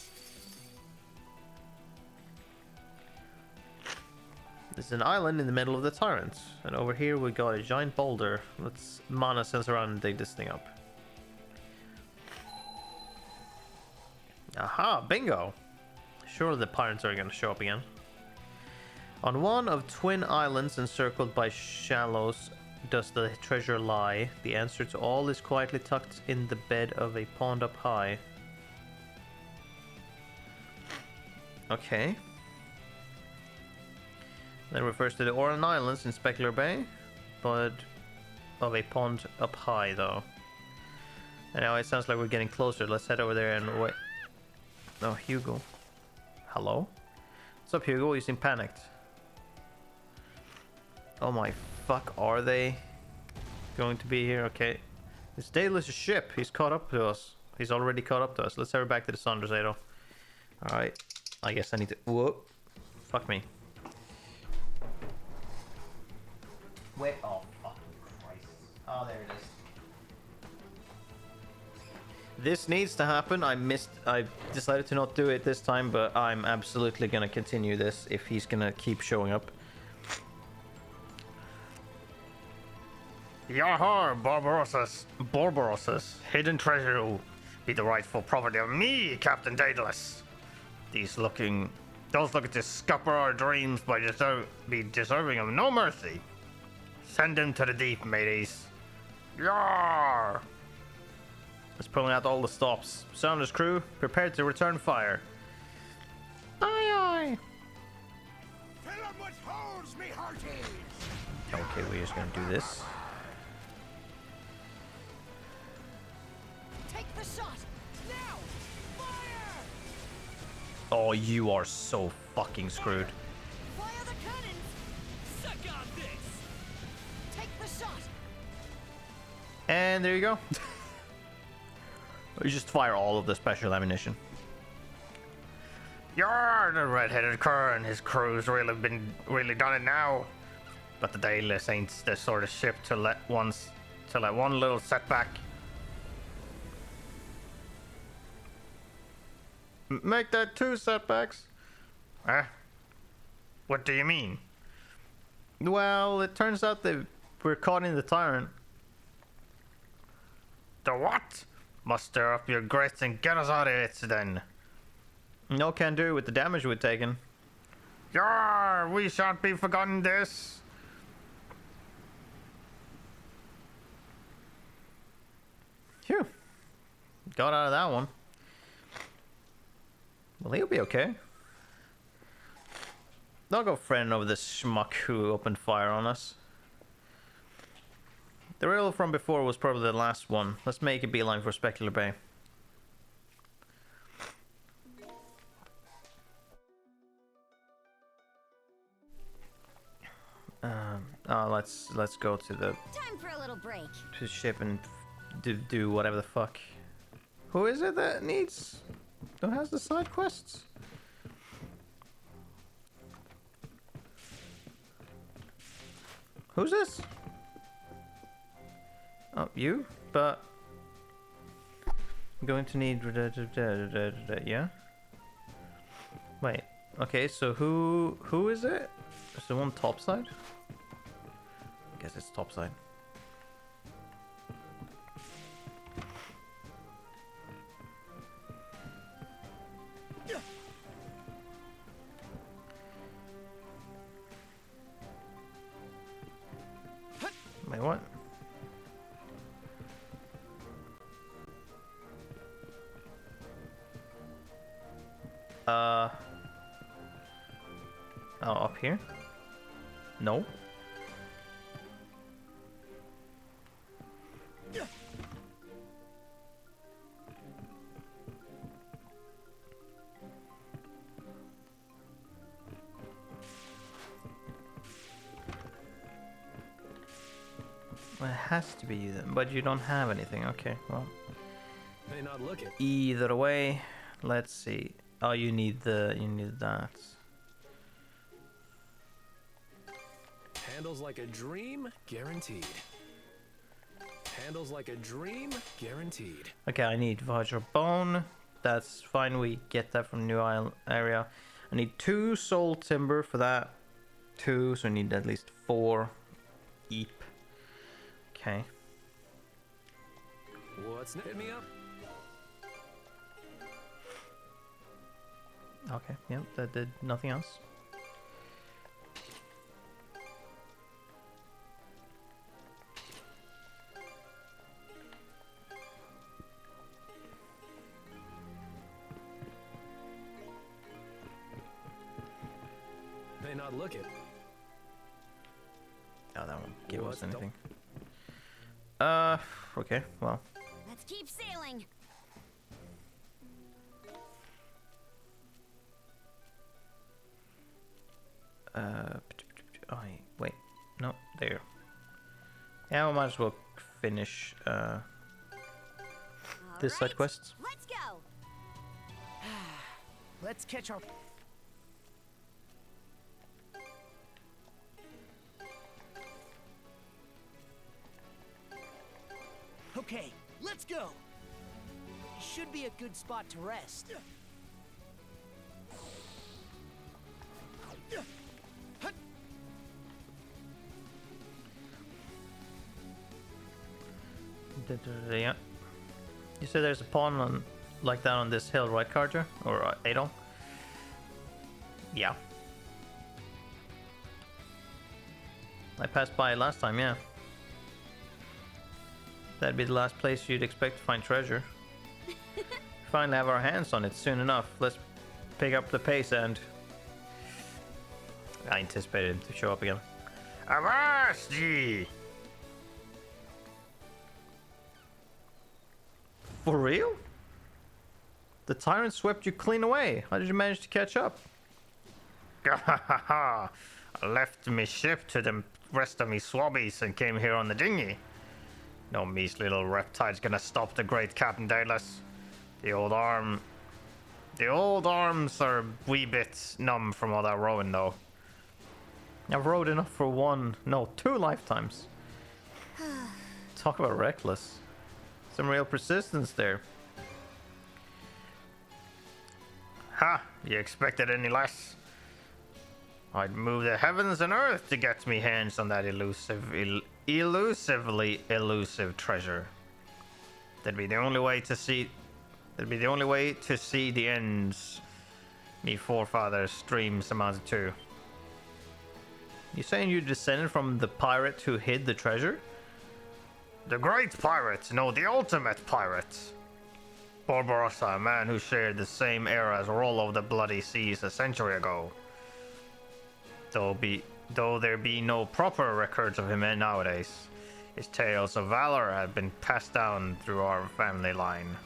This is an island in the middle of the Tyrants. And over here we got a giant boulder. Let's mana sense around and dig this thing up. Aha, bingo! Surely the pirates are gonna show up again. On one of twin islands encircled by shallows does the treasure lie? The answer to all is quietly tucked in the bed of a pond up high. Okay. That refers to the Oran Islands in Specular Bay, but of a pond up high, though. And now it sounds like we're getting closer. Let's head over there and wait. Oh, Hugo. Hello? What's up, Hugo? You seem panicked. Oh my fuck, are they going to be here? Okay. It's Daedalus' ship. He's caught up to us. He's already caught up to us. Let's head back to the Saunders, Ado. Alright. I guess I need to... Whoa. Fuck me. Wait. Oh, fucking Christ. Oh, there it is. This needs to happen. I decided to not do it this time, but I'm absolutely gonna continue this if he's gonna keep showing up. Yahar, Barbarossa's hidden treasure will be the rightful property of me, Captain Daedalus. Those looking to scupper our dreams by deserving of no mercy. Send them to the deep, mateys. Yar! Let's pulling out all the stops. Sounders crew, prepare to return fire. Aye aye. Fill 'em with holes, me hearties. Okay, we're just gonna do this. Take the shot! Now! Fire! Oh, you are so fucking screwed. Fire the cannons! Suck on this! Take the shot! And there you go. You just fire all of the special ammunition. You're the red-headed cur and his crew's really done it now. But the Daedalus ain't the sort of ship to let one little setback. Make that 2 setbacks. Huh? What do you mean? Well, it turns out that we're caught in the Tyrant. The what? Muster up your grits and get us out of it then. No can do with the damage we've taken. Yar, we shan't be forgotten this. Phew. Got out of that one. Well, he'll be okay. I'll go friend over this schmuck who opened fire on us. The riddle from before was probably the last one. Let's make a beeline for Specular Bay. Let's go to the Time for a little break. to the ship and do whatever the fuck. Who is it that has the side quests? Who's this? Oh, you? But I'm going to need yeah. Wait. Okay, so who is it? Is the one topside? I guess it's topside. Wait, what? Oh, up here? No. Well, it has to be you then, but you don't have anything. Okay, well. May not look it. Either way, let's see. Oh, you need that. Handles like a dream, guaranteed. Handles like a dream, guaranteed. Okay, I need Vajra Bone. That's fine, we get that from New Isle area. I need 2 Soul Timber for that. 2, so I need at least 4 Eep. Okay. What's hit me up? Okay, yep, that did nothing else. not looking. Oh, that won't give us What? anything. Okay, well. Let's keep sailing. Oh, wait. No, there. Yeah, we might as well finish this side quests. Let's go. Let's catch our... Okay, let's go. Should be a good spot to rest. Yeah. You said there's a pond on like that on this hill, right, Carter? Or Adol? Yeah. I passed by it last time, yeah. That'd be the last place you'd expect to find treasure. Finally have our hands on it soon enough. Let's pick up the pace and... I anticipated him to show up again. Avast ye! For real? The tyrant swept you clean away. How did you manage to catch up? I left me ship to the rest of me swabbies and came here on the dinghy. No measly little reptile's gonna stop the great Captain Daedalus. The old arms are a wee bit numb from all that rowing though. I've rowed enough for 2 lifetimes. Talk about reckless. Some real persistence there. Ha! You expected any less? I'd move the heavens and earth to get me hands on that elusively elusive treasure. That'd be the only way to see the ends me forefathers' dreams amounted to. You saying you descended from the pirate who hid the treasure? The great pirate, no, the ultimate pirate. Barbarossa, a man who shared the same era as Rollo of the Bloody Seas a century ago. Though there be no proper records of him nowadays, his tales of valor have been passed down through our family line.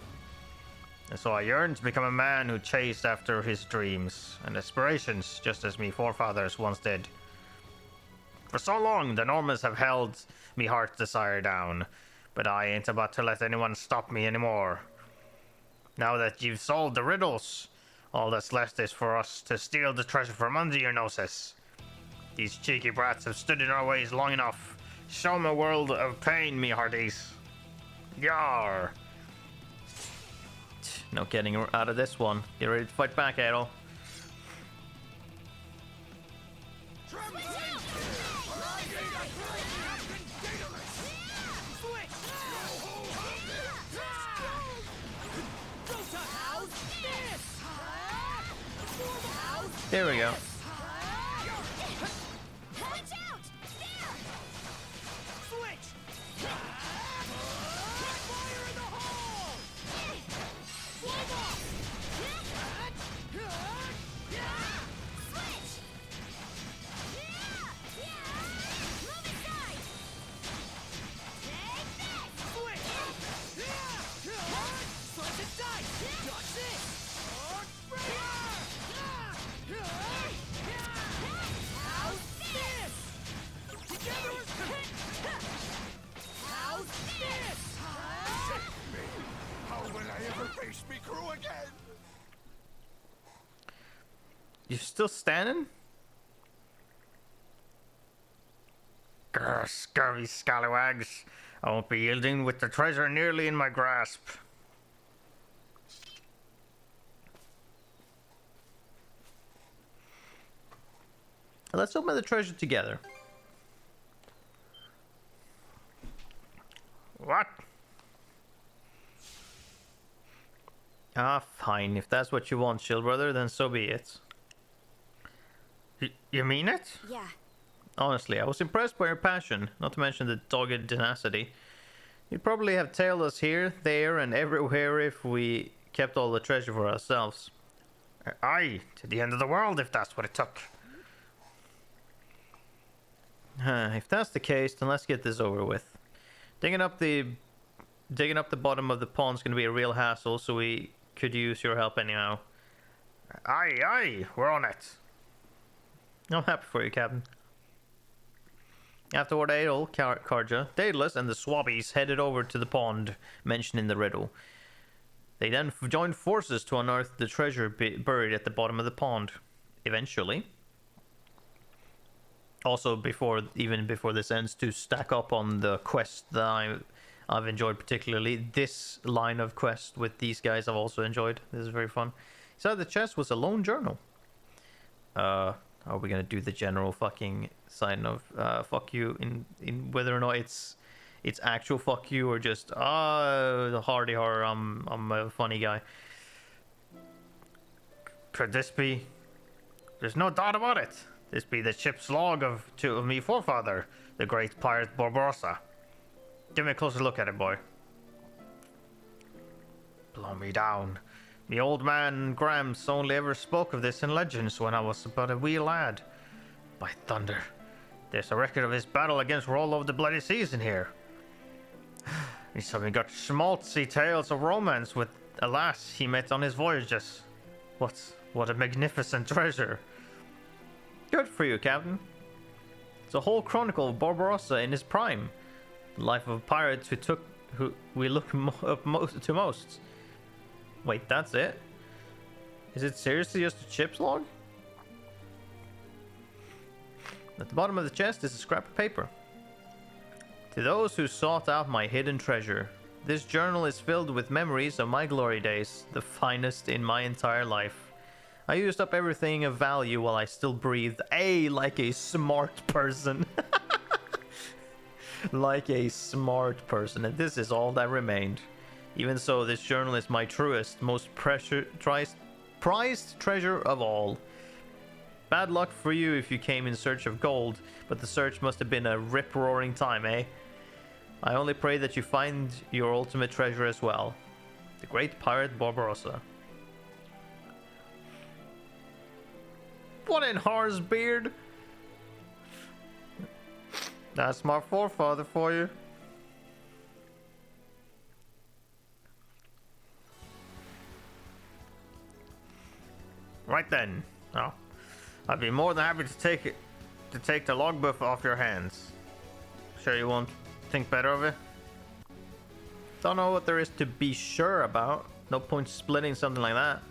And so I yearn to become a man who chased after his dreams and aspirations, just as me forefathers once did. For so long, the Normans have held me heart's desire down, but I ain't about to let anyone stop me anymore. Now that you've solved the riddles, all that's left is for us to steal the treasure from under your noses. These cheeky brats have stood in our ways long enough. Show 'em a world of pain, me hearties. Yar! No getting out of this one. Get ready to fight back, Adol. There we go. You still standing? Grr, scurvy scallywags. I won't be yielding with the treasure nearly in my grasp. Let's open the treasure together. What? Ah, fine. If that's what you want, Shield Brother, then so be it. You mean it? Yeah. Honestly, I was impressed by your passion, not to mention the dogged tenacity. You'd probably have tailed us here, there, and everywhere if we kept all the treasure for ourselves. Aye, to the end of the world if that's what it took. If that's the case, then let's get this over with. Digging up the bottom of the pond's gonna be a real hassle, so we could use your help anyhow. Aye, aye, we're on it. I'm happy for you, Captain. Afterward, Adel, Karja, Daedalus, and the Swabbies headed over to the pond mentioned in the riddle. They then joined forces to unearth the treasure buried at the bottom of the pond. Eventually. Also, even before this ends, to stack up on the quest that I've enjoyed particularly. This line of quest with these guys I've also enjoyed. This is very fun. Inside the chest was a lone journal. Are we gonna do the general fucking sign of fuck you in whether or not it's actual fuck you or just the hardy horror, I'm a funny guy. Could this be? There's no doubt about it. This be the ship's log of me forefather, the great pirate Barbarossa. Give me a closer look at it, boy. Blow me down. The old man Gramps only ever spoke of this in legends when I was but a wee lad. By thunder, there's a record of his battle against Rollo of the Bloody Seas in here. He's even got schmaltzy tales of romance with a lass he met on his voyages. What a magnificent treasure. Good for you, Captain. It's a whole chronicle of Barbarossa in his prime. The life of a pirate who we look up to most. Wait, that's it? Is it seriously just a ship's log? At the bottom of the chest is a scrap of paper. To those who sought out my hidden treasure, this journal is filled with memories of my glory days, the finest in my entire life. I used up everything of value while I still breathed. Like a smart person. Like a smart person, and this is all that remained. Even so, this journal is my truest, most prized treasure of all. Bad luck for you if you came in search of gold, but the search must have been a rip-roaring time, eh? I only pray that you find your ultimate treasure as well. The great pirate Barbarossa. What in Har's beard? That's my forefather for you. Right then. Oh, I'd be more than happy to take the logbook off your hands. Sure you won't think better of it? Don't know what there is to be sure about. No point splitting something like that.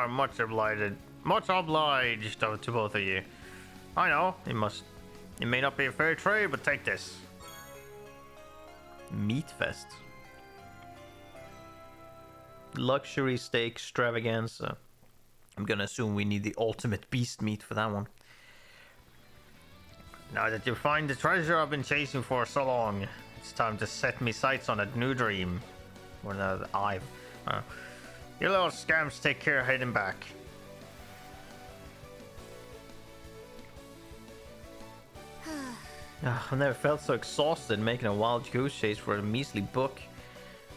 Much obliged. Much obliged to both of you. I know, it may not be a fair trade, but take this. Meat fest. Luxury steak extravaganza. I'm gonna assume we need the ultimate beast meat for that one. Now that you find the treasure I've been chasing for so long, it's time to set me sights on a new dream. Or no, you little scamps take care of heading back. I've never felt so exhausted making a wild goose chase for a measly book.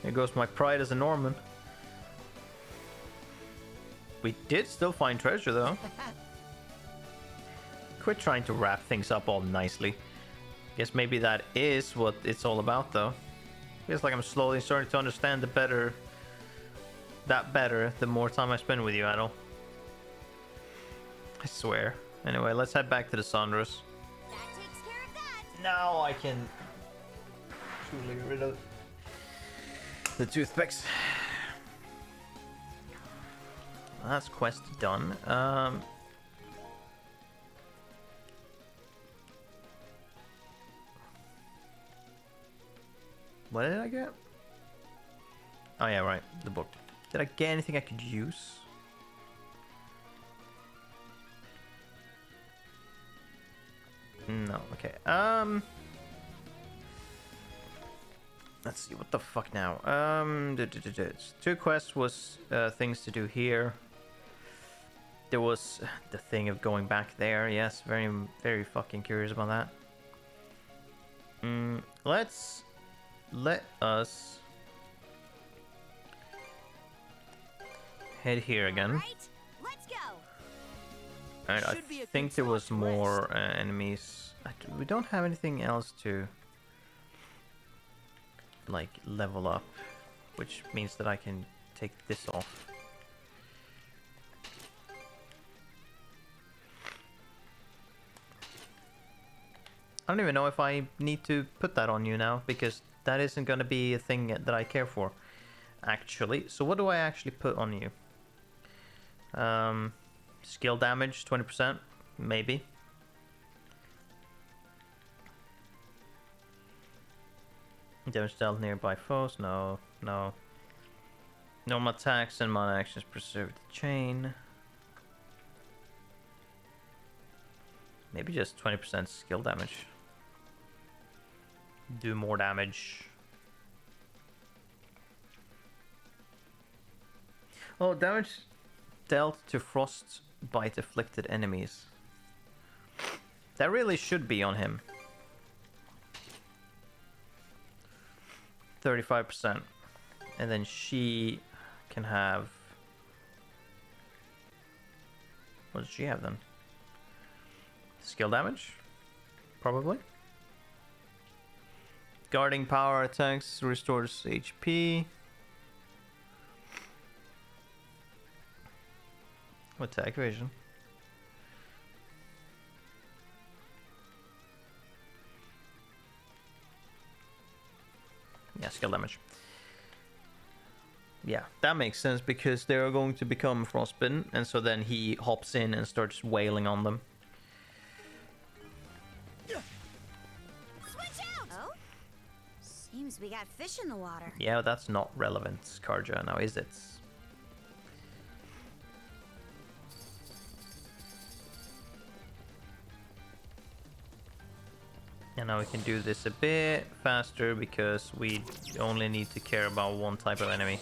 There goes my pride as a Norman. We did still find treasure though. Quit trying to wrap things up all nicely. Guess maybe that is what it's all about though. Feels like I'm slowly starting to understand the more time I spend with you, Adel. I swear. Anyway, let's head back to the Sondros. Now I can truly get rid of the toothpicks. That's quest done. What did I get? Oh yeah, right, the book. Did I get anything I could use? No, okay. Let's see, what the fuck now? Two quests was things to do here. There was the thing of going back there. Yes, very, very fucking curious about that. Let us head here again. Right, let's go. Alright, I think there was more enemies. We don't have anything else to like level up, which means that I can take this off. I don't even know if I need to put that on you now, because that isn't going to be a thing that I care for, actually. So what do I actually put on you? Skill damage, 20%, maybe. Damage dealt nearby foes, no, no. Normal attacks and mana actions preserve the chain. Maybe just 20% skill damage. Do more damage. Oh, damage dealt to frostbite afflicted enemies. That really should be on him. 35%. And then she can have... What does she have then? Skill damage? Probably. Guarding power attacks restores HP. Attack evasion. Yeah, skill damage. Yeah, that makes sense because they're going to become frostbitten, and so then he hops in and starts wailing on them. Switch out! Oh? Seems we got fish in the water. Yeah, that's not relevant, Karja, now is it? And now we can do this a bit faster because we only need to care about one type of enemy.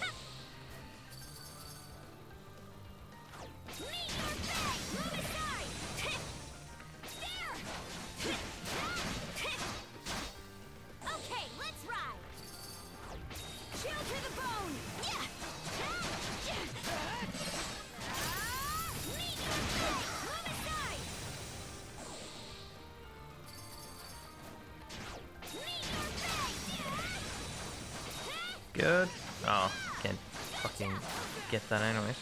Okay, let's ride. Chill to the bone. Good. Oh, can't fucking get that anyways.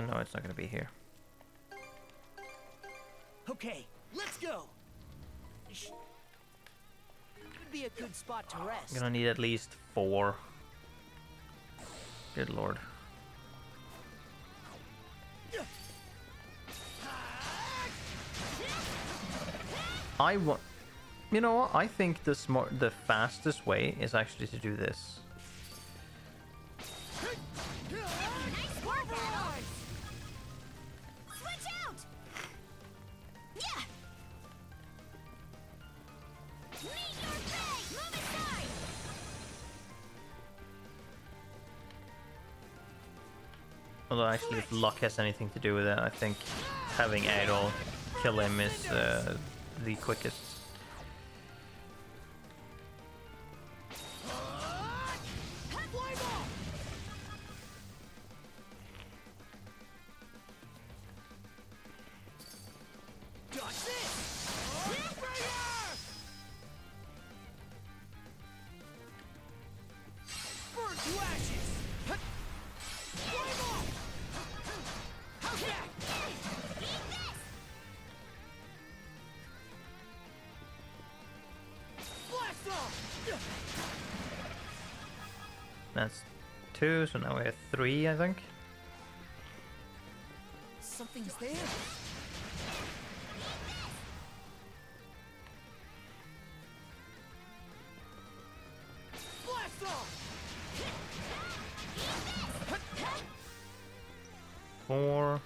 No, it's not gonna be here. Okay, let's go. Should be a good spot to rest. I'm gonna need at least 4. Good lord. I want... You know what? I think the fastest way is actually to do this. Nice work, Adeline. Switch out. Yeah. Meet your fate. Move aside. Although actually if luck has anything to do with it, I think having Idol kill him is the quickest. That's 2, so now we have 3, I think. Something's there. Blast off. 4.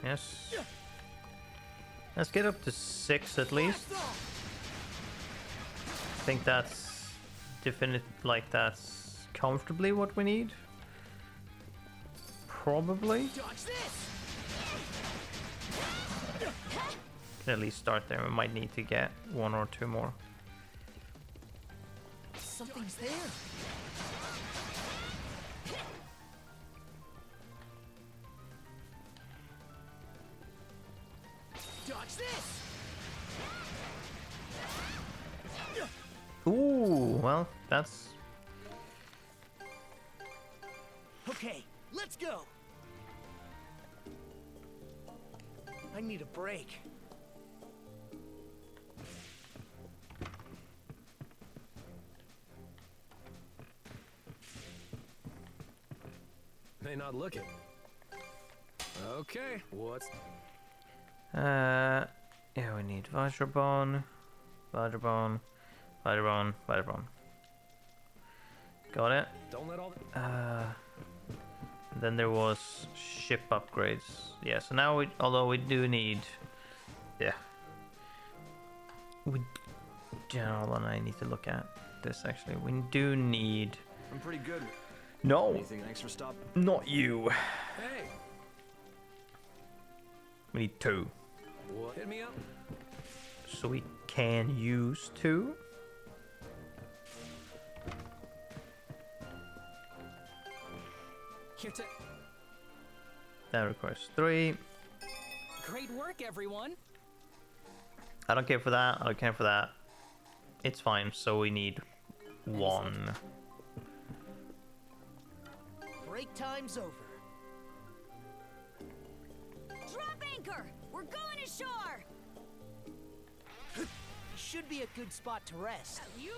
Yes. Let's get up to 6 at least. I think that's definite, like that's comfortably what we need. Probably. Can at least start there. We might need to get 1 or 2 more. Something's there. Dodge this. Ooh, well, that's... Okay, let's go. I need a break. May not look it. Okay, what's... Yeah, we need Vajrabone, Vajrabone, Vajrabone, Vajrabone. Got it. Don't let all then there was ship upgrades. Yeah, so now we, although we do need, yeah. Hold on, I need to look at this actually. We do need... I'm pretty good. No. Anything extra stop? Not you. Hey. We need 2. What? Hit me up. So we can use 2. Here to... That requires 3. Great work, everyone. I don't care for that. I don't care for that. It's fine. So we need 1. Break time's over. Drop anchor! We're going ashore! Should be a good spot to rest. You?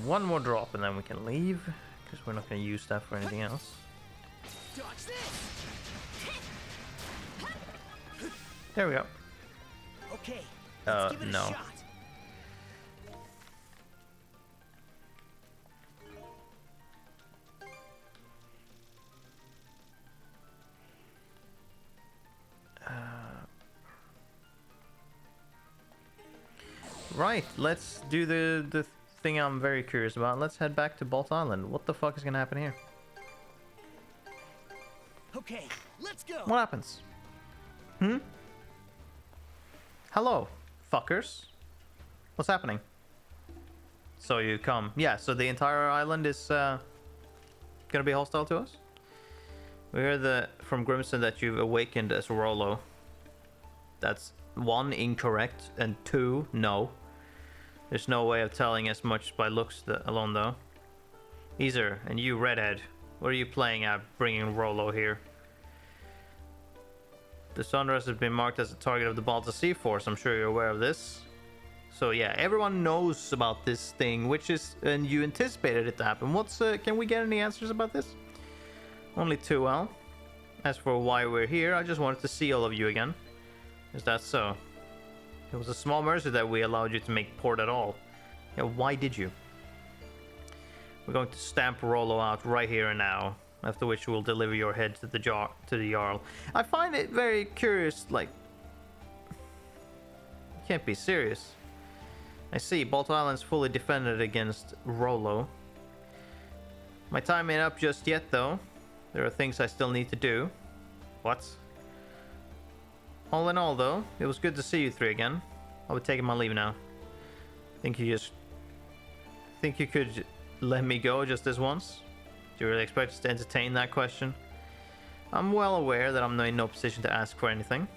1 more drop and then we can leave. Because we're not going to use that for anything else. Dodge this. There we go. Okay, let's give it a no. shot. Right, let's do the thing I'm very curious about. Let's head back to Bolt Island. What the fuck is gonna happen here? Okay, let's go. What happens? Hello, fuckers. What's happening? So you come. Yeah, so the entire island is gonna be hostile to us? We heard from Grimson that you've awakened as Rollo. That's 1, incorrect, and 2, no. There's no way of telling as much by looks alone, though. Easer, and you, Redhead, what are you playing at bringing Rollo here? The Sunrise has been marked as a target of the Baltic Sea Force. I'm sure you're aware of this. So yeah, everyone knows about this thing, which is, and you anticipated it to happen. Can we get any answers about this? Only too well. As for why we're here, I just wanted to see all of you again. Is that so? It was a small mercy that we allowed you to make port at all. Yeah, why did you? We're going to stamp Rollo out right here and now. After which we'll deliver your head to the Jarl. I find it very curious, like... You can't be serious. I see, Bolt Island's fully defended against Rollo. My time ain't up just yet, though. There are things I still need to do. What? All in all, though, it was good to see you 3 again. I'll be taking my leave now. Think you could let me go just this once? Do you really expect us to entertain that question? I'm well aware that I'm in no position to ask for anything.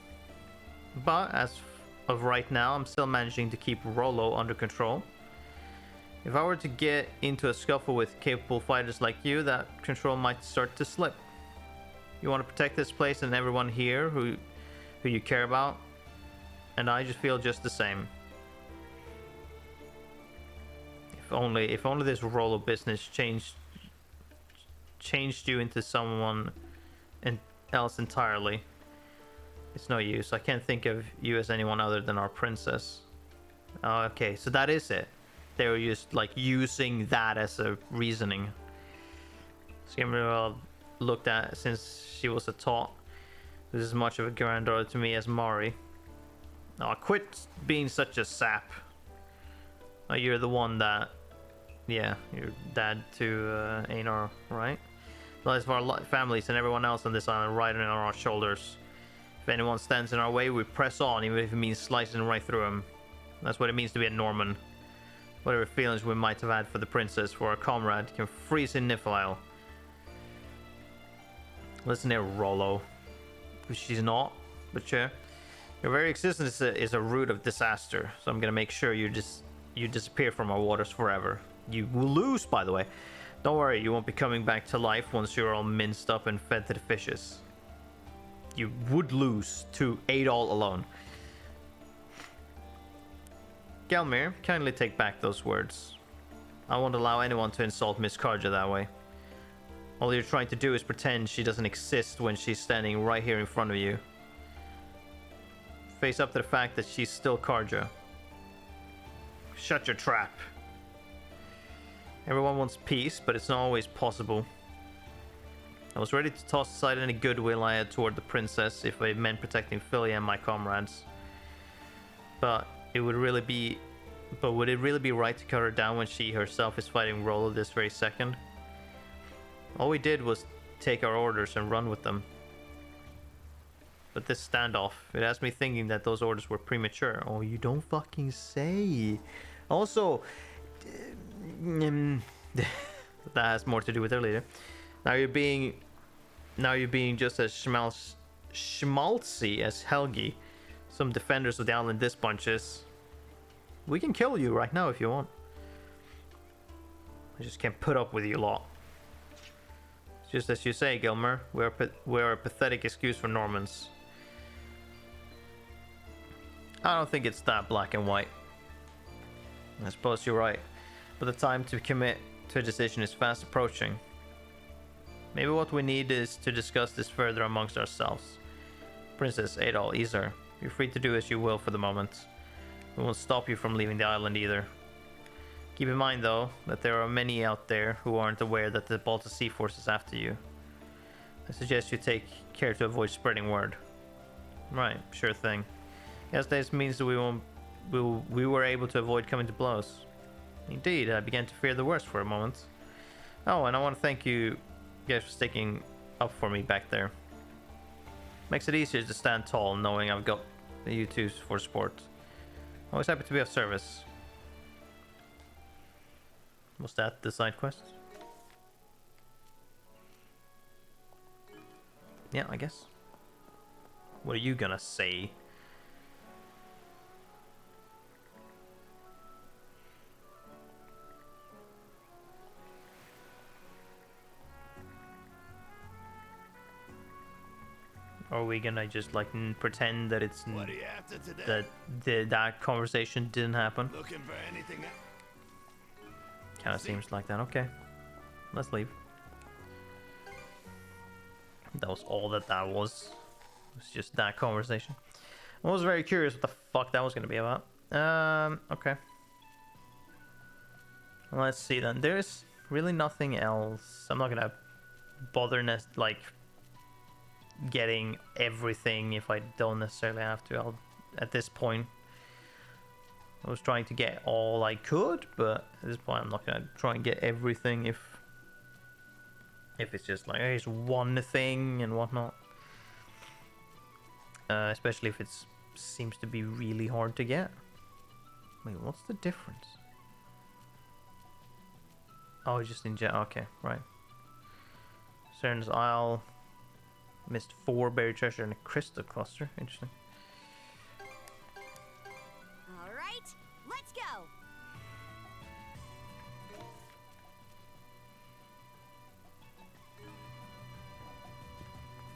But as of right now, I'm still managing to keep Rollo under control. If I were to get into a scuffle with capable fighters like you, that control might start to slip. You want to protect this place and everyone here who you care about, and I just feel just the same. If only this Rollo business changed you into someone else entirely. It's no use. I can't think of you as anyone other than our princess. Okay, so that is it. They were just like using that as a reasoning. Skimmer looked at since she was a taught. This is as much of a granddaughter to me as Mari. Oh, quit being such a sap. Oh, you're the one that... Yeah, you're dad to Einar, right? The lives of our families and everyone else on this island riding on our shoulders. If anyone stands in our way, we press on, even if it means slicing right through them. That's what it means to be a Norman. Whatever feelings we might have had for the princess, for our comrade, can freeze in Niflheim. Listen here, Rollo. She's not, but sure. Your very existence is a root of disaster, so I'm gonna make sure you disappear from our waters forever. You will lose, by the way. Don't worry, you won't be coming back to life once you're all minced up and fed to the fishes. You would lose to Adol alone. Gelmir, kindly take back those words. I won't allow anyone to insult Miss Karja that way. All you're trying to do is pretend she doesn't exist when she's standing right here in front of you. Face up to the fact that she's still Karja. Shut your trap. Everyone wants peace, but it's not always possible. I was ready to toss aside any goodwill I had toward the princess if it meant protecting Philly and my comrades. But would it really be right to cut her down when she herself is fighting Rollo this very second? All we did was take our orders and run with them. But this standoff, it has me thinking that those orders were premature. Oh, you don't fucking say. Also, that has more to do with her later. Now you're being just as schmaltzy as Helgi. Some defenders of the island this bunch is. We can kill you right now if you want. I just can't put up with you lot. Just as you say, Gilmer, we're a pathetic excuse for Normans. I don't think it's that black and white. I suppose you're right, but the time to commit to a decision is fast approaching. Maybe what we need is to discuss this further amongst ourselves. Princess Adol, Isar, you're free to do as you will for the moment. We won't stop you from leaving the island either. Keep in mind, though, that there are many out there who aren't aware that the Baltic Sea Force is after you. I suggest you take care to avoid spreading word. Right, sure thing. Yes, this means that we were able to avoid coming to blows. Indeed, I began to fear the worst for a moment. Oh, and I want to thank you guys for sticking up for me back there. Makes it easier to stand tall knowing I've got you two for support. Always happy to be of service. Was that the side quest? Yeah, I guess. What are you gonna say? Or are we gonna just like pretend that it's that conversation didn't happen? Looking for anything? Kind of seems like that. Okay, let's leave. That was all that was. It was just that conversation. I was very curious what the fuck that was gonna be about. Okay. Let's see then. There's really nothing else. I'm not gonna bother getting everything if I don't necessarily have to. At this point, I was trying to get all I could, but at this point I'm not gonna try and get everything if it's just like, hey, it's one thing and whatnot. Especially if it seems to be really hard to get. Wait, what's the difference? Oh, just in general. Okay, right. Cern's Isle. Missed 4 buried treasure and a crystal cluster. Interesting. All right, let's go.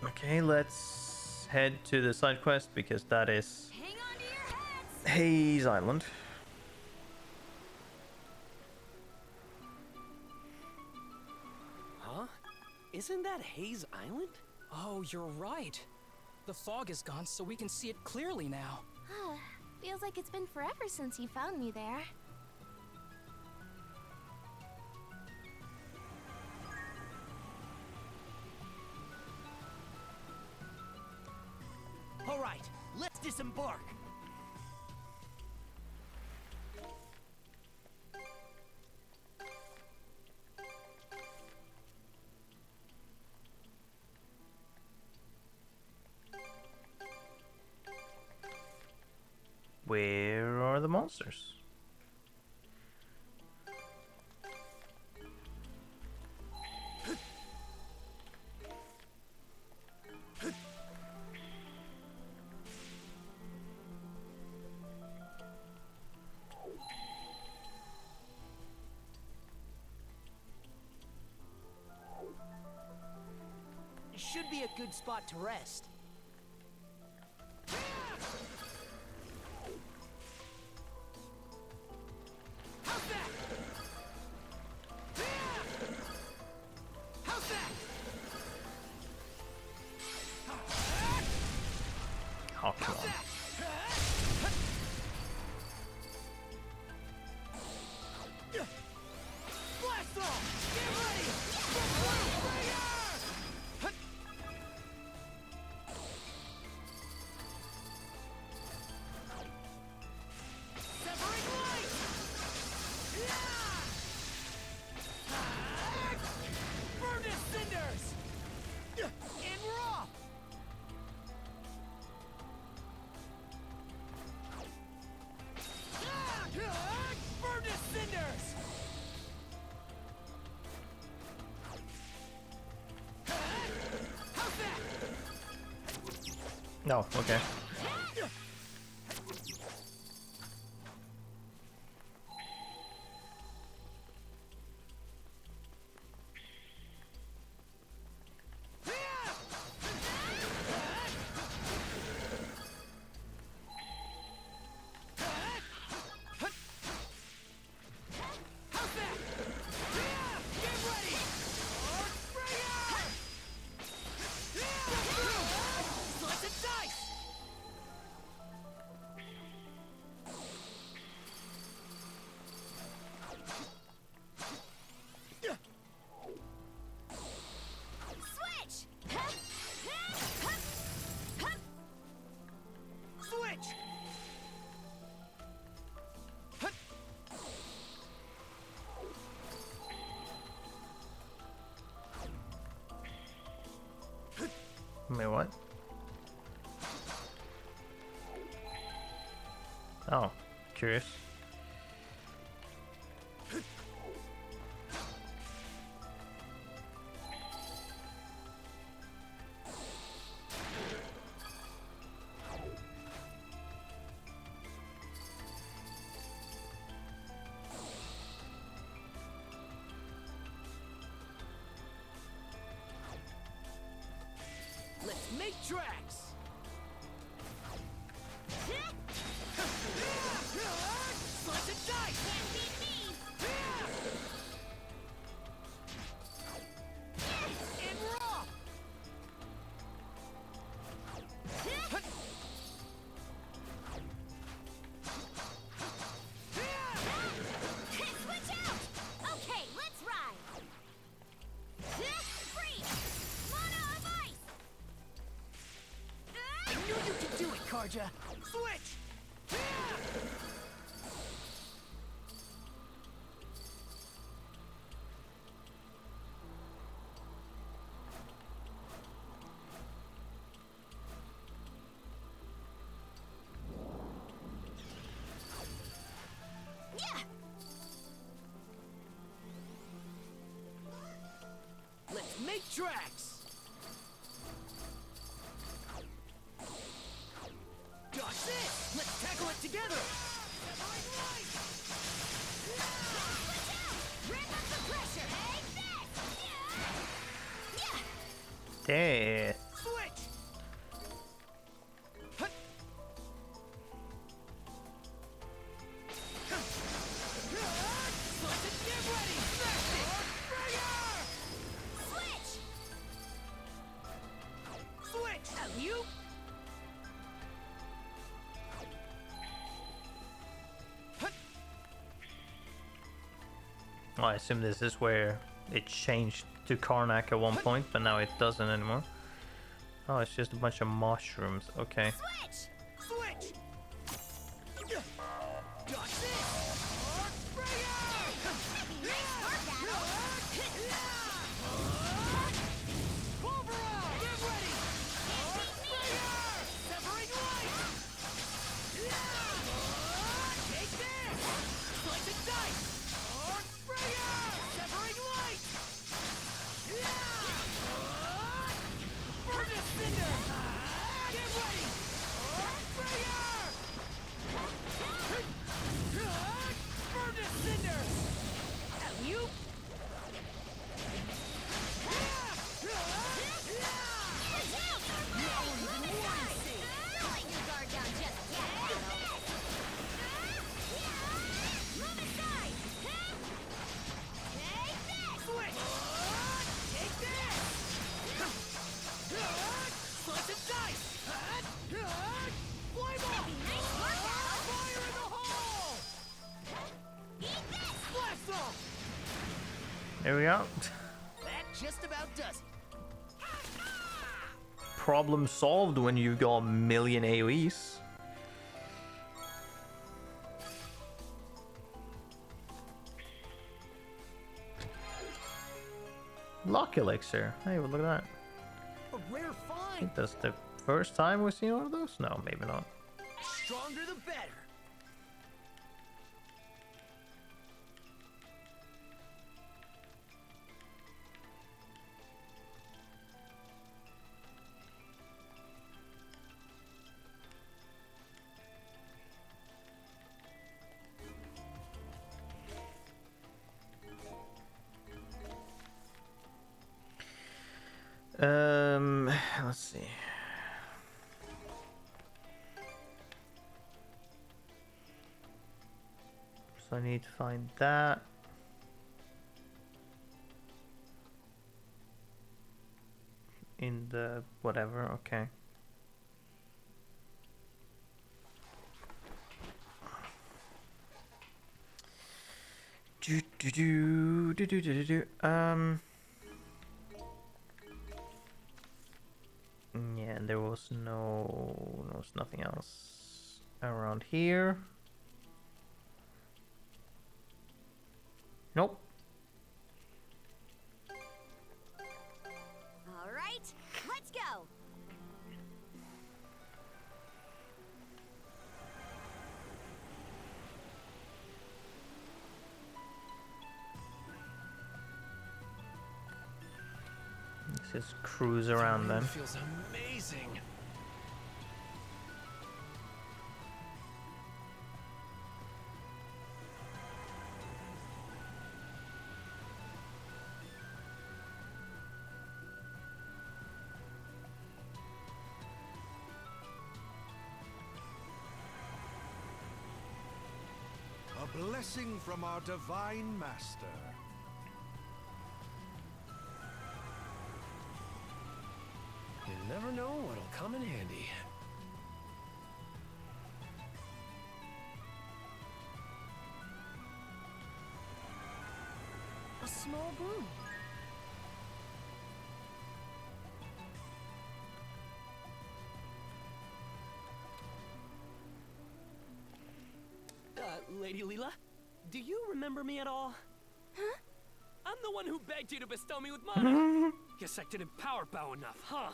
Okay, let's head to the side quest because that is Haze Island. Huh? Isn't that Haze Island? Oh, you're right. The fog is gone, so we can see it clearly now. Feels like it's been forever since you found me there. disembark. Where are the monsters? Should be a good spot to rest. How's that? How's that? Oh, come on. Blast off! Get ready! Severing light! Burn to cinders! And raw! Burn to cinders! How's that? No, okay. How's that? Get ready! Slice and dice! Switch! Switch! Wait, what? Oh, curious. Let's make tracks! Slice and dice! Can't beat me! And raw! Switch out! Okay, let's ride! Freeze! Mana of ice! I knew you could do it, Karja! Switch! Yeah! Let's make tracks! Dodge this! Let's tackle it together! Switch out! Ramp up the pressure! Take this! Yeah! There. Switch! Slice and get ready! Smash it! Switch! Switch! You? Oh, I assume this is where it changed to Karnak at one point, but now it doesn't anymore. Oh, it's just a bunch of mushrooms. Okay. Switch! Switch! There we go. That just about does it. Problem solved when you've got a million AoEs. Lock elixir. Hey, well, look at that. A rare I find. think that's the first time we've seen one of those? No, maybe not. Stronger the better. Let's see. So I need to find that. In the whatever, okay. Yeah, and there was nothing else around here. Nope. All right, let's go. Let's just cruise around then. Feels amazing. A blessing from our divine master. You never know what'll come in handy. A small broom. Lady Leela, do you remember me at all? Huh? I'm the one who begged you to bestow me with mana. Guess I didn't power bow enough, huh?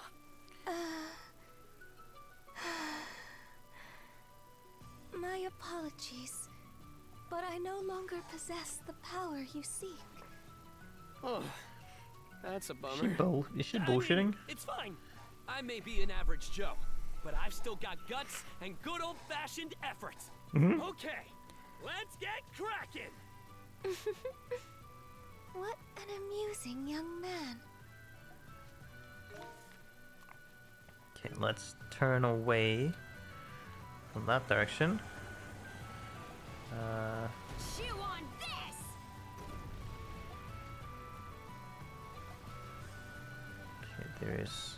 My apologies, but I no longer possess the power you seek. Oh, that's a Is bummer. she I mean, bullshitting? it's fine. I may be an average Joe, but I've still got guts and good old-fashioned effort. Okay, let's get cracking. What an amusing young man. Okay, let's turn away from that direction. Chew on this. Okay, there is.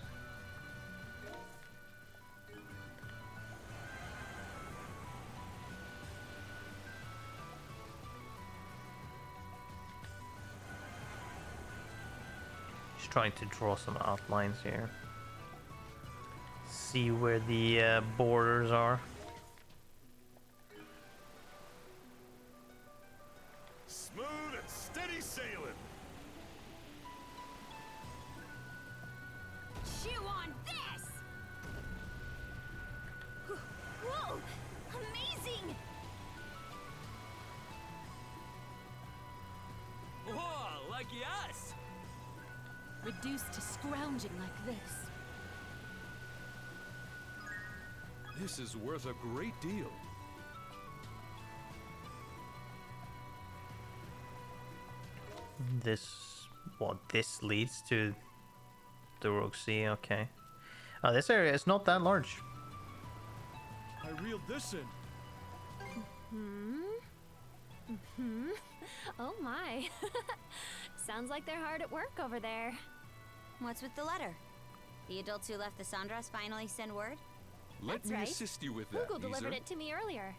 Just trying to draw some outlines here. See where the borders are. Smooth and steady sailing. Chew on this. Whoa, amazing. Whoa, lucky us. Reduced to scrounging like this. This is worth a great deal. This leads to the Rogue Sea, okay. This area is not that large. I reeled this in. Oh my. Sounds like they're hard at work over there. What's with the letter? The adults who left the Sandras finally send word? Let That's me right. assist you with that, Google delivered Lisa. it to me earlier.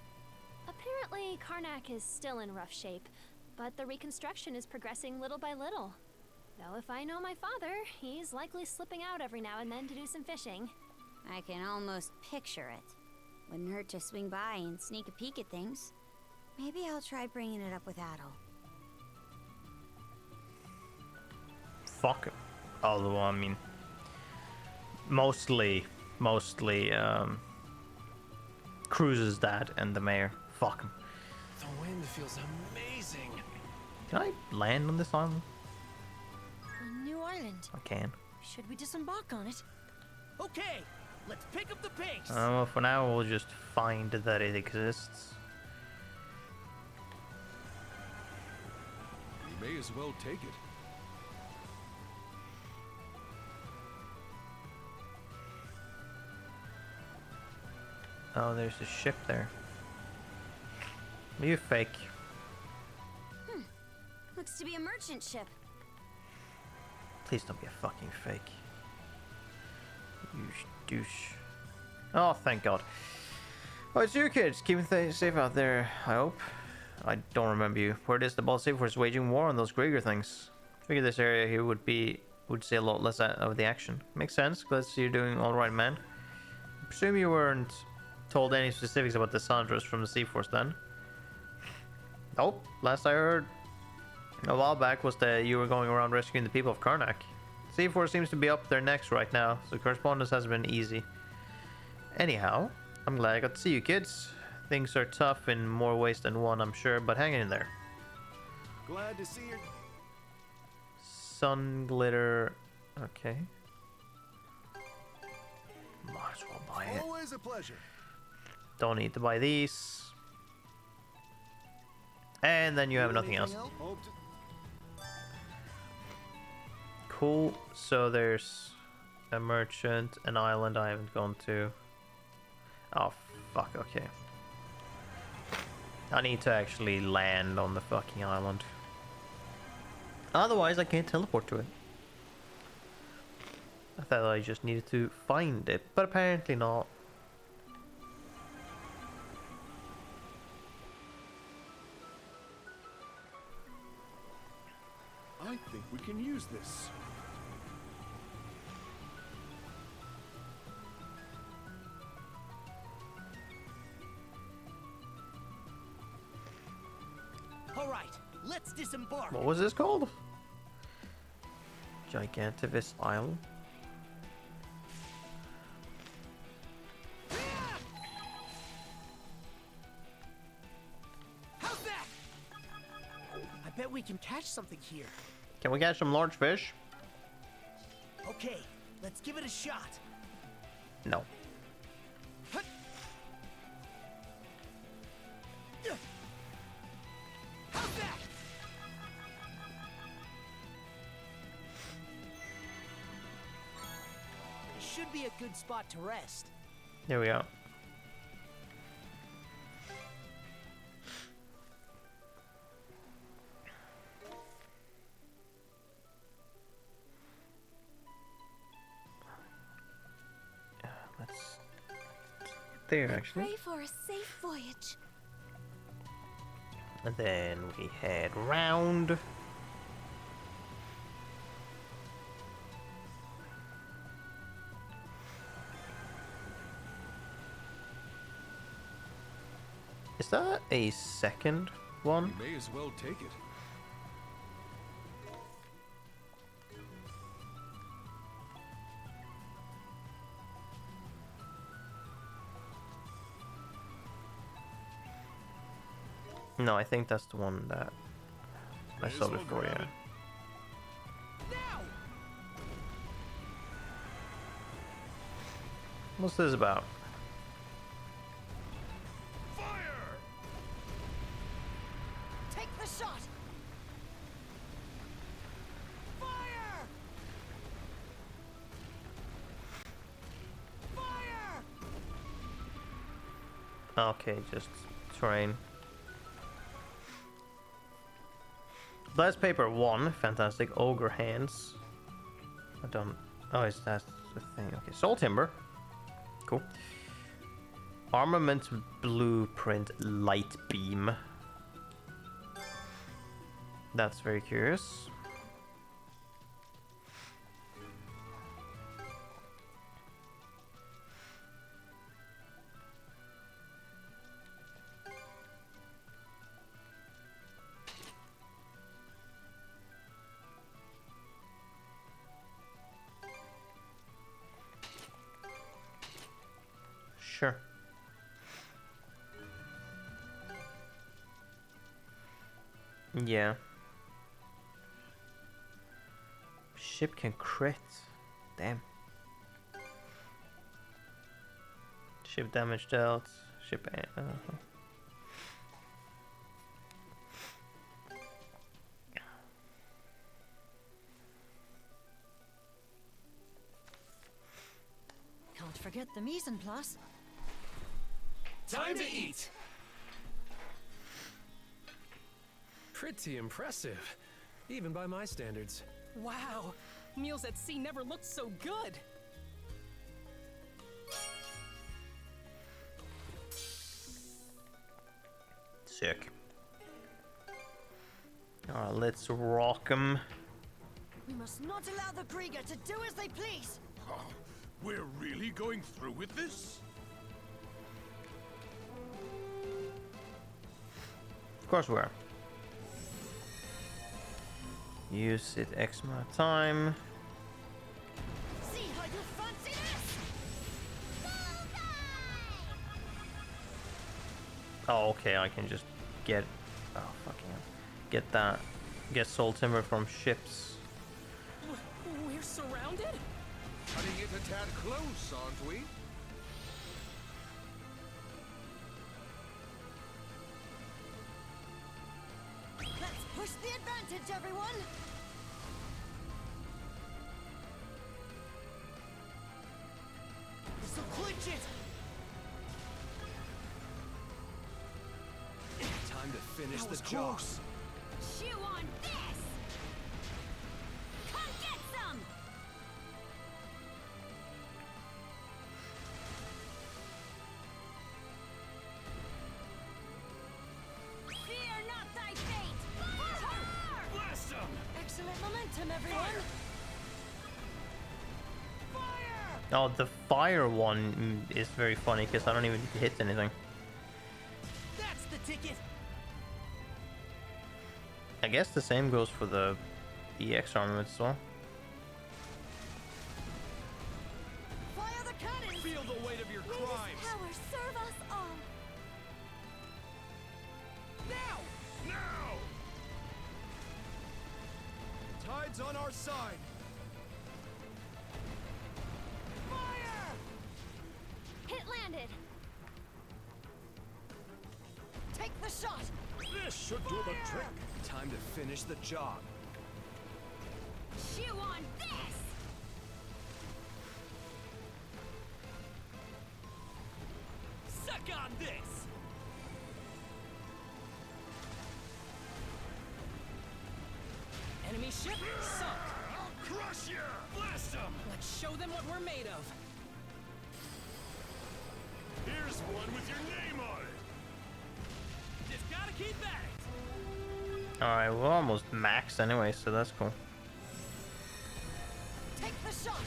Apparently, Karnak is still in rough shape, but the reconstruction is progressing little by little. Though if I know my father, he's likely slipping out every now and then to do some fishing. I can almost picture it. Wouldn't hurt to swing by and sneak a peek at things. Maybe I'll try bringing it up with Adel. Fuck it. Although, I mean, mostly, Cruz's dad and the mayor. Fuck him. The wind feels amazing. Can I land on this island? A new island. I can. Should we disembark on it? Okay, let's pick up the pace. Well, for now, we'll just find that it exists. We may as well take it. Oh, there's a ship there. You fake. Looks to be a merchant ship. Please don't be a fucking fake. You douche. Oh, thank God. Oh, it's you kids. Keeping things safe out there, I hope. I don't remember you. Where is the Baltic Sea Force waging war on those Grieger things? Figure this area here would see a lot less of the action. Makes sense. Glad to see you're doing all right, man. I presume you weren't told any specifics about the Sandras from the Sea Force then? Nope. Last I heard a while back was that you were going around rescuing the people of Karnak. Sea Force seems to be up their necks right now, so correspondence has been easy. Anyhow, I'm glad I got to see you kids. Things are tough in more ways than one, I'm sure, but hang in there. Glad to see you. Sun glitter. Okay. Might as well buy it. Always a pleasure. Don't need to buy these. And then you have nothing else. Cool. So there's a merchant, an island I haven't gone to. Oh, fuck. Okay. I need to actually land on the fucking island. Otherwise, I can't teleport to it. I thought I just needed to find it, but apparently not. I think we can use this. All right, let's disembark. What was this called? Gigantivist Isle? How's that? I bet we can catch something here. Can we catch some large fish? Okay, let's give it a shot. No. How's that? Should be a good spot to rest. Here we go. Let's there actually. Pray for a safe voyage. And then we head round. Is that a second one? We may as well take it. No, I think that's the one that I saw before, yeah. What's this about? Take the shot. Fire! Fire! Okay, just terrain. Glass paper 1, fantastic. Ogre hands. I don't. Oh, is that the thing? Okay, soul timber. Cool. Armament blueprint light beam. That's very curious. Sure. Yeah. Ship can crit. Damn. Ship damage dealt. Ship. Can't forget the mise en place. Time to eat! Pretty impressive, even by my standards. Wow, meals at sea never looked so good. Sick. Alright, let's rock 'em. We must not allow the Krieger to do as they please. Oh, we're really going through with this? Of course we are. Use it X amount of time. See how you fancy this? Oh, okay, I can just get... Oh, fucking hell. Get that. Get soul timber from ships. We're surrounded? Cutting it a tad close, aren't we? Let's push the advantage, everyone! This'll clinch it! Time to finish That was the job. close. Chew on this! Come get some! Fear not thy fate! For her! Blast him! Excellent momentum, everyone! Oh, the fire one is very funny because I don't even hit anything. That's the ticket! I guess the same goes for the EX armament as well. Fire the cannons! Feel the weight of your May crimes! this power serve us all. Now! Now! Tide's on our side. Fire! Hit landed. Take the shot! This should do the trick. Time to finish the job. Chew on this! Suck on this! Enemy ship sunk. I'll crush you! Blast him! Let's show them what we're made of. Here's one with your name on it! Just gotta keep at it! Alright, we're almost max anyway, so that's cool. Take the shot!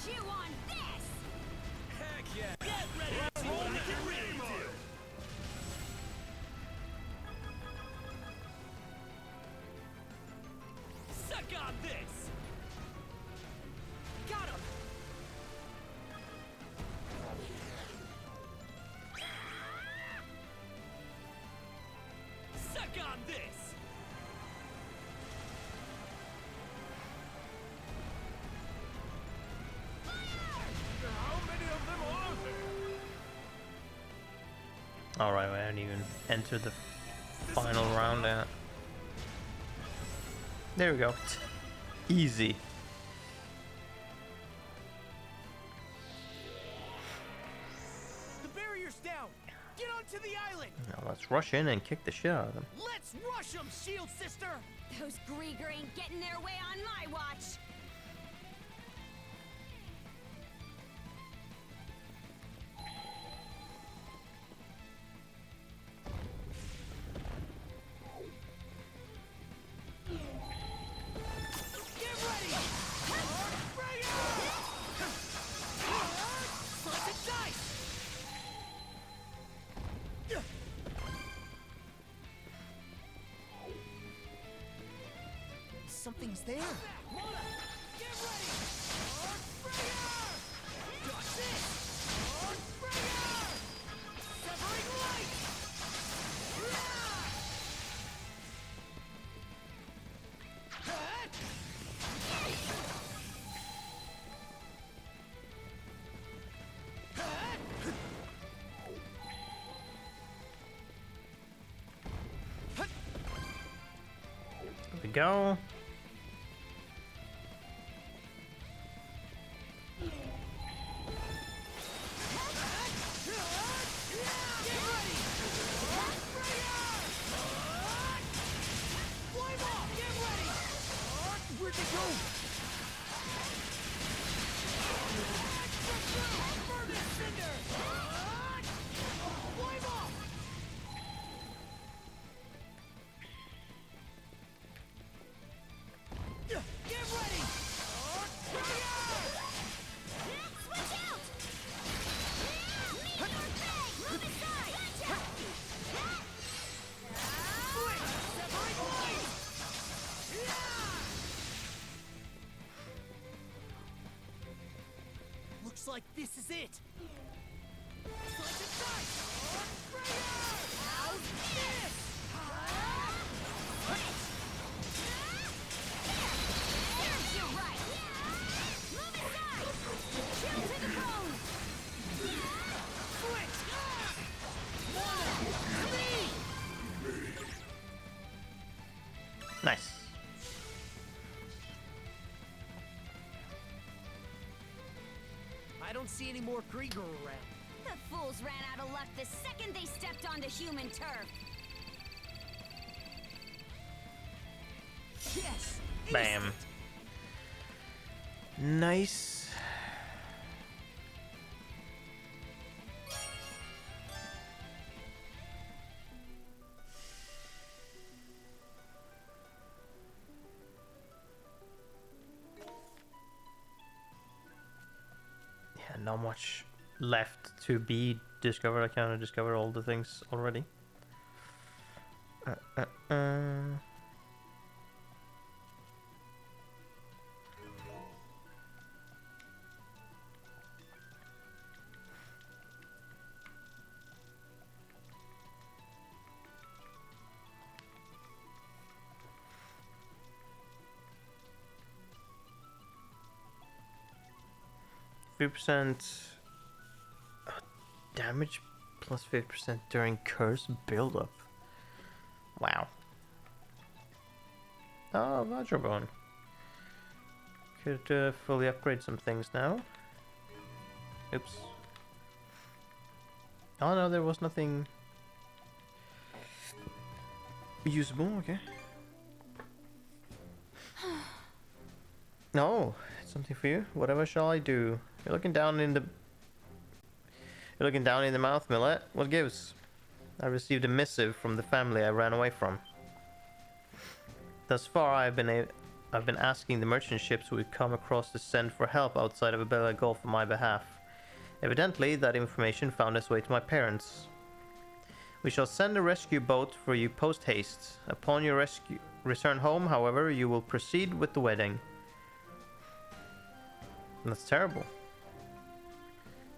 Chew on this! Heck yeah! Get ready to roll with your name on it! Suck on this! Got him! Suck on this! How many of them are there? Alright, I haven't even entered the final round yet. There we go. Easy. The barrier's down! Get onto the island! Now let's rush in and kick the shit out of them. Let's rush them, Shield Sister! Those Grieger ain't getting their way on my watch! something's there. Mona, get ready! Springer! Dodge this! Springer! Severing light! There we go. Where'd they go? Looks like this is it. Slice and dice. How's this? Serves you right. Move aside. Chill to the bone. Switch. Nice. I don't see any more Krieger around. The fools ran out of luck the second they stepped onto human turf. Yes. Bam. Nice. Yeah, not much left to be discovered. I kind of discovered all the things already. 50% damage plus 50% during curse buildup. Wow. Oh, Vajrabone. Could fully upgrade some things now. Oops. Oh no, there was nothing usable, okay. No, something for you. Whatever shall I do? You're looking down in the mouth, Millet. What gives? I received a missive from the family I ran away from. Thus far, I've been asking the merchant ships we've come across to send for help outside of Abella Gulf on my behalf. Evidently, that information found its way to my parents. We shall send a rescue boat for you post-haste. Upon your return home, however, you will proceed with the wedding. That's terrible.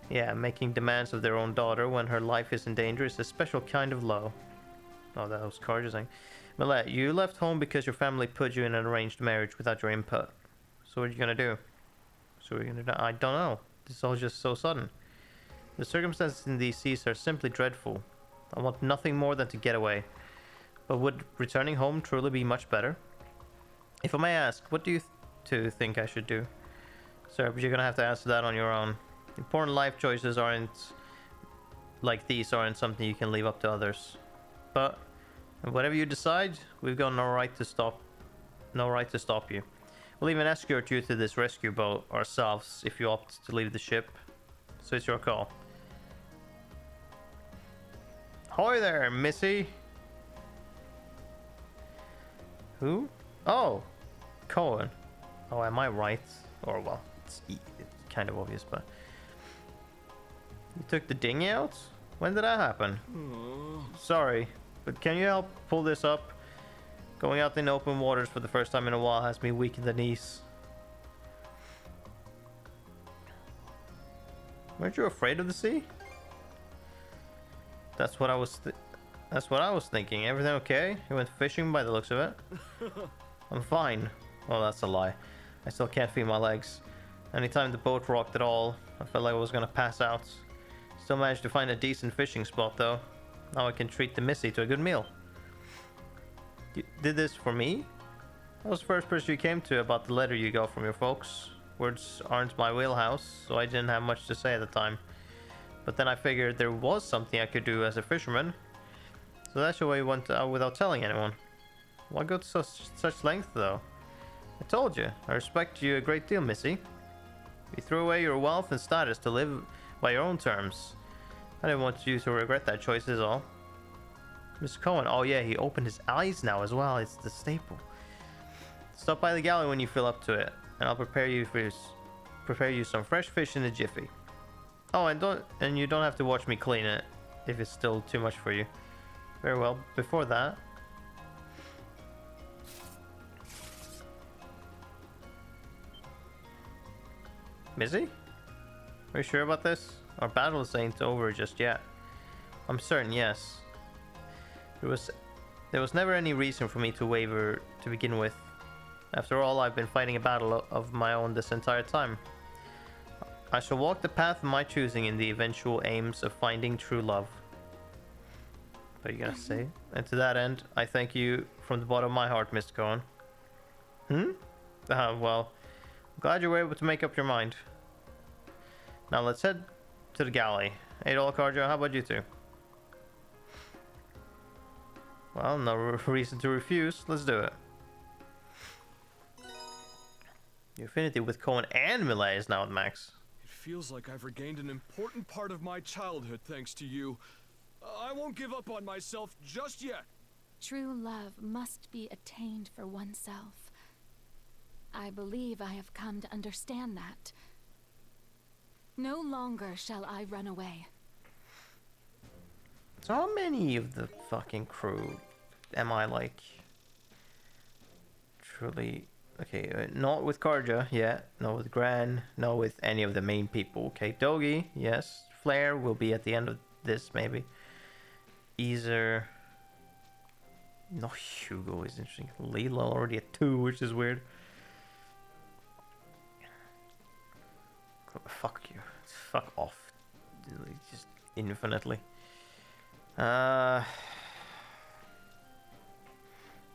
Yeah, making demands of their own daughter when her life is in danger is a special kind of low. Oh, that was Karja saying. Millet, you left home because your family put you in an arranged marriage without your input. So what are you gonna do? I don't know. This is all just so sudden. The circumstances in these seas are simply dreadful. I want nothing more than to get away. But would returning home truly be much better? If I may ask, what do you two think I should do? Sir, but you're gonna have to answer that on your own. Important life choices aren't something you can leave up to others. But whatever you decide, we've got no right to stop you. We'll even escort you to this rescue boat ourselves if you opt to leave the ship. So it's your call. Ahoy there, Missy! Who? Oh! Cohen. Oh, am I right? Or, well, it's kind of obvious, but... You took the dinghy out? When did that happen? Sorry, but can you help pull this up? Going out in open waters for the first time in a while has me weak in the knees. Weren't you afraid of the sea? That's what I was thinking. Everything okay? You went fishing by the looks of it. I'm fine. Oh, that's a lie. I still can't feel my legs. Anytime the boat rocked at all, I felt like I was gonna pass out. Still managed to find a decent fishing spot though. Now I can treat the Missy to a good meal. You did this for me? I was the first person you came to about the letter you got from your folks. Words aren't my wheelhouse, so I didn't have much to say at the time. But then I figured there was something I could do as a fisherman. So that's why you went out without telling anyone. Why go to such length though? I told you, I respect you a great deal, Missy. You threw away your wealth and status to live by your own terms. I didn't want you to regret that choice is all. Mr. Cohen, oh yeah, he opened his eyes now as well, it's the staple. Stop by the galley when you feel up to it, and I'll prepare you some fresh fish in a jiffy. Oh, and you don't have to watch me clean it if it's still too much for you. Very well, before that... Missy? Are you sure about this? Our battles ain't over just yet. I'm certain, yes. There was never any reason for me to waver to begin with. After all, I've been fighting a battle of my own this entire time. I shall walk the path of my choosing in the eventual aims of finding true love. What are you gonna say? And to that end, I thank you from the bottom of my heart, Mr. Cohen. Well, I'm glad you were able to make up your mind. Now let's head to the galley. Adol, Carjo, how about you two? Well, no reason to refuse. Let's do it. Your affinity with Cohen and Millet is now at max. It feels like I've regained an important part of my childhood thanks to you. I won't give up on myself just yet. True love must be attained for oneself. I believe I have come to understand that. No longer shall I run away. So how many of the fucking crew am I like truly... Okay, not with Karja yet, not with Gran, not with any of the main people. Okay, Dogi, yes. Flair will be at the end of this, maybe. Easer. No, Hugo is interesting. Leela already at 2, which is weird. Fuck you. Fuck off. Just infinitely.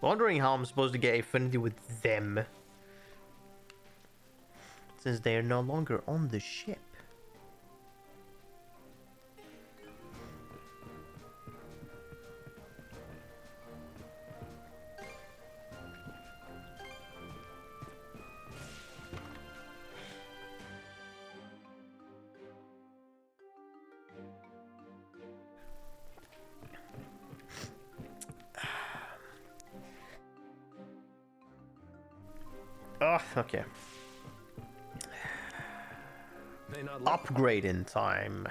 Wondering how I'm supposed to get affinity with them, since they are no longer on the ship. Oh, okay. Upgrade in time.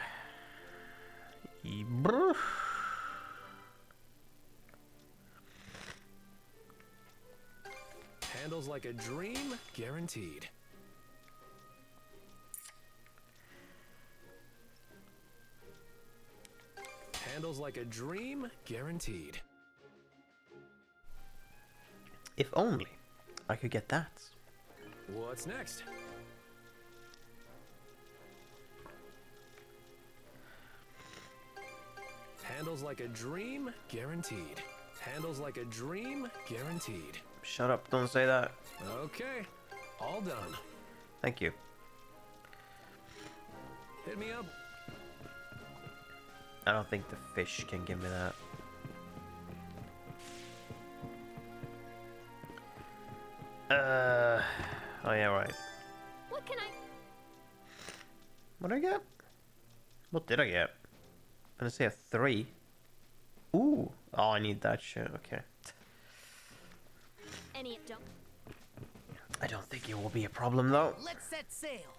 Handles like a dream, guaranteed. Handles like a dream, guaranteed. If only I could get that. What's next? Handles like a dream, guaranteed. Handles like a dream, guaranteed. Shut up, don't say that. Okay, all done. Thank you. Hit me up. I don't think the fish can give me that. Oh yeah, right. What can I... What did I get? What did I get? I'm gonna say a 3. Ooh. Oh, I need that shit. Okay. Any don't. I don't think it will be a problem though. Let's set sail.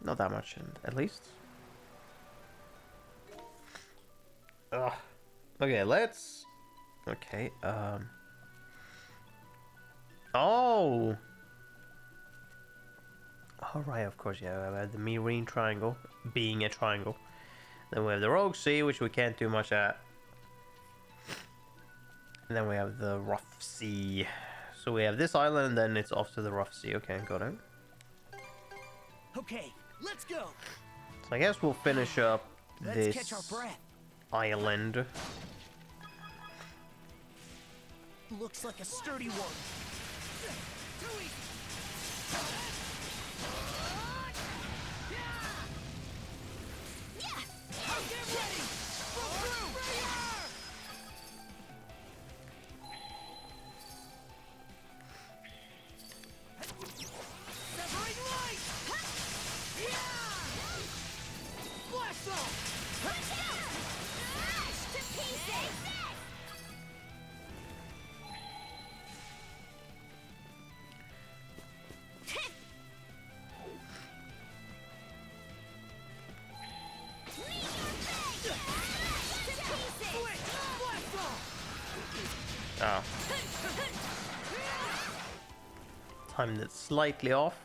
Not that much, at least. Ugh. Okay, let's Okay, oh! Alright, of course, yeah, we have the marine triangle, being a triangle. Then we have the Rogue Sea, which we can't do much at. And then we have the Rough Sea. So we have this island, and then it's off to the Rough Sea. Okay, got it. Okay, let's go. So I guess we'll finish up Let's catch our breath. island. Looks like a sturdy one. Oh. Timed it slightly off.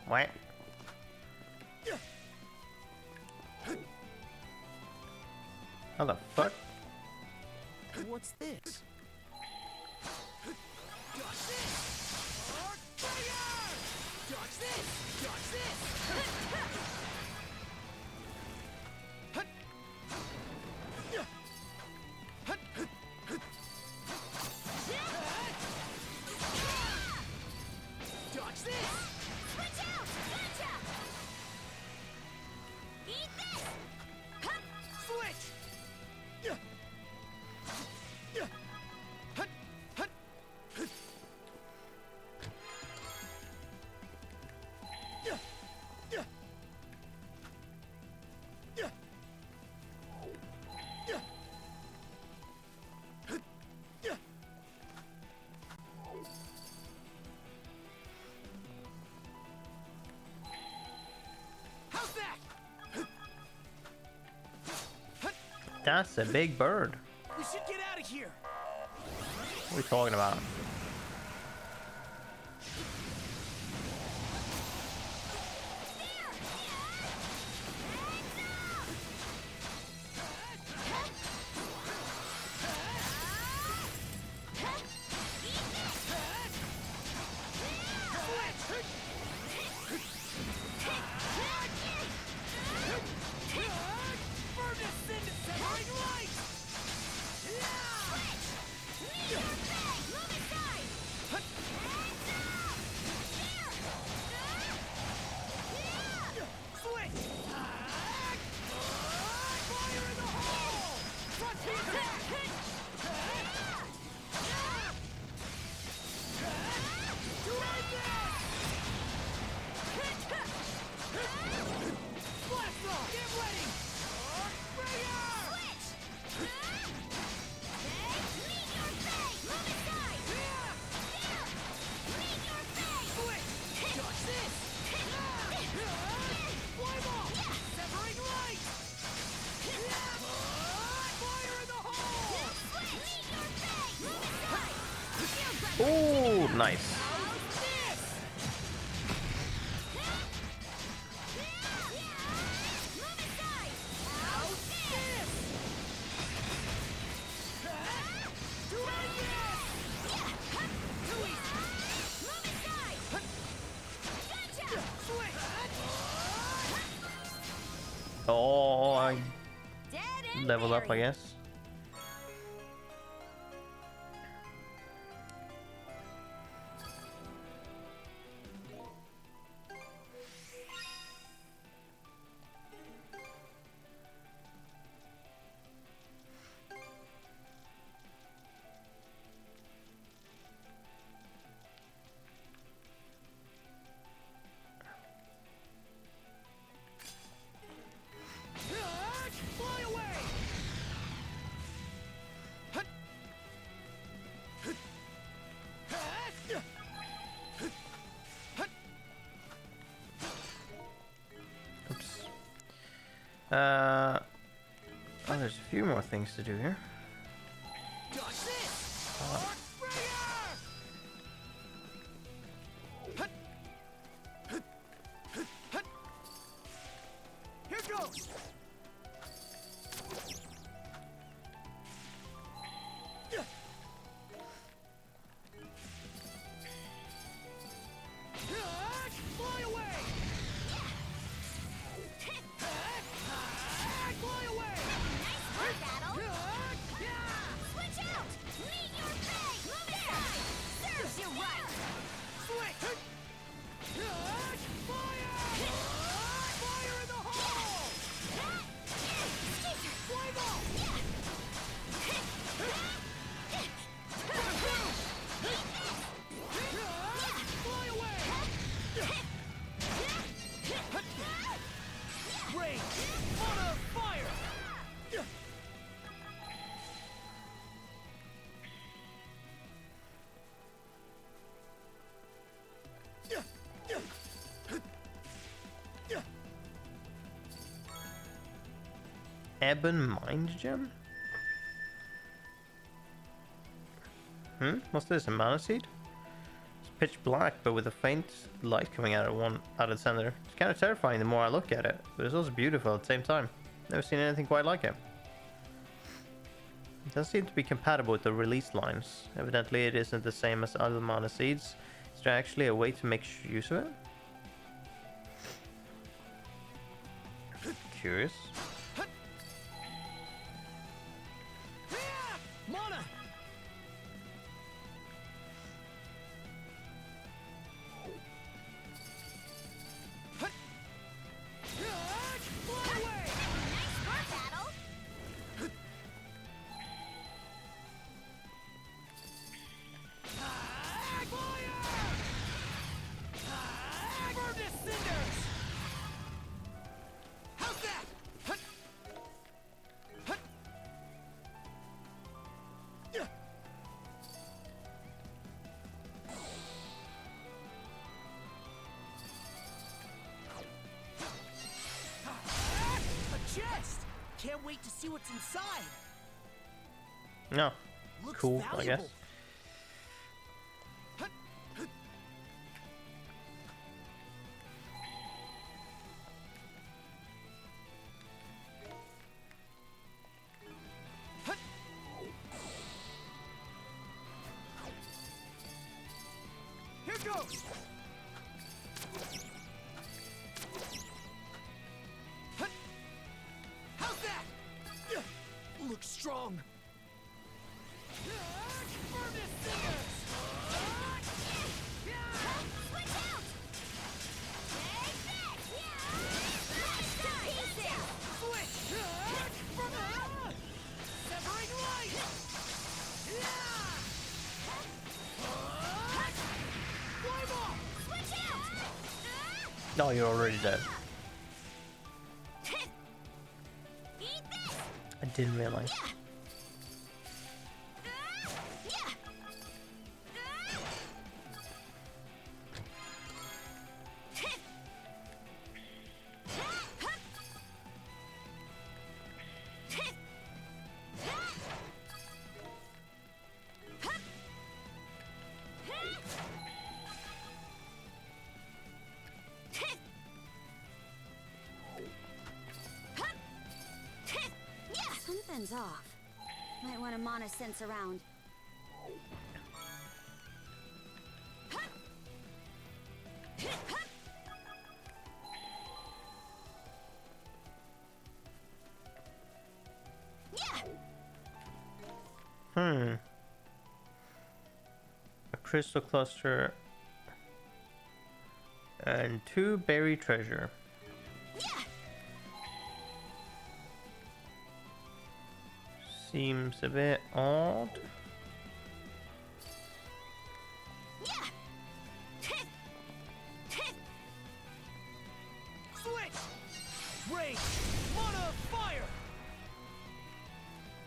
What? How the fuck? What's this? That's a big bird. We should get out of here. What are we talking about? Oh, nice. Oh, I leveled up, I guess. Oh, there's a few more things to do here. Here goes. Fly away. Fly away. Nice work, Battle. Switch out. Meet your fate. Move aside. Serves you right. Switch. Fire! Fire in the hole! Flame off! Fly away! Rain! On a fire! Ebon Mind Gem? What's this? A mana seed? It's pitch black, but with a faint light coming out of the center. It's kind of terrifying the more I look at it, but it's also beautiful at the same time. Never seen anything quite like it. It does seem to be compatible with the release lines. Evidently, it isn't the same as other mana seeds. Is there actually a way to make use of it? Curious. Mana! Fly away! Nice work, Battle. Burn to cinders! How's that? A chest! Can't wait to see what's inside. No. Looks Cool, I guess. valuable. Here goes. How's that? Looks strong. Burn his fingers. Switch out. Take this. Smash to pieces. Switch. Severing light. Flame off. Switch out. No, you're already dead. Eat this. I didn't realize. Something's off. Might want to mana sense around. A crystal cluster and 2 berry treasure. Seems a bit odd. Switch. Rage. Mana fire.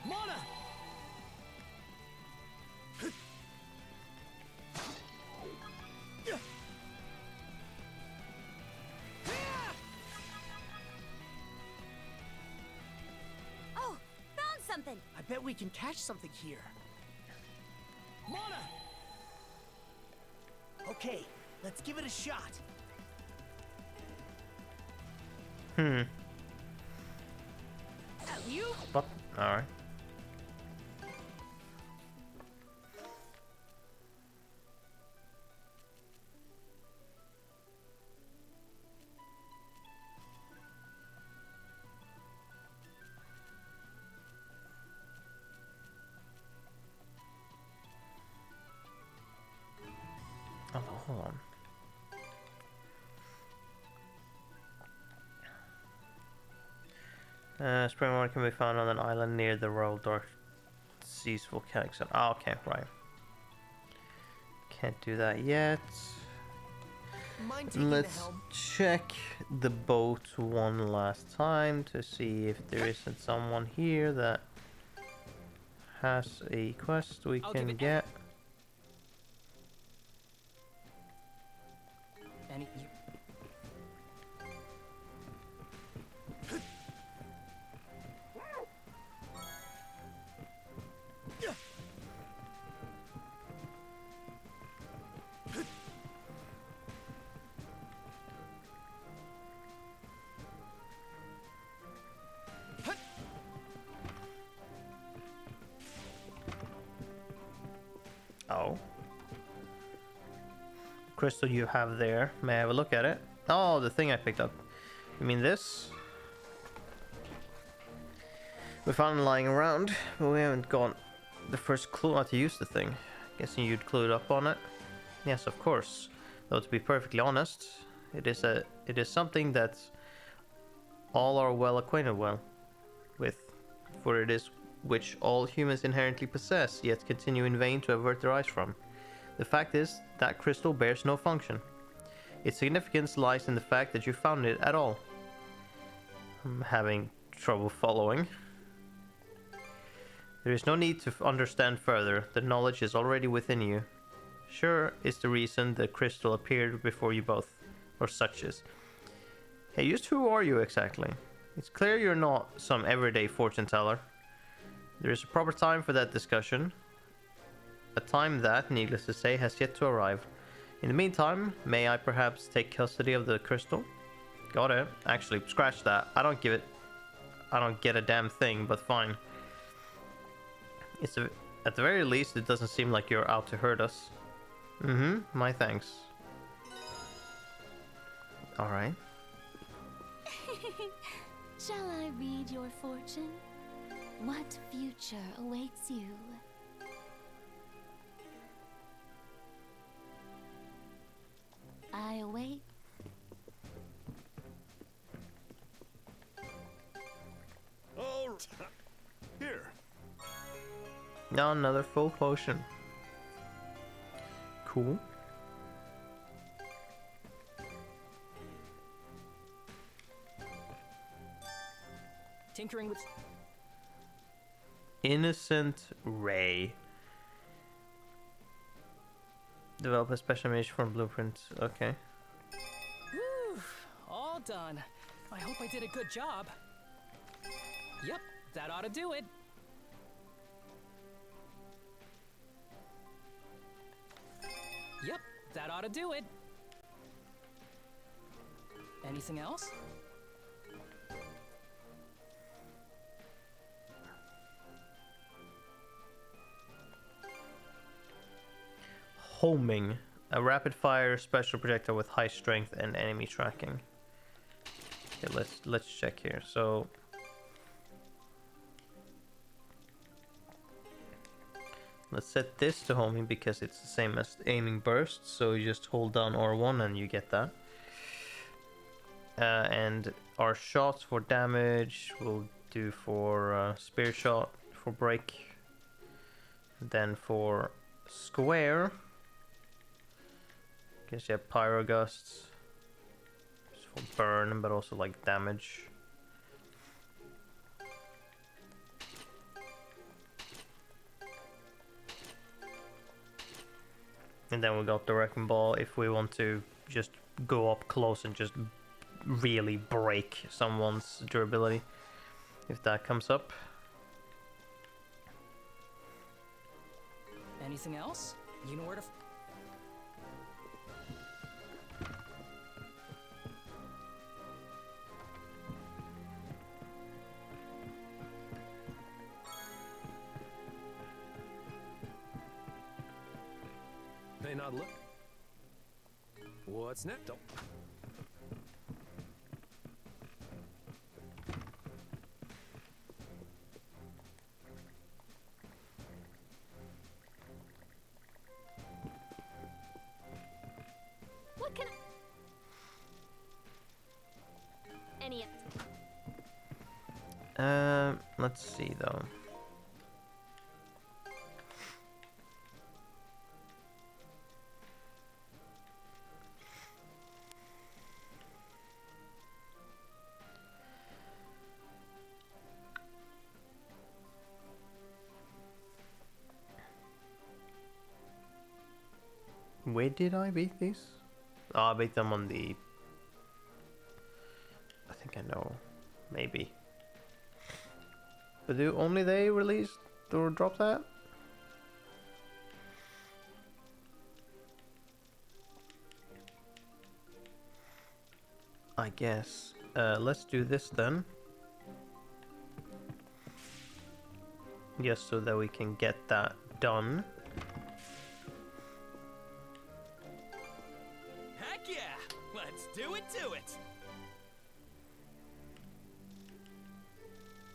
Mana. nothing. I bet we can catch something here. Mona! Okay, let's give it a shot. You? What? Alright. Oh, hold on. Spring water can be found on an island near the Royal Dark Seas volcanic zone. Ah, okay, right. Can't do that yet. Mind taking Let's the helm? check the boat one last time to see if there isn't someone here that has a quest we can get. Any. Oh. Crystal you have there. May I have a look at it? Oh, the thing I picked up. You mean this? We found it lying around, but we haven't got the first clue how to use the thing. Guessing you'd clued up on it? Yes, of course. Though to be perfectly honest, it is something that all are well acquainted with, for it is which all humans inherently possess, yet continue in vain to avert their eyes from. The fact is that crystal bears no function. Its significance lies in the fact that you found it at all. I'm having trouble following. There is no need to understand further. The knowledge is already within you. Sure is the reason the crystal appeared before you both, or such is. Hey, just who are you exactly? It's clear you're not some everyday fortune teller. There is a proper time for that discussion. A time that, needless to say, has yet to arrive. In the meantime, may I perhaps take custody of the crystal? Got it. Actually, scratch that. I don't get a damn thing, but fine. At the very least, it doesn't seem like you're out to hurt us. My thanks. Alright. Shall I read your fortune? What future awaits you? I await. Oh, here. Now another full potion. Cool. Tinkering with. Innocent Ray. Develop a special image from blueprint. Okay. Whew, all done. I hope I did a good job. Yep, that ought to do it. Yep, that ought to do it. Anything else? Homing. A rapid fire special projectile with high strength and enemy tracking. Okay, let's check here. So let's set this to homing because it's the same as aiming burst. So you just hold down R1 and you get that. And our shots for damage will do for spear shot for break. Then for square, guess you have pyro gusts just for burn, but also like damage. And then we got the wrecking ball if we want to just go up close and just really break someone's durability, if that comes up. Anything else? You know where to... May not look. What's next? What can any let's see though. Where did I beat these? Oh, I beat them on the... I think I know. Maybe. But do only they release or drop that? I guess. Let's do this then. Just so that we can get that done. Heck yeah! Let's do it to it!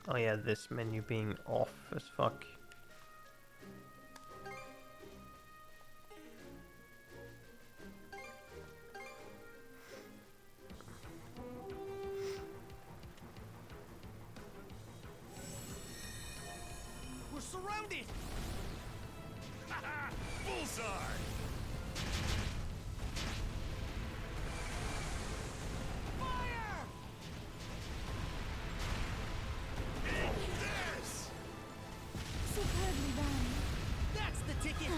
Oh yeah, this menu being off as fuck. We're surrounded! Bullseye! Fire! This! superbly done? That's the ticket!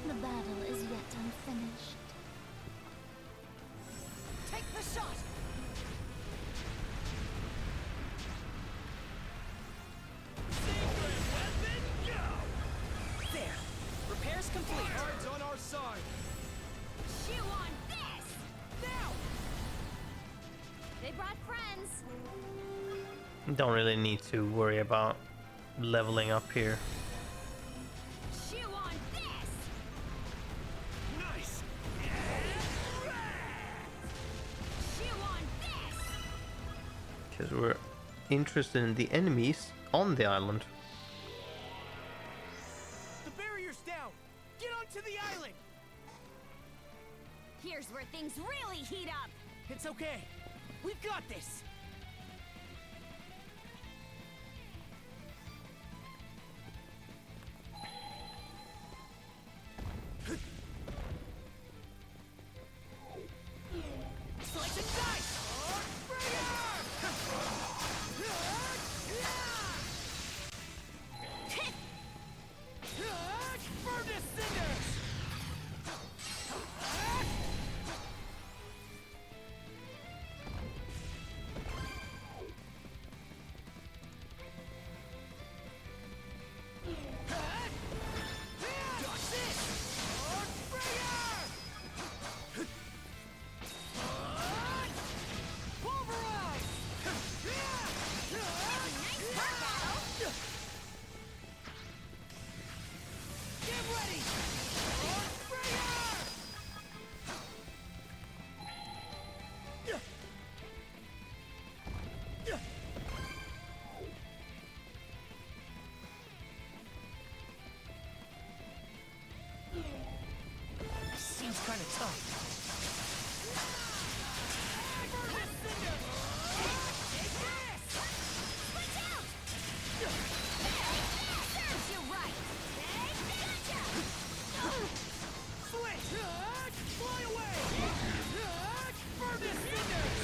The battle is yet unfinished. Take the shot! Secret weapon, go! There! Repairs complete! Guards on our side! Chew on this! Now! They brought friends. Don't really need to worry about leveling up here. Chew on this! Nice! Chew on this! Because we're interested in the enemies on the island. The barrier's down! Get onto the island! Here's where things really heat up. It's okay. We've got this! Slice and dice! Furnace cinders! Seems kinda tough. Serves you right. Switch! Fly away! Furnace cinders!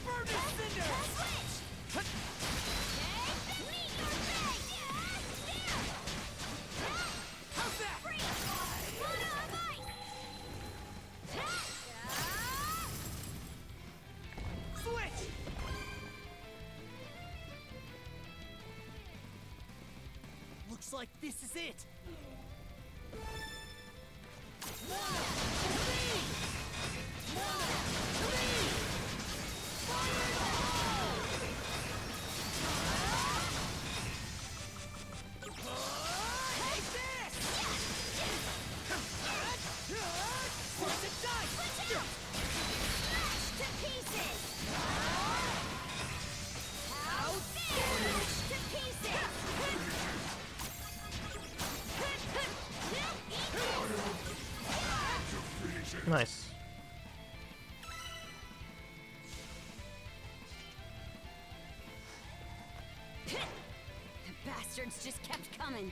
Furnace cinders! Meet your fate! Looks like this is it. Nice. The bastards just kept coming.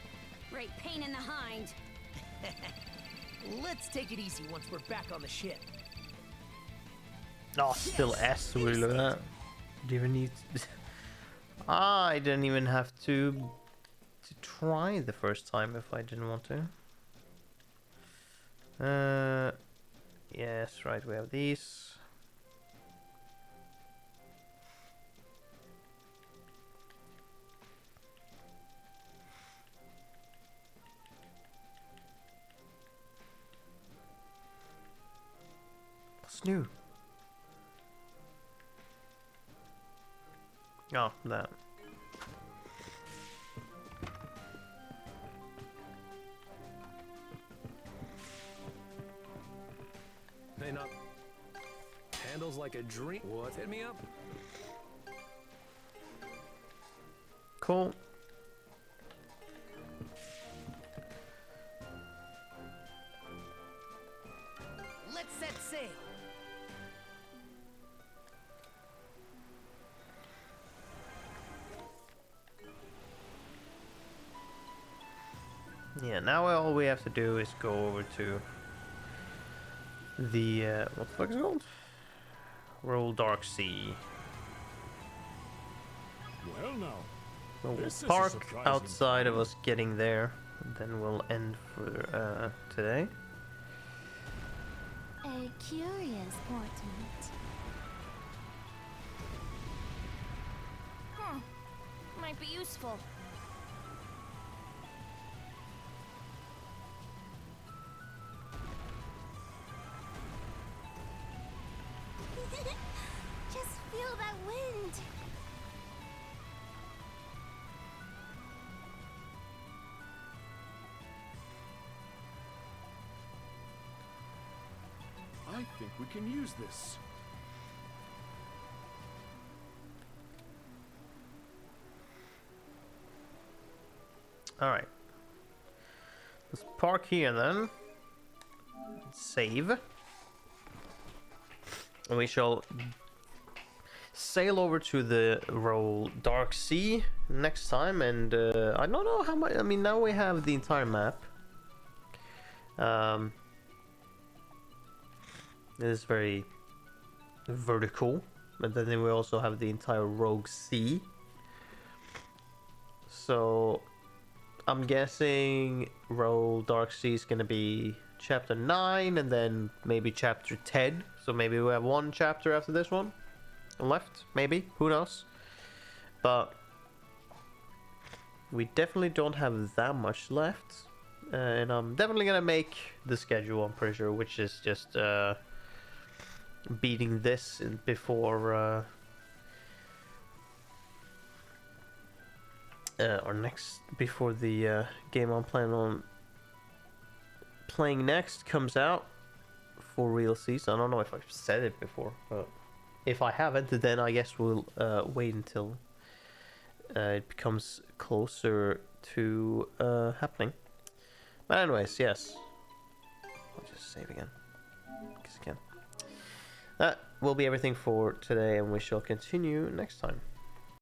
Great pain in the hind. Let's take it easy once we're back on the ship. Oh, still S. Will you look at that? Do you even need? I didn't even have to try the first time if I didn't want to. Yes, right. We have these. What's new? Oh, that. Hey, not. Handles like a dream. What? Hit me up. Cool. Let's set sail. Yeah, now all we have to do is go over to the what the fuck is it called? Roll Dark Sea. Well, now. We'll This is a park surprising outside of us getting there, and then we'll end for today. A curious portent. Might be useful. Just feel that wind. I think we can use this. Alright. Let's park here then. Save. And we shall sail over to the Roll Dark Sea next time, and I don't know how much. I mean, now we have the entire map. It is very vertical, but then we also have the entire Rogue Sea. So I'm guessing Roll Dark Sea is gonna be chapter 9 and then maybe chapter 10. So maybe we have one chapter after this one left, maybe, who knows. But we definitely don't have that much left, and I'm definitely gonna make the schedule, I'm pretty sure, which is just beating this before or next, before the game I'm planning on playing next comes out for real season. I don't know if I've said it before, but if I haven't, then I guess we'll wait until it becomes closer to happening. But anyways, yes. I'll just save again, because I can. That will be everything for today, and we shall continue next time.